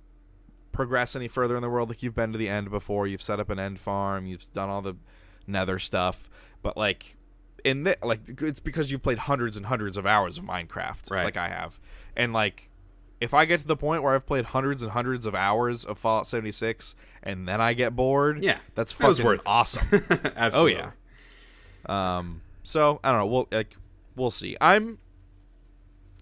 progress any further in the world. Like you've been to the end before, you've set up an end farm, you've done all the nether stuff, but like it's because you've played hundreds and hundreds of hours of Minecraft, like I have. And like if I get to the point where I've played hundreds and hundreds of hours of Fallout 76 and then I get bored, that's fucking awesome. Absolutely. Oh yeah. So I don't know, we'll see. I'm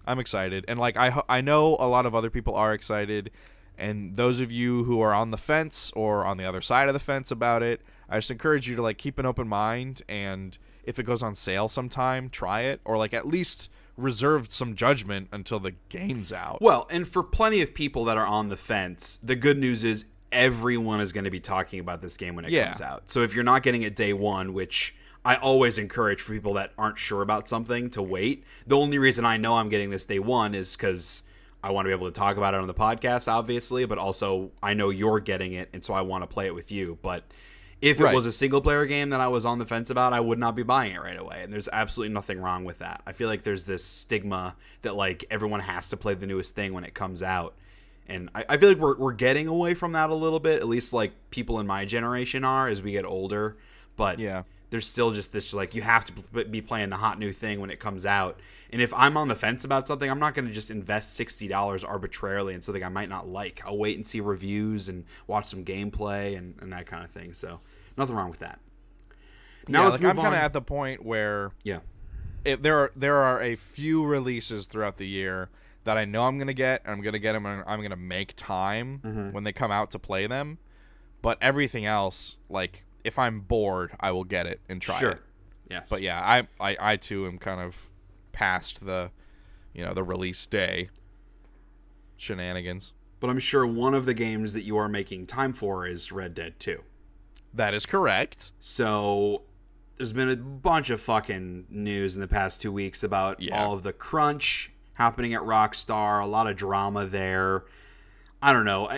excited, and like I know a lot of other people are excited. And those of you who are on the fence or on the other side of the fence about it, I just encourage you to like keep an open mind, and if it goes on sale sometime, try it, or like at least reserve some judgment until the game's out. Well, and for plenty of people that are on the fence, the good news is everyone is going to be talking about this game when it comes out. So if you're not getting it day one, which I always encourage for people that aren't sure about something to wait. The only reason I know I'm getting this day one is because I want to be able to talk about it on the podcast, obviously, but also I know you're getting it, and so I want to play it with you. But if it was a single-player game that I was on the fence about, I would not be buying it right away, and there's absolutely nothing wrong with that. I feel like there's this stigma that, like, everyone has to play the newest thing when it comes out, and I feel like we're getting away from that a little bit, at least, like, people in my generation are as we get older, but there's still just this, like, you have to be playing the hot new thing when it comes out. And if I'm on the fence about something, I'm not going to just invest $60 arbitrarily in something I might not like. I'll wait and see reviews and watch some gameplay and that kind of thing. So nothing wrong with that. Now let's move on. I'm kind of at the point where there are a few releases throughout the year that I know I'm going to get, and I'm going to get them, and I'm going to make time when they come out to play them. But everything else, like, if I'm bored, I will get it and try it. Yes. But yeah, I too am kind of past the release day shenanigans. But I'm sure one of the games that you are making time for is Red Dead 2. That is correct. So there's been a bunch of fucking news in the past 2 weeks about all of the crunch happening at Rockstar, a lot of drama there. I don't know.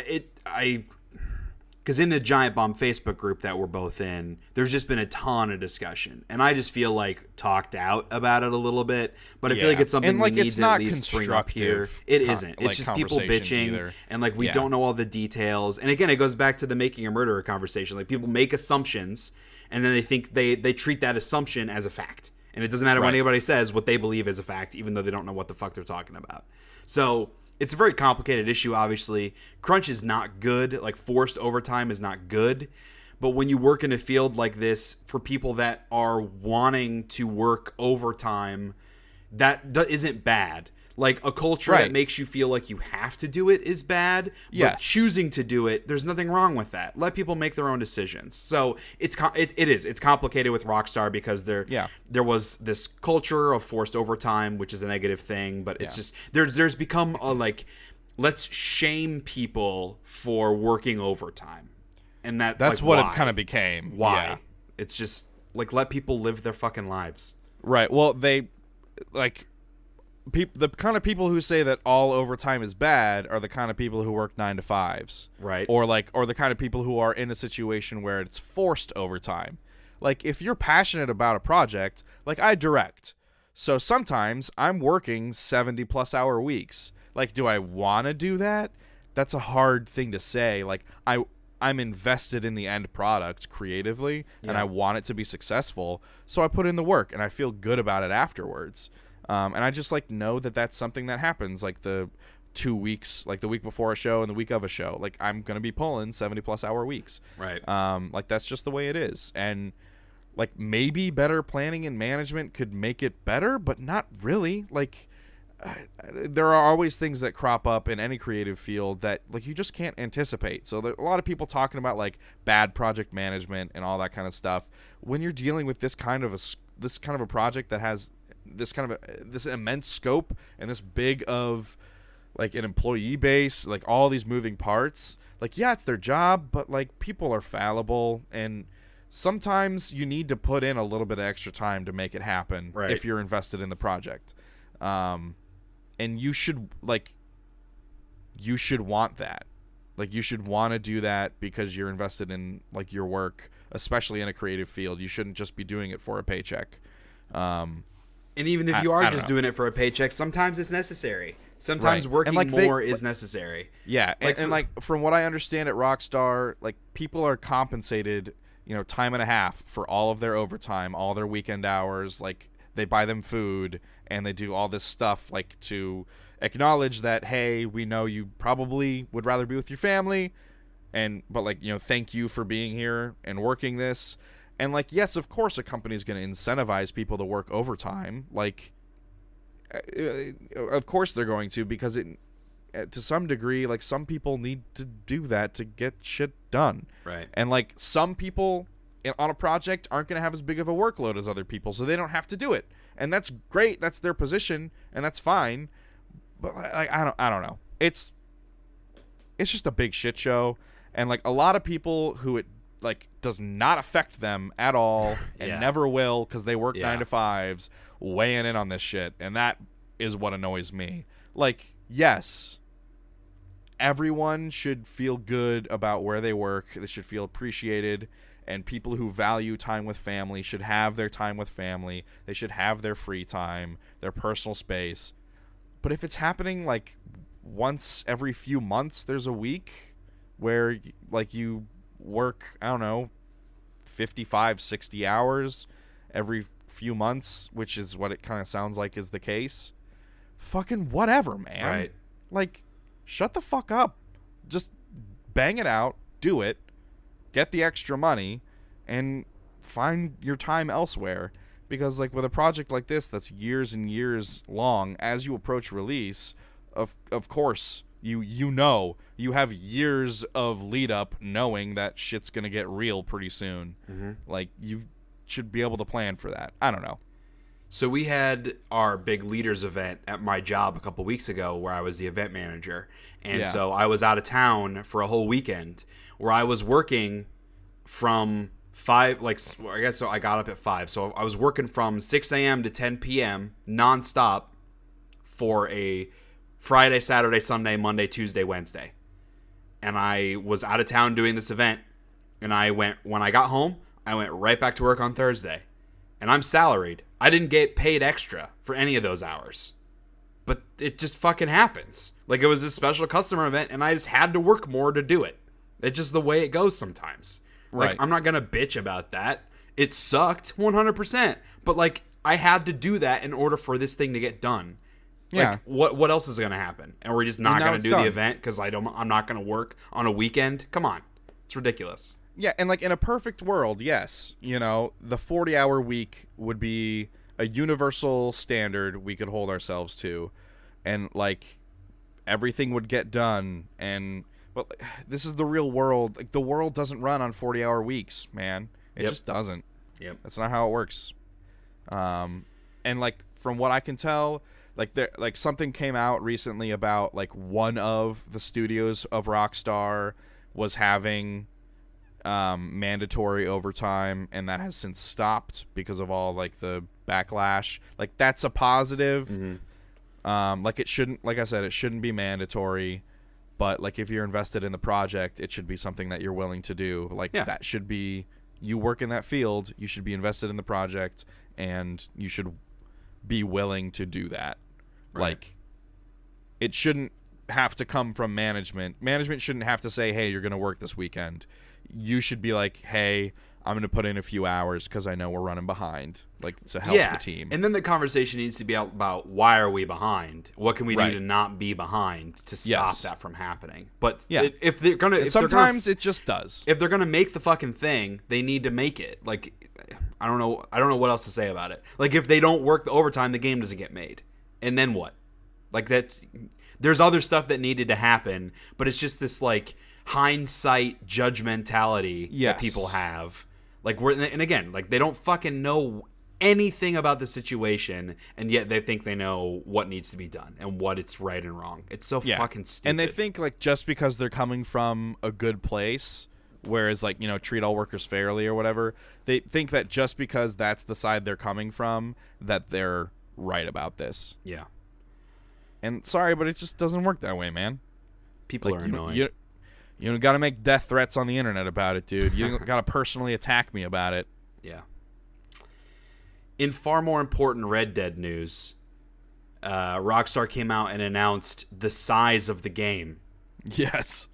Because in the Giant Bomb Facebook group that we're both in, there's just been a ton of discussion. And I just feel like talked out about it a little bit. But I feel like it's something we need to at least bring up here. It isn't. It's just people bitching. Either. And like we don't know all the details. And again, it goes back to the making a murderer conversation. Like people make assumptions and then they think they treat that assumption as a fact. And it doesn't matter what anybody says what they believe is a fact, even though they don't know what the fuck they're talking about. So it's a very complicated issue, obviously. Crunch is not good. Like, forced overtime is not good. But when you work in a field like this, for people that are wanting to work overtime, that isn't bad. Like, a culture that makes you feel like you have to do it is bad. But choosing to do it, there's nothing wrong with that. Let people make their own decisions. So it's complicated with Rockstar because there was this culture of forced overtime, which is a negative thing. But it's just there's become a like, let's shame people for working overtime, and that's like, what it kind of became. Why? Yeah. It's just like, let people live their fucking lives. Right. Well, they like. The kind of people who say that all overtime is bad are the kind of people who work 9 to 5s, right? Or the kind of people who are in a situation where it's forced overtime. Like if you're passionate about a project, like I direct, so sometimes I'm working 70+ hour weeks. Like, do I want to do that? That's a hard thing to say. Like I I'm invested in the end product creatively, and I want it to be successful. So I put in the work, and I feel good about it afterwards. And I just like know that that's something that happens, like the 2 weeks, like the week before a show and the week of a show. Like I'm gonna be pulling 70+ hour weeks. Right. Like that's just the way it is. And like maybe better planning and management could make it better, but not really. Like there are always things that crop up in any creative field that like you just can't anticipate. So there are a lot of people talking about like bad project management and all that kind of stuff. When you're dealing with this kind of a project that has this kind of this immense scope and this big of like an employee base, like all these moving parts, like yeah, it's their job, but like people are fallible, and sometimes you need to put in a little bit of extra time to make it happen if you're invested in the project. And you should want that. Like you should want to do that because you're invested in like your work, especially in a creative field. You shouldn't just be doing it for a paycheck. And even if you are just doing it for a paycheck, sometimes it's necessary. Sometimes working like more is necessary. Yeah, and like from what I understand at Rockstar, like people are compensated, time and a half for all of their overtime, all their weekend hours. Like they buy them food and they do all this stuff like to acknowledge that, hey, we know you probably would rather be with your family, but like, thank you for being here and working this. And like, yes, of course a company's going to incentivize people to work overtime. Like, of course they're going to, because to some degree, like some people need to do that to get shit done. Right. And like some people on a project aren't going to have as big of a workload as other people, so they don't have to do it. And that's great. That's their position, and that's fine. But like, I don't know. It's just a big shit show, and like a lot of people who it like does not affect them at all and never will because they work 9 to 5s weighing in on this shit, and that is what annoys me. Like, yes, everyone should feel good about where they work. They should feel appreciated, and people who value time with family should have their time with family. They should have their free time, their personal space. But if it's happening like once every few months, there's a week where like you work, I don't know, 55, 60 hours every few months, which is what it kind of sounds like is the case. Fucking whatever, man. Right. Like, shut the fuck up. Just bang it out, do it, get the extra money, and find your time elsewhere. Because like with a project like this that's years and years long, as you approach release, of course you have years of lead up knowing that shit's gonna get real pretty soon. Mm-hmm. Like you should be able to plan for that. I don't know. So we had our big leaders event at my job a couple weeks ago where I was the event manager. And so I was out of town for a whole weekend where I was working from 5, like, I guess so I got up at 5. So I was working from 6 a.m. to 10 p.m. nonstop for a Friday, Saturday, Sunday, Monday, Tuesday, Wednesday. And I was out of town doing this event. And when I got home, I went right back to work on Thursday. And I'm salaried. I didn't get paid extra for any of those hours. But it just fucking happens. Like it was a special customer event and I just had to work more to do it. It's just the way it goes sometimes. Like, right. I'm not going to bitch about that. It sucked 100%. But like I had to do that in order for this thing to get done. Yeah. Like what else is going to happen? And we're just not going to do the event because I'm not going to work on a weekend? Come on. It's ridiculous. Yeah, and like in a perfect world, yes, the 40-hour week would be a universal standard we could hold ourselves to, and like everything would get done. But this is the real world. Like the world doesn't run on 40-hour weeks, man. It just doesn't. Yep. That's not how it works. And like from what I can tell, like something came out recently about like one of the studios of Rockstar was having mandatory overtime, and that has since stopped because of all like the backlash. Like that's a positive. Mm-hmm. Like it shouldn't, like I said, it shouldn't be mandatory, but like if you're invested in the project, it should be something that you're willing to do. Like that should be, you work in that field, you should be invested in the project, and you should be willing to do that. Right. Like it shouldn't have to come from management. Management shouldn't have to say, hey, you're going to work this weekend. You should be like, hey, I'm going to put in a few hours because I know we're running behind, like, to help the team. And then the conversation needs to be about why are we behind? What can we do to not be behind to stop that from happening? But if they're going to... Sometimes it just does. If they're going to make the fucking thing, they need to make it. Like, I don't know what else to say about it. Like, if they don't work the overtime, the game doesn't get made. And then what? Like, that... There's other stuff that needed to happen, but it's just this, like, hindsight judgmentality that people have. Like, and again, like, they don't fucking know anything about the situation, and yet they think they know what needs to be done and what it's right and wrong. It's so fucking stupid. And they think, like, just because they're coming from a good place, whereas, like, you know, treat all workers fairly or whatever, they think that just because that's the side they're coming from, that they're right about this. Yeah. And sorry, but it just doesn't work that way, man. People are annoying. You don't got to make death threats on the internet about it, dude. You don't got to personally attack me about it. Yeah. In far more important Red Dead news, Rockstar came out and announced the size of the game. Yes.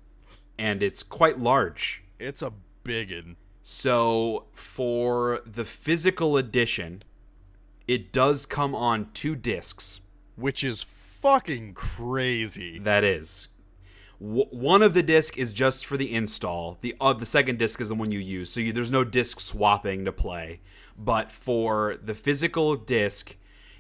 And it's quite large. It's a biggin. So for the physical edition, it does come on 2 discs. Which is fucking crazy. That is. One of the disc is just for the install. The second disc is the one you use. So there's no disc swapping to play. But for the physical disc,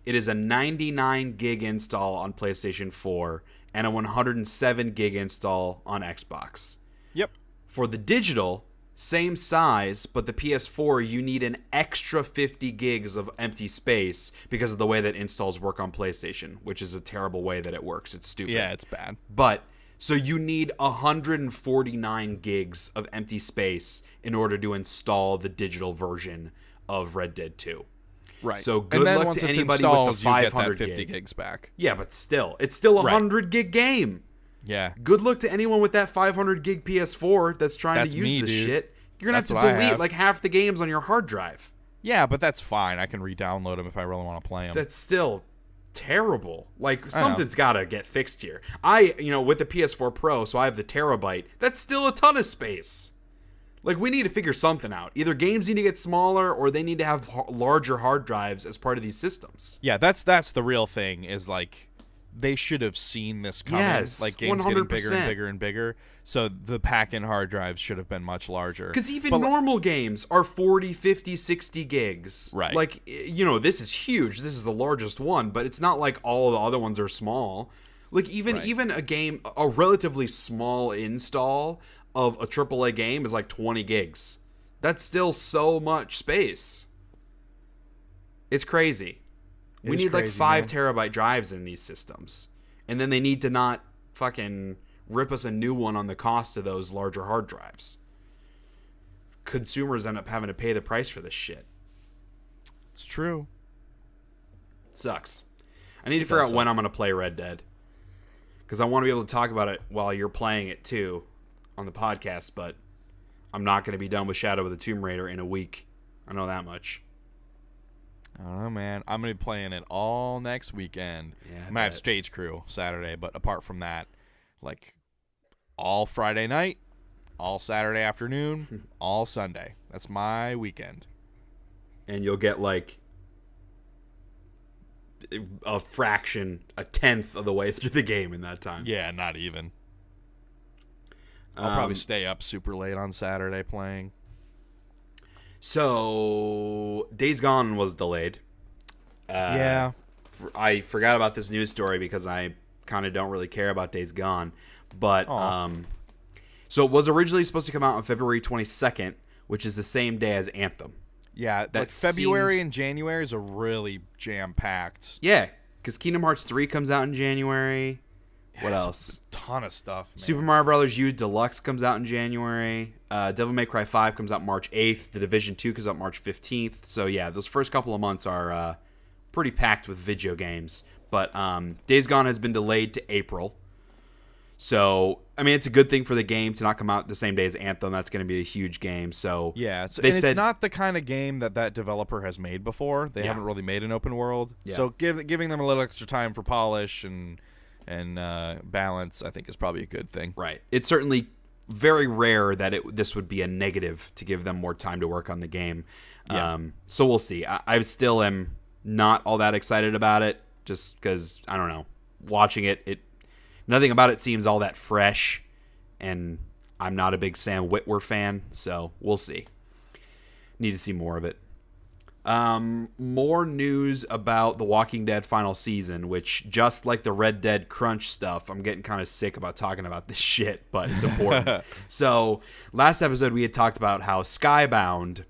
it is a 99 gig install on PlayStation 4 and a 107 gig install on Xbox. Yep. For the digital, same size, but the PS4, you need an extra 50 gigs of empty space because of the way that installs work on PlayStation, which is a terrible way that it works. It's stupid. Yeah, it's bad. But... So you need 149 gigs of empty space in order to install the digital version of Red Dead 2. Right. So good luck to anybody with the 500 you get that 50 gigs back. Yeah, but still, it's still a 100 gig game. Yeah. Good luck to anyone with that 500 gig PS4 that's trying to use this shit. You're going to have to delete like half the games on your hard drive. Yeah, but that's fine. I can re-download them if I really want to play them. That's still terrible. Like, something's gotta get fixed here. With the PS4 Pro, so I have the terabyte, that's still a ton of space. Like, we need to figure something out. Either games need to get smaller or they need to have larger hard drives as part of these systems. Yeah, that's the real thing, is like, they should have seen this coming. Yes, like, games 100%. getting bigger and bigger and bigger. So the pack-in hard drives should have been much larger. Because even normal games are 40, 50, 60 gigs. Right. Like, this is huge. This is the largest one, but it's not like all the other ones are small. Like, even a game, a relatively small install of a AAA game is like 20 gigs. That's still so much space. It's crazy. We need like 5 terabyte drives in these systems. And then they need to not fucking rip us a new one on the cost of those larger hard drives. Consumers end up having to pay the price for this shit. It's true. It sucks. I need to figure out when I'm going to play Red Dead. Because I want to be able to talk about it while you're playing it too on the podcast, but I'm not going to be done with Shadow of the Tomb Raider in a week. I know that much. I don't know, man. I'm going to be playing it all next weekend. Yeah, I might have Stage Crew Saturday, but apart from that, like, all Friday night, all Saturday afternoon, all Sunday. That's my weekend. And you'll get, like, a fraction, a tenth of the way through the game in that time. Yeah, not even. I'll probably stay up super late on Saturday playing. So, Days Gone was delayed. Yeah. I forgot about this news story because I kind of don't really care about Days Gone. But, so it was originally supposed to come out on February 22nd, which is the same day as Anthem. Yeah, like February and January is a really jam-packed. Yeah, because Kingdom Hearts 3 comes out in January. What else? A ton of stuff, man. Super Mario Bros. U Deluxe comes out in January. Devil May Cry 5 comes out March 8th. The Division 2 comes out March 15th. So, yeah, those first couple of months are pretty packed with video games. But Days Gone has been delayed to April. So, I mean, it's a good thing for the game to not come out the same day as Anthem. That's going to be a huge game. So, yeah, it's not the kind of game that developer has made before. They haven't really made an open world. Yeah. So, giving them a little extra time for polish and and balance, I think is probably a good thing. Right. It's certainly very rare that this would be a negative to give them more time to work on the game. Yeah. So we'll see. I still am not all that excited about it, just because, I don't know, watching it, nothing about it seems all that fresh, and I'm not a big Sam Witwer fan, so we'll see. Need to see more of it. More news about The Walking Dead final season, which, just like the Red Dead Crunch stuff, I'm getting kind of sick about talking about this shit, but it's important. So, last episode we had talked about how Skybound,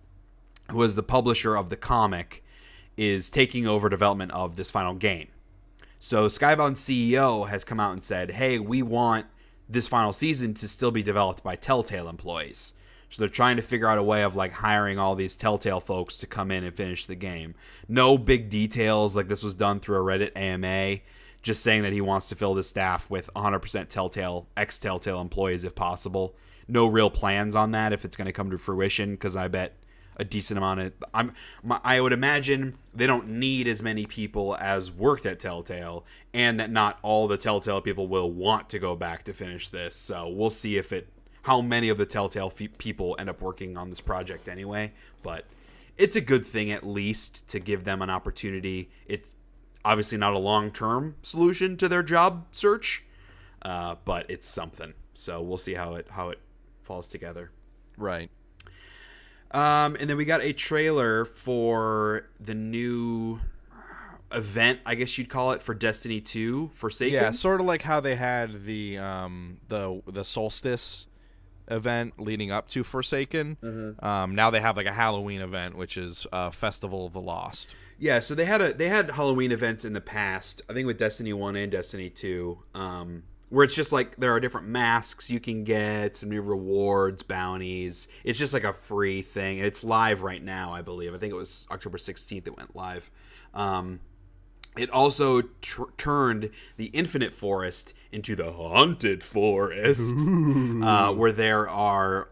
who was the publisher of the comic, is taking over development of this final game. So, Skybound's CEO has come out and said, hey, we want this final season to still be developed by Telltale employees. So they're trying to figure out a way of like hiring all these Telltale folks to come in and finish the game. No big details, like this was done through a Reddit AMA, just saying that he wants to fill the staff with 100% Telltale, ex-Telltale employees if possible. No real plans on that if it's going to come to fruition, because I bet a decent amount of... I would imagine they don't need as many people as worked at Telltale, and that not all the Telltale people will want to go back to finish this. So we'll see how many of the Telltale people end up working on this project anyway. But it's a good thing at least to give them an opportunity. It's obviously not a long-term solution to their job search, but it's something. So we'll see how it falls together. Right. And then we got a trailer for the new event, I guess you'd call it, for Destiny 2 Forsaken. Yeah, sort of like how they had the Solstice event leading up to Forsaken. Mm-hmm. Now they have like a Halloween event, which is Festival of the Lost. Yeah, so they had Halloween events in the past, I think with Destiny 1 and Destiny 2, where it's just like there are different masks you can get, some new rewards, bounties. It's just like a free thing. It's live right now, I believe. I think it was October 16th it went live. It also turned the Infinite Forest into the Haunted Forest, where there are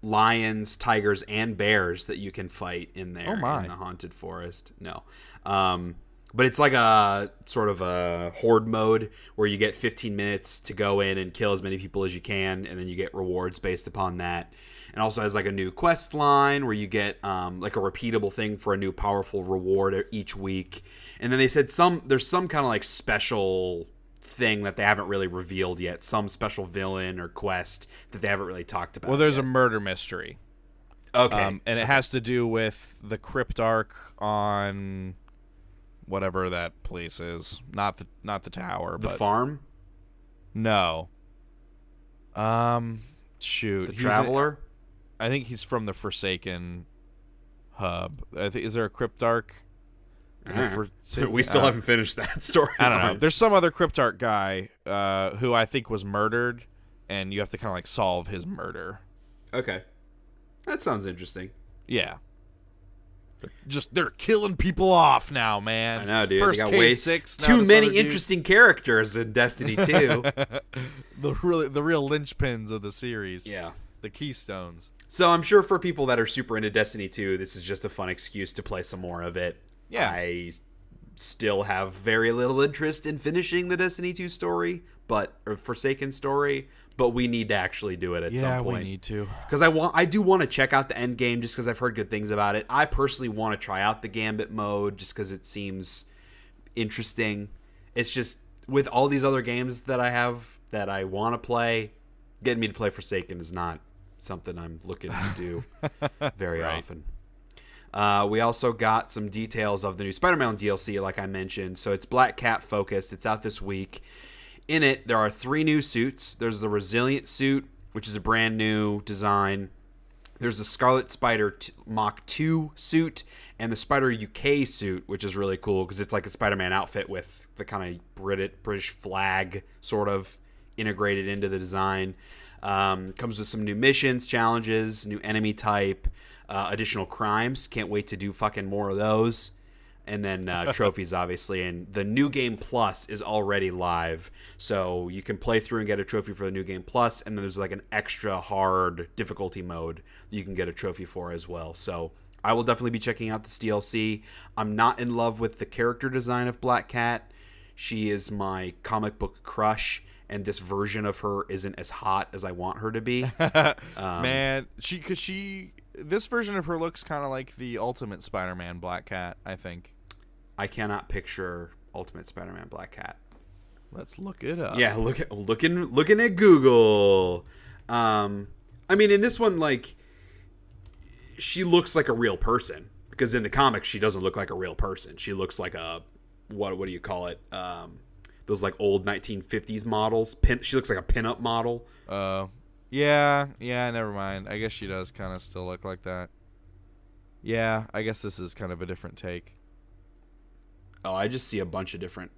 lions, tigers, and bears that you can fight in there in the Haunted Forest. No. But it's like a sort of a horde mode where you get 15 minutes to go in and kill as many people as you can, and then you get rewards based upon that. And also has like a new quest line where you get like a repeatable thing for a new powerful reward each week. And then they said there's some kind of like special thing that they haven't really revealed yet, some special villain or quest that they haven't really talked about. Well, there's yet. a murder mystery. Okay. And it has to do with the Cryptarch on whatever that place is. Not the tower, the but farm? No. Shoot. The Traveler? I think he's from the Forsaken hub. Is there a Cryptarch? We still haven't finished that story. I don't know. There's some other Cryptarch guy who I think was murdered, and you have to kind of like solve his murder. Okay. That sounds interesting. Yeah. They're killing people off now, man. I know, dude. First Cade 6. Too many interesting characters in Destiny 2. the real linchpins of the series. Yeah. The keystones. So I'm sure for people that are super into Destiny 2, this is just a fun excuse to play some more of it. Yeah. I still have very little interest in finishing the Destiny 2 story, or Forsaken story, but we need to actually do it at some point. Yeah, we need to. Because I do want to check out the end game just because I've heard good things about it. I personally want to try out the Gambit mode just because it seems interesting. It's just with all these other games that I have that I want to play, getting me to play Forsaken is not something I'm looking to do very often. We also got some details of the new Spider-Man DLC, like I mentioned. So it's Black Cat focused. It's out this week. In it, there are 3 new suits. There's the Resilient suit, which is a brand new design. There's the Scarlet Spider Mach 2 suit, and the Spider UK suit, which is really cool because it's like a Spider-Man outfit with the kind of British flag sort of integrated into the design. Comes with some new missions, challenges, new enemy type, additional crimes. Can't wait to do fucking more of those. And then trophies, obviously. And the New Game Plus is already live. So you can play through and get a trophy for the New Game Plus. And then there's like an extra hard difficulty mode that you can get a trophy for as well. So I will definitely be checking out this DLC. I'm not in love with the character design of Black Cat. She is my comic book crush, and this version of her isn't as hot as I want her to be. Man, this version of her looks kind of like the Ultimate Spider-Man Black Cat, I think. I cannot picture Ultimate Spider-Man Black Cat. Let's look it up. Yeah, looking at Google. I mean, in this one, like, she looks like a real person, because in the comics she doesn't look like a real person. She looks like a what do you call it? Those like old 1950s models. She looks like a pinup model. Yeah, never mind. I guess she does kind of still look like that. Yeah, I guess this is kind of a different take. Oh, I just see a bunch of different...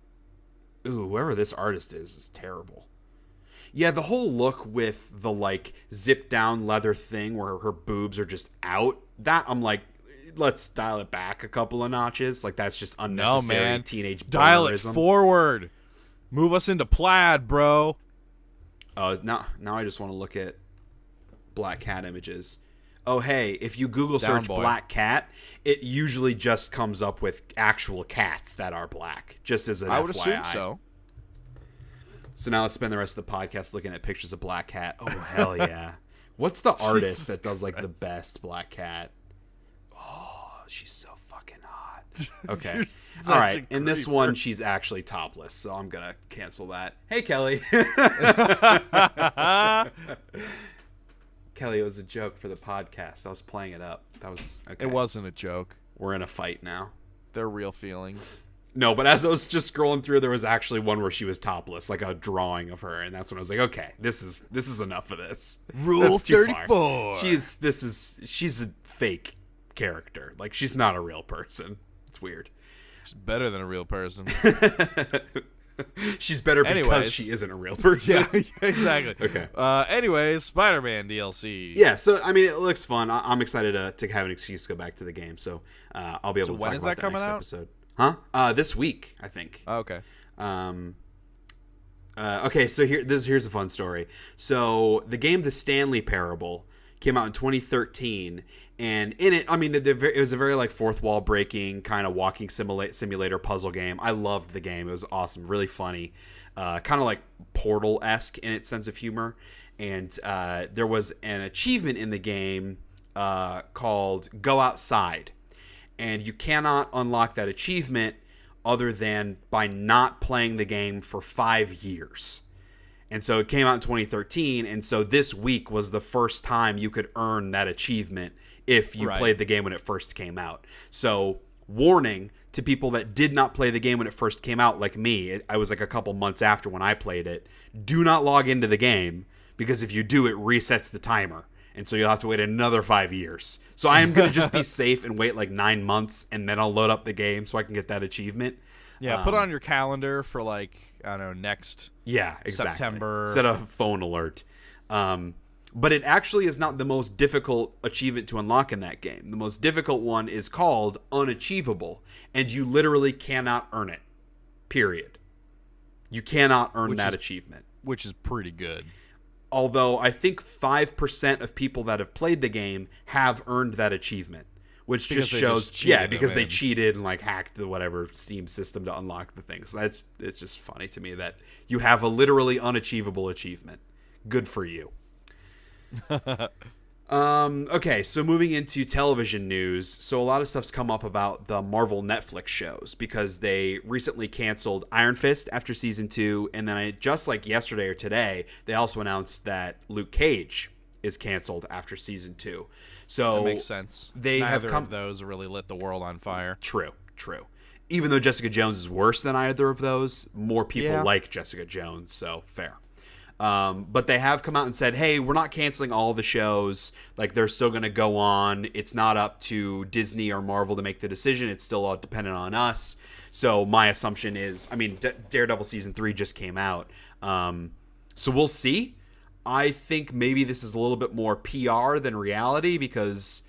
Ooh, whoever this artist is terrible. Yeah, the whole look with the, like, zip-down leather thing where her boobs are just out, that, I'm like, let's dial it back a couple of notches. Like, that's just unnecessary teenage dial bonerism. it forward. Move us into plaid, bro. Now I just want to look at Black Cat images. Oh, hey, if you Google search Black Cat, it usually just comes up with actual cats that are black, just as an FYI. I would assume so. So now let's spend the rest of the podcast looking at pictures of Black Cat. Oh, hell yeah. What's the artist that does, like, the best Black Cat? Oh, she's so fucking hot. Okay. All right. In this one, she's actually topless, so I'm going to cancel that. Hey, Kelly. Kelly, it was a joke for the podcast. I was playing it up. That was okay. It wasn't a joke. We're in a fight now. They're real feelings. No, but as I was just scrolling through, there was actually one where she was topless, like a drawing of her, and that's when I was like, okay, this is enough of this. Rule 34. She's a fake character. Like, she's not a real person. It's weird. She's better than a real person. She's better because she isn't a real person. Yeah, exactly. Okay. Anyways, Spider-Man DLC. Yeah, so, I mean, it looks fun. I'm excited to have an excuse to go back to the game, so I'll be able to talk about that next episode. Huh? This week, I think. Oh, okay. Okay, so here's a fun story. So the game The Stanley Parable came out in 2013, and in it, I mean, it was a very, like, fourth wall breaking kind of walking simulator puzzle game. I loved the game. It was awesome, really funny, kind of like Portal-esque in its sense of humor. And there was an achievement in the game called Go Outside, and you cannot unlock that achievement other than by not playing the game for 5 years. And so it came out in 2013, and so this week was the first time you could earn that achievement if you played the game when it first came out. So, warning to people that did not play the game when it first came out, like me, I was like a couple months after when I played it, do not log into the game, because if you do, it resets the timer. And so you'll have to wait another 5 years. So I am going to just be safe and wait like 9 months, and then I'll load up the game so I can get that achievement. Yeah, put it on your calendar for, like, I don't know, next September. Set a phone alert. But it actually is not the most difficult achievement to unlock in that game. The most difficult one is called Unachievable, and you literally cannot earn it. Period. You cannot earn that achievement. Which is pretty good. Although I think 5% of people that have played the game have earned that achievement, which just shows, because they cheated and, like, hacked the whatever Steam system to unlock the thing. So it's just funny to me that you have a literally unachievable achievement. Good for you. Okay, so moving into television news. So a lot of stuff's come up about the Marvel Netflix shows because they recently canceled Iron Fist after season 2, and then just like yesterday or today, they also announced that Luke Cage is canceled after season 2. So that makes sense. Neither of those really lit the world on fire. True. Even though Jessica Jones is worse than either of those, more people like Jessica Jones, so fair. But they have come out and said, hey, we're not canceling all the shows. Like, they're still going to go on. It's not up to Disney or Marvel to make the decision. It's still all dependent on us. So my assumption is, I mean, Daredevil season 3 just came out. So we'll see. I think maybe this is a little bit more PR than reality, because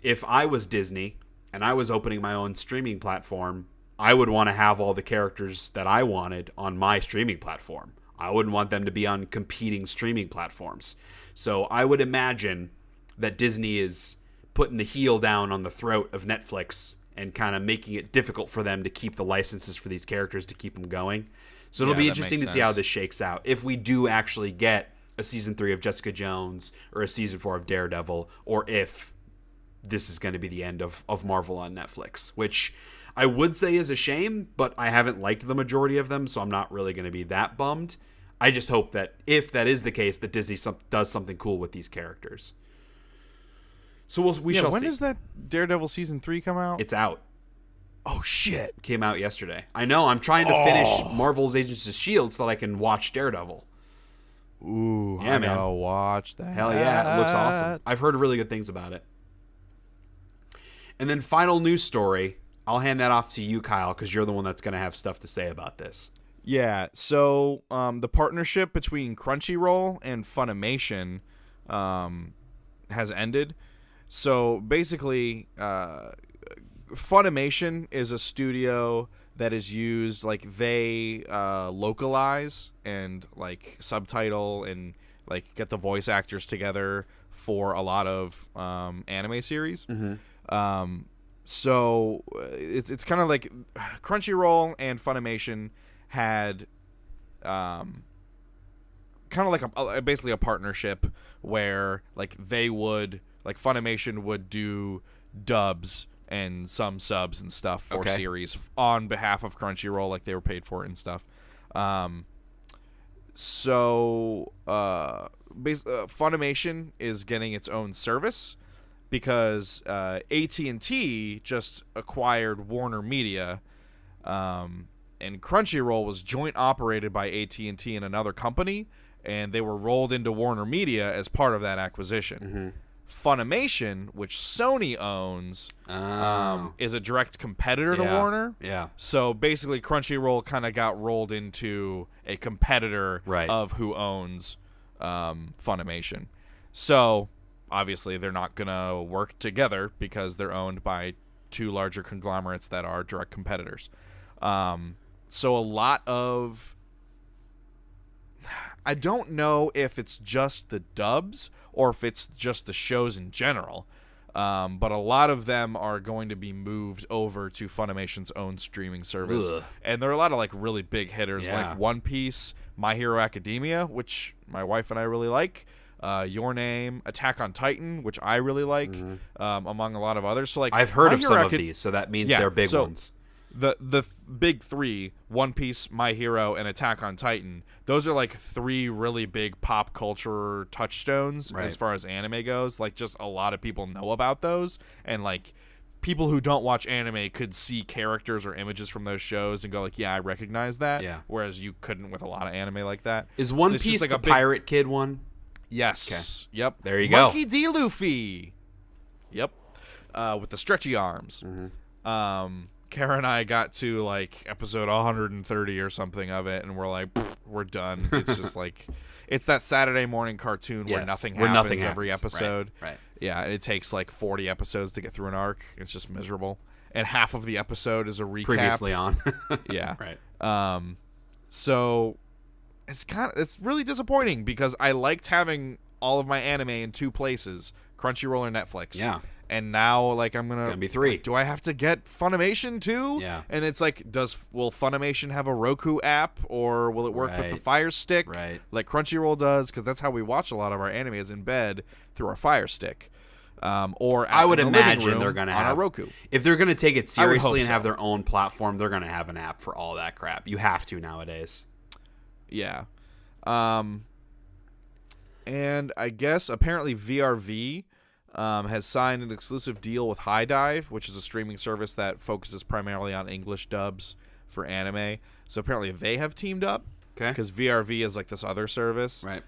if I was Disney and I was opening my own streaming platform, I would want to have all the characters that I wanted on my streaming platform. I wouldn't want them to be on competing streaming platforms. So I would imagine that Disney is putting the heel down on the throat of Netflix and kind of making it difficult for them to keep the licenses for these characters to keep them going. So it'll Yeah, be that interesting to makes see how sense. this shakes out. If we do actually get a season 3 of Jessica Jones or a season 4 of Daredevil, or if this is going to be the end of Marvel on Netflix, which I would say is a shame, but I haven't liked the majority of them, so I'm not really going to be that bummed. I just hope that if that is the case, that Disney does something cool with these characters. So we shall see. When does that Daredevil season 3 come out? It's out. Oh shit! Came out yesterday. I know. I'm trying to finish Marvel's Agents of S.H.I.E.L.D. so that I can watch Daredevil. Ooh, Yeah, I man. gotta watch that. Hell yeah, it looks awesome. I've heard really good things about it. And then final news story. I'll hand that off to you, Kyle, because you're the one that's going to have stuff to say about this. Yeah, so the partnership between Crunchyroll and Funimation has ended. So basically, Funimation is a studio that is used, like, they localize and, like, subtitle and, like, get the voice actors together for a lot of anime series. Mm-hmm. So it's kind of like Crunchyroll and Funimation had kind of like basically a partnership where, like, they would, like, Funimation would do dubs and some subs and stuff for series on behalf of Crunchyroll, like they were paid for it and stuff. Funimation is getting its own service because AT&T just acquired Warner Media, and Crunchyroll was joint operated by AT&T and another company, and they were rolled into Warner Media as part of that acquisition. Mm-hmm. Funimation, which Sony owns, is a direct competitor to Warner. Yeah. So basically, Crunchyroll kind of got rolled into a competitor of who owns Funimation. So obviously, they're not going to work together because they're owned by two larger conglomerates that are direct competitors. So a lot of... I don't know if it's just the dubs or if it's just the shows in general, but a lot of them are going to be moved over to Funimation's own streaming service. Ugh. And there are a lot of, like, really big hitters, Yeah. like One Piece, My Hero Academia, which my wife and I really like, Your Name, Attack on Titan, which I really like, among a lot of others. So, like, I've heard My of Hero some of these, so that means they're big ones. The big three, One Piece, My Hero, and Attack on Titan, those are, like, three really big pop culture touchstones as far as anime goes. Like, just a lot of people know about those, and, like, people who don't watch anime could see characters or images from those shows and go, like, yeah, I recognize that. Yeah. Whereas you couldn't with a lot of anime like that. Is One So it's Piece just, like, the a Pirate Kid one? Yes. Okay. Yep. There you go. Monkey D. Luffy. Yep. With the stretchy arms. Kara and I got to, like, episode 130 or something of it, and we're like, we're done. It's just like, it's that Saturday morning cartoon where nothing happens every episode. Right. Yeah, and it takes like 40 episodes to get through an arc. It's just miserable. And half of the episode is a recap. Previously on. Yeah. Right. So it's really disappointing because I liked having all of my anime in two places, Crunchyroll or Netflix. Yeah. And now, like, I'm gonna be three. Do I have to get Funimation too? Yeah. And it's like, will Funimation have a Roku app, or will it work with the Fire Stick, like Crunchyroll does? Because that's how we watch a lot of our anime is in bed through our Fire Stick. Or I would in the imagine living room they're gonna on have a Roku. If they're gonna take it seriously and so. have their own platform, they're gonna have an app for all that crap. You have to nowadays. Yeah. And I guess apparently VRV has signed an exclusive deal with High Dive, which is a streaming service that focuses primarily on English dubs for anime. So apparently they have teamed up. Okay. Because VRV is like this other service. Right.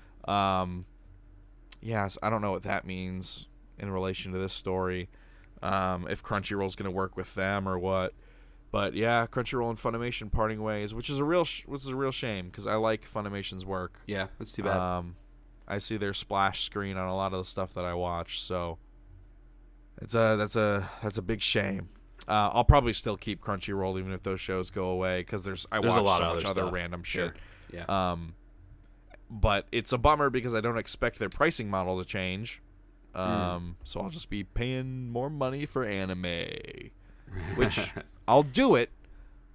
Yes, I don't know what that means in relation to this story. If Crunchyroll's going to work with them or what. But yeah, Crunchyroll and Funimation parting ways, which is a real shame because I like Funimation's work. Yeah, that's too bad. I see their splash screen on a lot of the stuff that I watch, so that's a big shame. I'll probably still keep Crunchyroll even if those shows go away because I watch a lot so of much other other stuff. random Sure. shit. Yeah. But it's a bummer because I don't expect their pricing model to change. So I'll just be paying more money for anime. which I'll do it.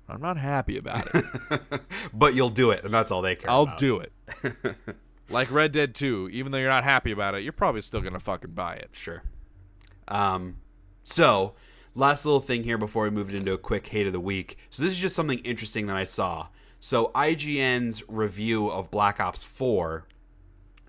I'm not happy about it. But you'll do it, and that's all they care about. I'll do it. Like Red Dead 2, even though you're not happy about it, you're probably still going to fucking buy it. Sure. So, last little thing here before we move into a quick hate of the week. So this is just something interesting that I saw. So IGN's review of Black Ops 4,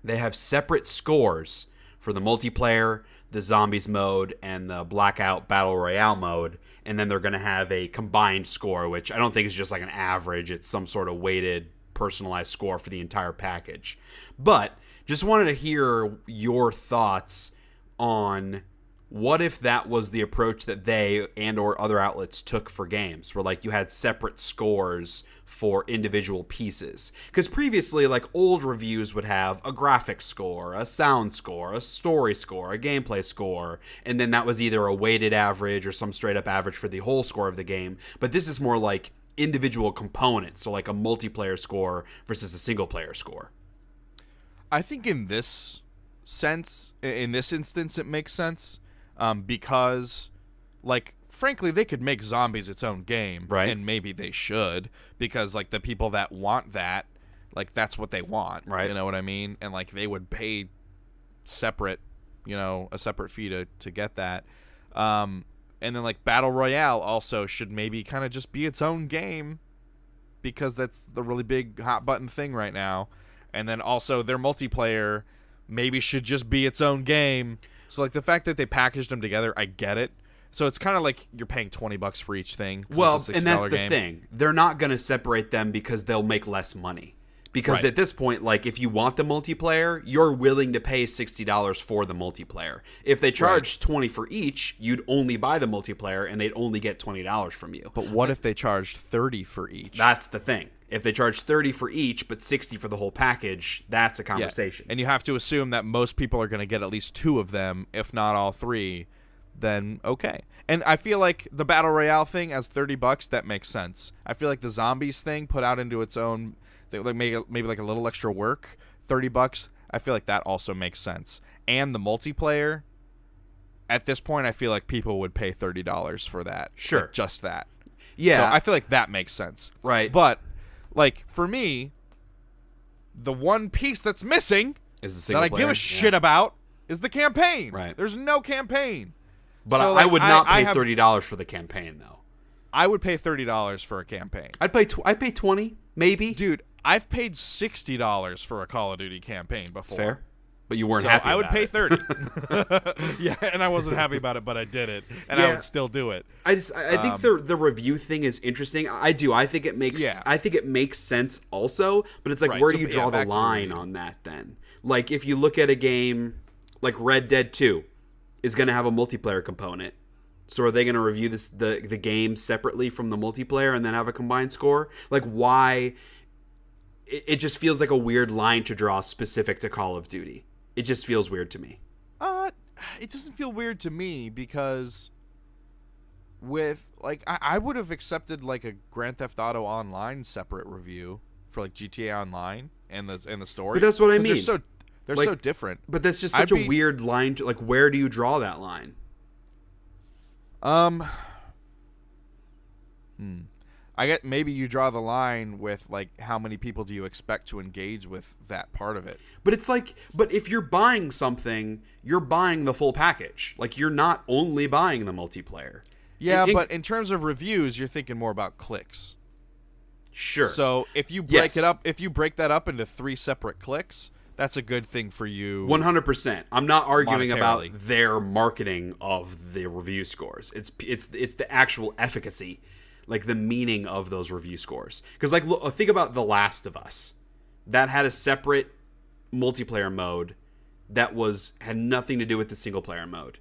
they have separate scores for the multiplayer, the zombies mode, and the Blackout Battle Royale mode. And then they're going to have a combined score, which I don't think is just like an average. It's some sort of weighted, personalized score for the entire package. But just wanted to hear your thoughts on what if that was the approach that they and or other outlets took for games, where like you had separate scores for individual pieces. Because previously, like, old reviews would have a graphics score, a sound score, a story score, a gameplay score, and then that was either a weighted average or some straight up average for the whole score of the game. But this is more like individual components, so like a multiplayer score versus a single player score. I think in this sense, in this instance, it makes sense because, like, frankly, they could make zombies its own game, right? And maybe they should, because like the people that want that, like that's what they want, right? You know what I mean? And like they would pay separate, you know, a separate fee to get that. And then like Battle Royale also should maybe kind of just be its own game, because that's the really big hot button thing right now. And then also their multiplayer maybe should just be its own game. So like the fact that they packaged them together, I get it. So it's kind of like you're paying $20 for each thing. Well, and that's the thing. They're not going to separate them because they'll make less money. Because at this point, like, if you want the multiplayer, you're willing to pay $60 for the multiplayer. If they charged $20 for each, you'd only buy the multiplayer and they'd only get $20 from you. But what if they charged $30 for each? That's the thing. If they charge $30 for each, but $60 for the whole package, that's a conversation. Yeah. And you have to assume that most people are going to get at least 2 of them, if not all 3. Then okay. And I feel like the Battle Royale thing as $30, that makes sense. I feel like the zombies thing put out into its own, like maybe like a little extra work, $30, I feel like that also makes sense. And the multiplayer, at this point, I feel like people would pay $30 for that. Sure. Like just that. Yeah. So I feel like that makes sense. Right. But, like, for me, the one piece that's missing is the single that I give a shit about is the campaign. Right. There's no campaign. But so, I would not pay $30 for the campaign, though. I would pay $30 for a campaign. I'd pay $20, maybe. Dude, I've paid $60 for a Call of Duty campaign before. That's fair. But you weren't happy I would about pay it. $30. Yeah, and I wasn't happy about it, but I did it, and I would still do it. I think the review thing is interesting. I do. I think it makes sense also, but it's like, where do you draw the line on that then? Like, if you look at a game like Red Dead 2 is going to have a multiplayer component. So are they going to review the game separately from the multiplayer and then have a combined score? Like, why? It just feels like a weird line to draw specific to Call of Duty. It just feels weird to me. It doesn't feel weird to me because with, like, I would have accepted like a Grand Theft Auto Online separate review for like GTA Online and the story. But that's what I mean. They're so different. But that's just such a weird line to, like, where do you draw that line? I get maybe you draw the line with, like, how many people do you expect to engage with that part of it. But it's like, if you're buying something, you're buying the full package. Like, you're not only buying the multiplayer. Yeah, but in terms of reviews, you're thinking more about clicks. Sure. So if you break it up, if you break that up into 3 separate clicks, that's a good thing for you. 100%. I'm not arguing about their marketing of the review scores. It's the actual efficacy, like the meaning of those review scores. Because, like, look, think about The Last of Us. That had a separate multiplayer mode that had nothing to do with the single player mode.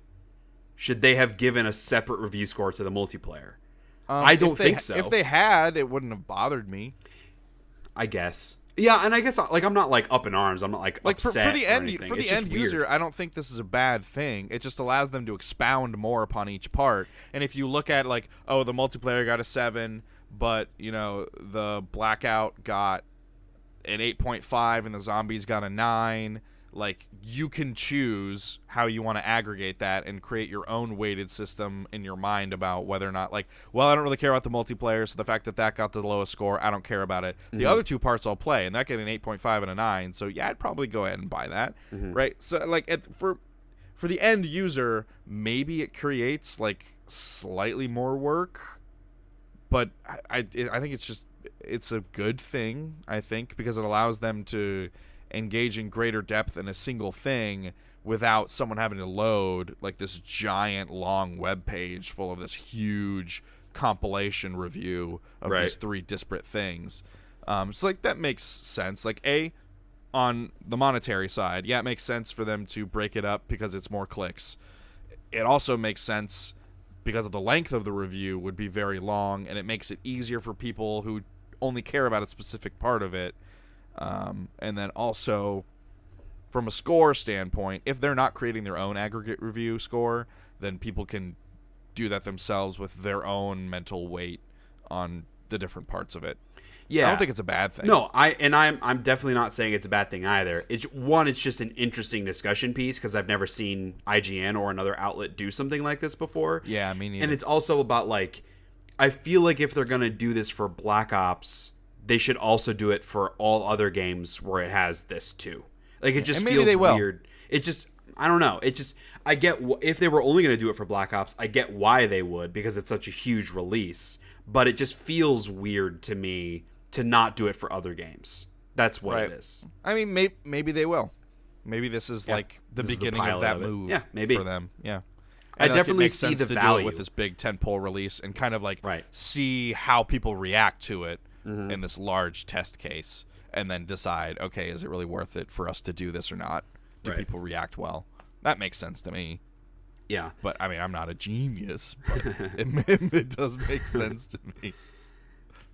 Should they have given a separate review score to the multiplayer? I don't think so. If they had, it wouldn't have bothered me. I guess. Yeah, and I guess, like, I'm not, like, up in arms. I'm not, like upset for the end weird. user, I don't think this is a bad thing. It just allows them to expound more upon each part. And if you look at, like, oh, the multiplayer got a 7, but, you know, the Blackout got an 8.5 and the zombies got a 9. like you can choose how you want to aggregate that and create your own weighted system in your mind about whether or not, like, well, I don't really care about the multiplayer, so the fact that got the lowest score, I don't care about it. The other two parts I'll play, and that get an 8.5 and a 9, so yeah, I'd probably go ahead and buy that, right? So like for the end user, maybe it creates like slightly more work, but I think it's a good thing, I think, because it allows them to engage in greater depth in a single thing without someone having to load like this giant long web page full of this huge compilation review of these 3 disparate things. So like that makes sense. Like on the monetary side, yeah, it makes sense for them to break it up because it's more clicks. It also makes sense because of the length of the review would be very long, and it makes it easier for people who only care about a specific part of it. And then also, from a score standpoint, if they're not creating their own aggregate review score, then people can do that themselves with their own mental weight on the different parts of it. Yeah, I don't think it's a bad thing. No, I'm definitely not saying it's a bad thing either. It's just an interesting discussion piece because I've never seen IGN or another outlet do something like this before. Yeah, me neither. And it's also about, like, I feel like if they're gonna do this for Black Ops, they should also do it for all other games where it has this too. Like, it just feels weird. It just, I don't know. It just, I get, if they were only going to do it for Black Ops, I get why they would, because it's such a huge release. But it just feels weird to me to not do it for other games. That's what it is. I mean, maybe they will. Maybe this is like the beginning of that move for them. Yeah. I definitely see the value. Do it with this big tentpole release and kind of like see how people react to it in this large test case, and then decide, okay, is it really worth it for us to do this or not? Do people react well? That makes sense to me. Yeah. But, I mean, I'm not a genius, but it does make sense to me.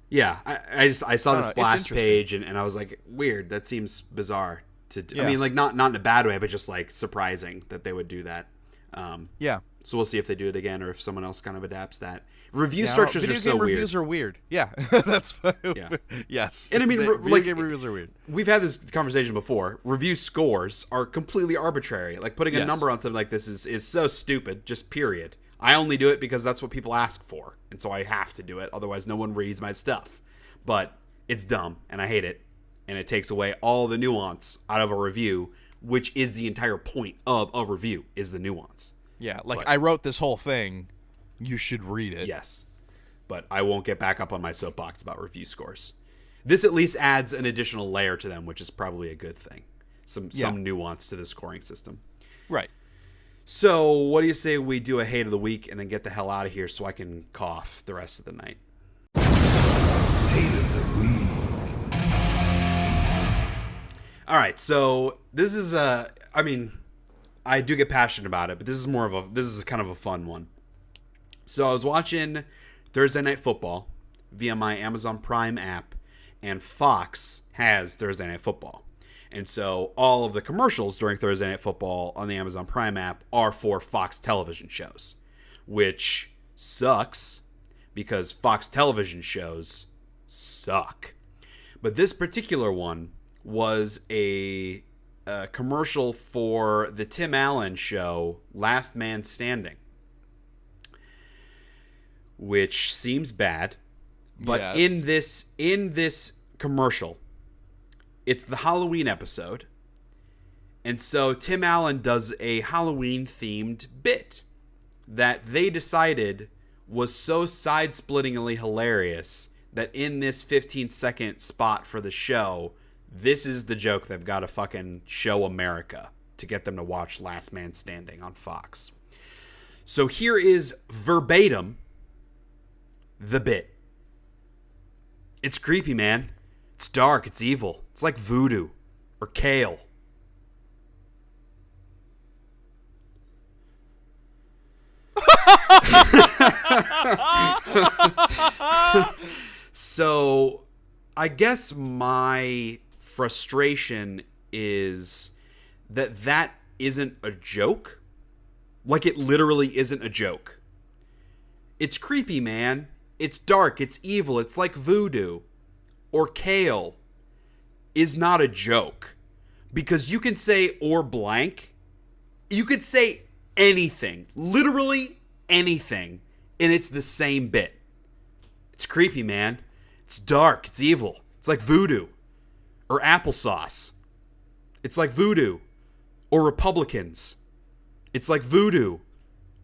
Yeah. I saw the splash page, and I was like, weird. That seems bizarre. I mean, like, not in a bad way, but just, like, surprising that they would do that. Yeah. So we'll see if they do it again or if someone else kind of adapts that. Review structures are so weird. Reviews are weird. Yeah, that's fine. Yeah. Yes. And I mean, video game reviews are weird. We've had this conversation before. Review scores are completely arbitrary. Like, putting a number on something like this is so stupid, just period. I only do it because that's what people ask for, and so I have to do it. Otherwise, no one reads my stuff. But it's dumb, and I hate it, and it takes away all the nuance out of a review, which is the entire point of a review, is the nuance. Yeah, like, I wrote this whole thing. You should read it. Yes. But I won't get back up on my soapbox about review scores. This at least adds an additional layer to them, which is probably a good thing. Some nuance to the scoring system. Right. So, what do you say we do a hate of the week and then get the hell out of here so I can cough the rest of the night? Hate of the week. All right, so this is I mean, I do get passionate about it, but this is kind of a fun one. So I was watching Thursday Night Football via my Amazon Prime app, and Fox has Thursday Night Football. And so all of the commercials during Thursday Night Football on the Amazon Prime app are for Fox television shows, which sucks because Fox television shows suck. But this particular one was a commercial for the Tim Allen show, Last Man Standing, which seems bad, but in this commercial, it's the Halloween episode, and so Tim Allen does a Halloween-themed bit that they decided was so side-splittingly hilarious that in this 15-second spot for the show, this is the joke they've got to fucking show America to get them to watch Last Man Standing on Fox. So here is verbatim the bit. It's creepy, man. It's dark. It's evil. It's like voodoo or kale. So, I guess my frustration is that isn't a joke. Like, it literally isn't a joke. It's creepy, man. It's dark, it's evil, it's like voodoo, or kale, is not a joke. because you can say or blank. You could say anything, literally anything, and it's the same bit. It's creepy, man. It's dark. It's evil. It's like voodoo or applesauce. It's like voodoo or Republicans. It's like voodoo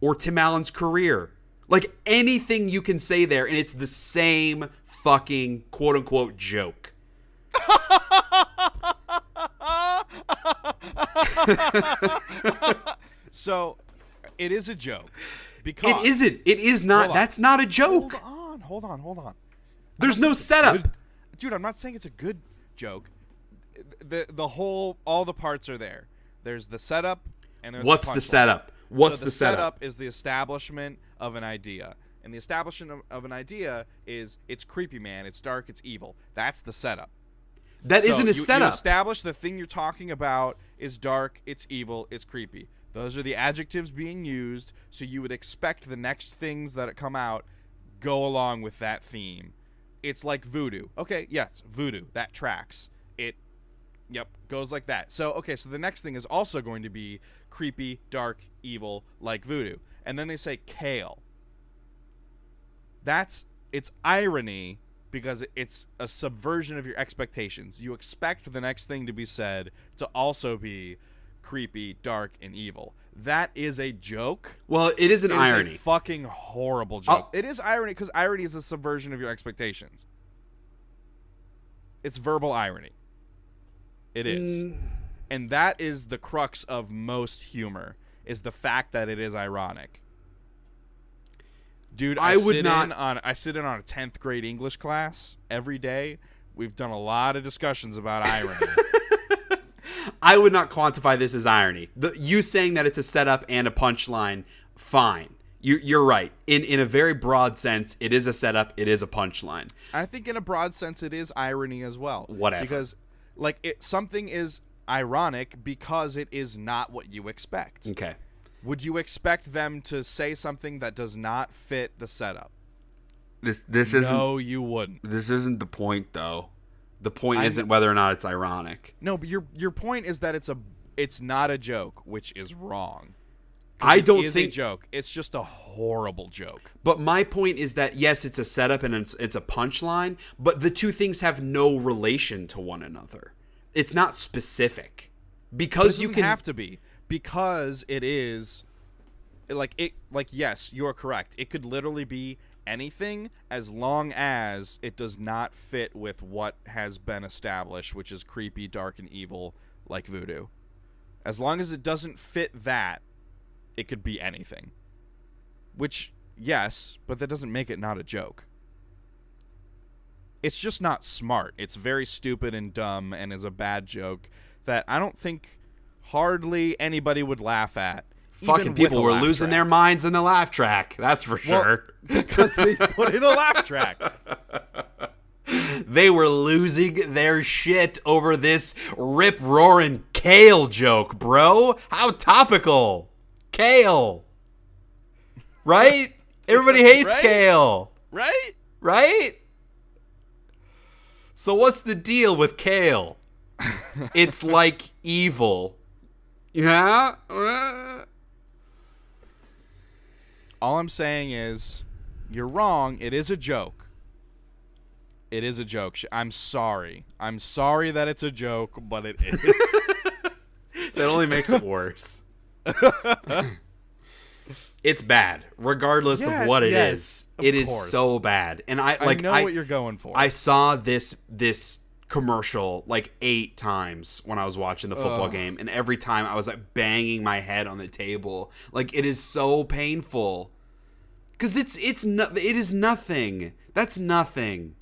or Tim Allen's career. Like anything you can say there, and it's the same fucking quote-unquote joke. So, it is a joke. Because it isn't. It is not. That's not a joke. Hold on. There's no setup. Dude, I'm not saying it's a good joke. The whole, all the parts are there. There's the setup, and there's What's the setup? What's the setup? setup is the establishment of an idea. And the establishment of an idea is it's creepy, man. It's dark. It's evil. That's the setup. That isn't a setup. You establish the thing you're talking about is dark. It's evil. It's creepy. Those are the adjectives being used, so you would expect the next things that come out go along with that theme. It's like voodoo. Okay, yes, voodoo. That tracks. Yep, goes like that. So the next thing is also going to be creepy, dark, evil, like voodoo. And then they say kale. It's irony because it's a subversion of your expectations. You expect the next thing to be said to also be creepy, dark, and evil. That is a joke. Well, it is an irony. Is a fucking horrible joke. It is irony because irony is a subversion of your expectations. It's verbal irony. It is. And that is the crux of most humor, is the fact that it is ironic. Dude, I sit in on a 10th grade English class every day. We've done a lot of discussions about irony. I would not quantify this as irony. You saying that it's a setup and a punchline, fine. You're right. In a very broad sense, it is a setup, it is a punchline. I think in a broad sense, it is irony as well. Whatever. Because something is ironic because it is not what you expect. Okay. Would you expect them to say something that does not fit the setup? This isn't. No, you wouldn't. This isn't the point, though. The point isn't whether or not it's ironic. No, but your point is that it's not a joke, which is wrong. I don't think think it's a joke. It's just a horrible joke. But my point is that yes, it's a setup and it's a punchline, but the two things have no relation to one another. It's not specific because you can have to be, because it is yes, you're correct. It could literally be anything as long as it does not fit with what has been established, which is creepy, dark, and evil, like voodoo. As long as it doesn't fit that, it could be anything. Which, yes, but that doesn't make it not a joke. It's just not smart. It's very stupid and dumb and is a bad joke that I don't think hardly anybody would laugh at. Fucking people were losing their minds in the laugh track. That's for sure. Because they put in a laugh track. They were losing their shit over this rip-roaring kale joke, bro. How topical. Kale. Right? Everybody hates Right? kale. Right? Right? So what's the deal with kale? It's like evil. Yeah? All I'm saying is, you're wrong. It is a joke. It is a joke. I'm sorry. I'm sorry that it's a joke, but it is. That only makes it worse. It's bad, regardless of what it is. It is so bad, and I know what you're going for. I saw this commercial like 8 times when I was watching the football game, and every time I was like banging my head on the table. Like, it is so painful because it is nothing. That's nothing.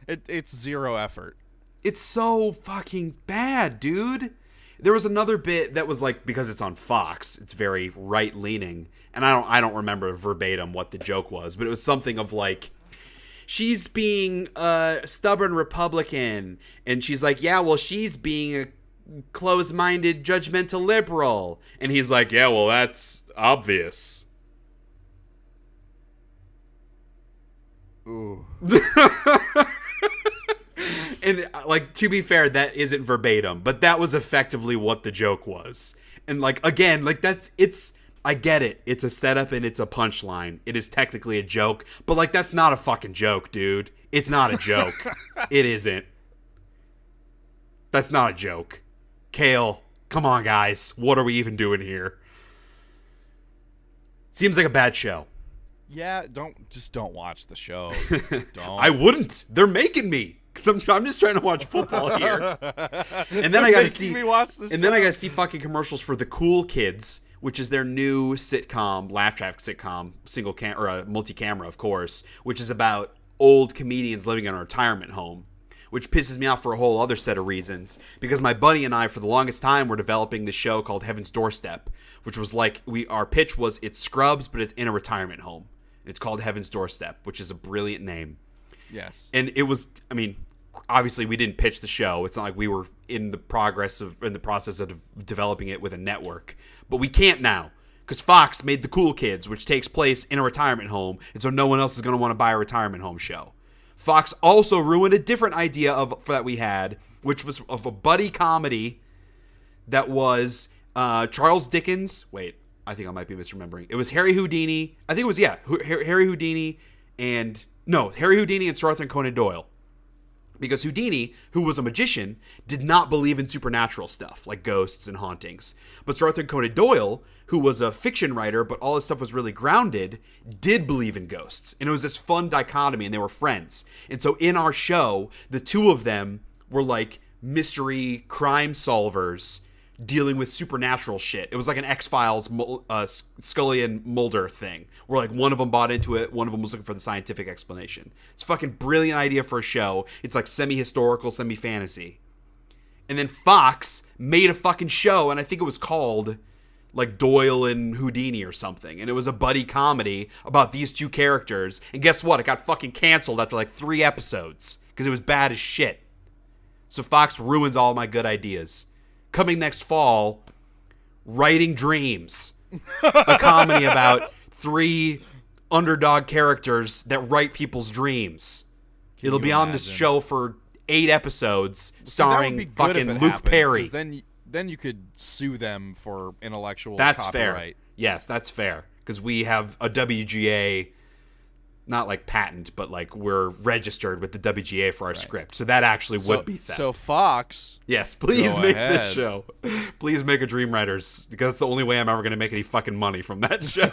It's zero effort. It's so fucking bad, dude. There was another bit that was like, because it's on Fox, it's very right leaning, and I don't remember verbatim what the joke was, but it was something of like, she's being a stubborn Republican, and she's like, yeah, well, she's being a close-minded, judgmental liberal, and he's like, yeah, well, that's obvious. And like, to be fair, that isn't verbatim, but that was effectively what the joke was. And like, again, like I get it. It's a setup and it's a punchline. It is technically a joke, but like, that's not a fucking joke, dude. It's not a joke. It isn't. That's not a joke. Kale, come on, guys. What are we even doing here? Seems like a bad show. Yeah, don't watch the show. Don't. I wouldn't. They're making me. I'm just trying to watch football here. And then I got to see. Then I got to see fucking commercials for The Cool Kids, which is their new sitcom, laugh track sitcom, multi-camera, of course, which is about old comedians living in a retirement home, which pisses me off for a whole other set of reasons. Because my buddy and I, for the longest time, were developing this show called Heaven's Doorstep, which was like, our pitch was it's Scrubs, but it's in a retirement home. It's called Heaven's Doorstep, which is a brilliant name. Yes. And it was, I mean, obviously we didn't pitch the show. It's not like we were in the process of developing it with a network. But we can't now, because Fox made The Cool Kids, which takes place in a retirement home, and so no one else is going to want to buy a retirement home show. Fox also ruined a different idea that we had, which was of a buddy comedy that was Charles Dickens. Wait, I think I might be misremembering. It was Harry Houdini. I think it was, Harry Houdini and Sir Arthur Conan Doyle. Because Houdini, who was a magician, did not believe in supernatural stuff, like ghosts and hauntings. But Sir Arthur Conan Doyle, who was a fiction writer, but all his stuff was really grounded, did believe in ghosts. And it was this fun dichotomy, and they were friends. And so in our show, the two of them were like mystery crime solvers dealing with supernatural shit. It was like an X-Files Scully and Mulder thing, where like one of them bought into it, one of them was looking for the scientific explanation. It's a fucking brilliant idea for a show. It's like semi-historical, semi-fantasy. And then Fox made a fucking show, and I think it was called like Doyle and Houdini or something. And it was a buddy comedy about these two characters. And guess what? It got fucking canceled after like 3 episodes because it was bad as shit. So Fox ruins all my good ideas. Coming next fall, Writing Dreams, a comedy about 3 underdog characters that write people's dreams. It'll be on this show for 8 episodes, starring fucking Luke Perry. Then you could sue them for intellectual That's copyright. fair. Yes, that's fair. Because we have a WGA, not like patent, but like we're registered with the WGA for our script. So that actually would be theft. So Fox, yes, please make ahead. this show. Please make a Dream Writers, because that's the only way I'm ever going to make any fucking money from that show.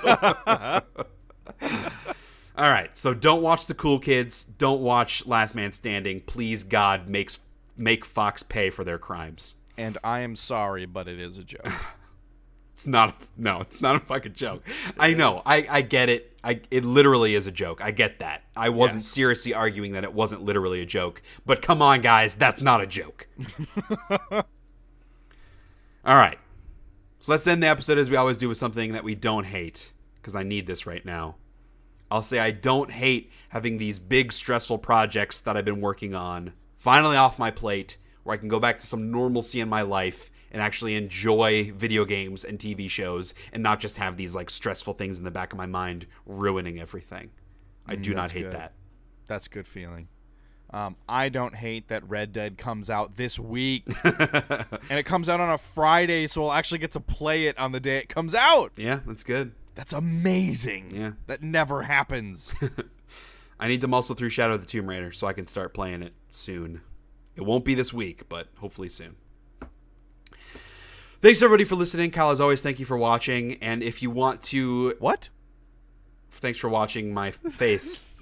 All right, so don't watch The Cool Kids. Don't watch Last Man Standing. Please, God, make Fox pay for their crimes. And I am sorry, but it is a joke. It's not a fucking joke. I know. I get it. It literally is a joke. I get that. I wasn't seriously arguing that it wasn't literally a joke. But come on, guys. That's not a joke. All right. So let's end the episode as we always do with something that we don't hate, because I need this right now. I'll say I don't hate having these big, stressful projects that I've been working on finally off my plate, where I can go back to some normalcy in my life and actually enjoy video games and TV shows and not just have these like stressful things in the back of my mind ruining everything. I do not hate that. That's a good feeling. I don't hate that Red Dead comes out this week. And it comes out on a Friday, so I'll actually get to play it on the day it comes out. Yeah, that's good. That's amazing. Yeah. That never happens. I need to muscle through Shadow of the Tomb Raider so I can start playing it soon. It won't be this week, but hopefully soon. Thanks, everybody, for listening. Kyle, as always, thank you for watching. And if you want to... What? Thanks for watching my face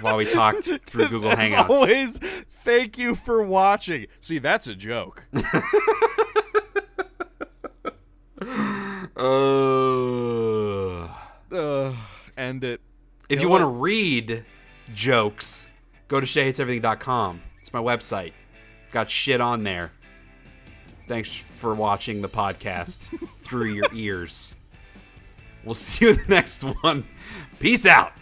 while we talked through Google Hangouts. As always, thank you for watching. See, that's a joke. End it. If you want to read jokes, go to SheaHatesEverything.com. It's my website. Got shit on there. Thanks for watching the podcast through your ears. We'll see you in the next one. Peace out.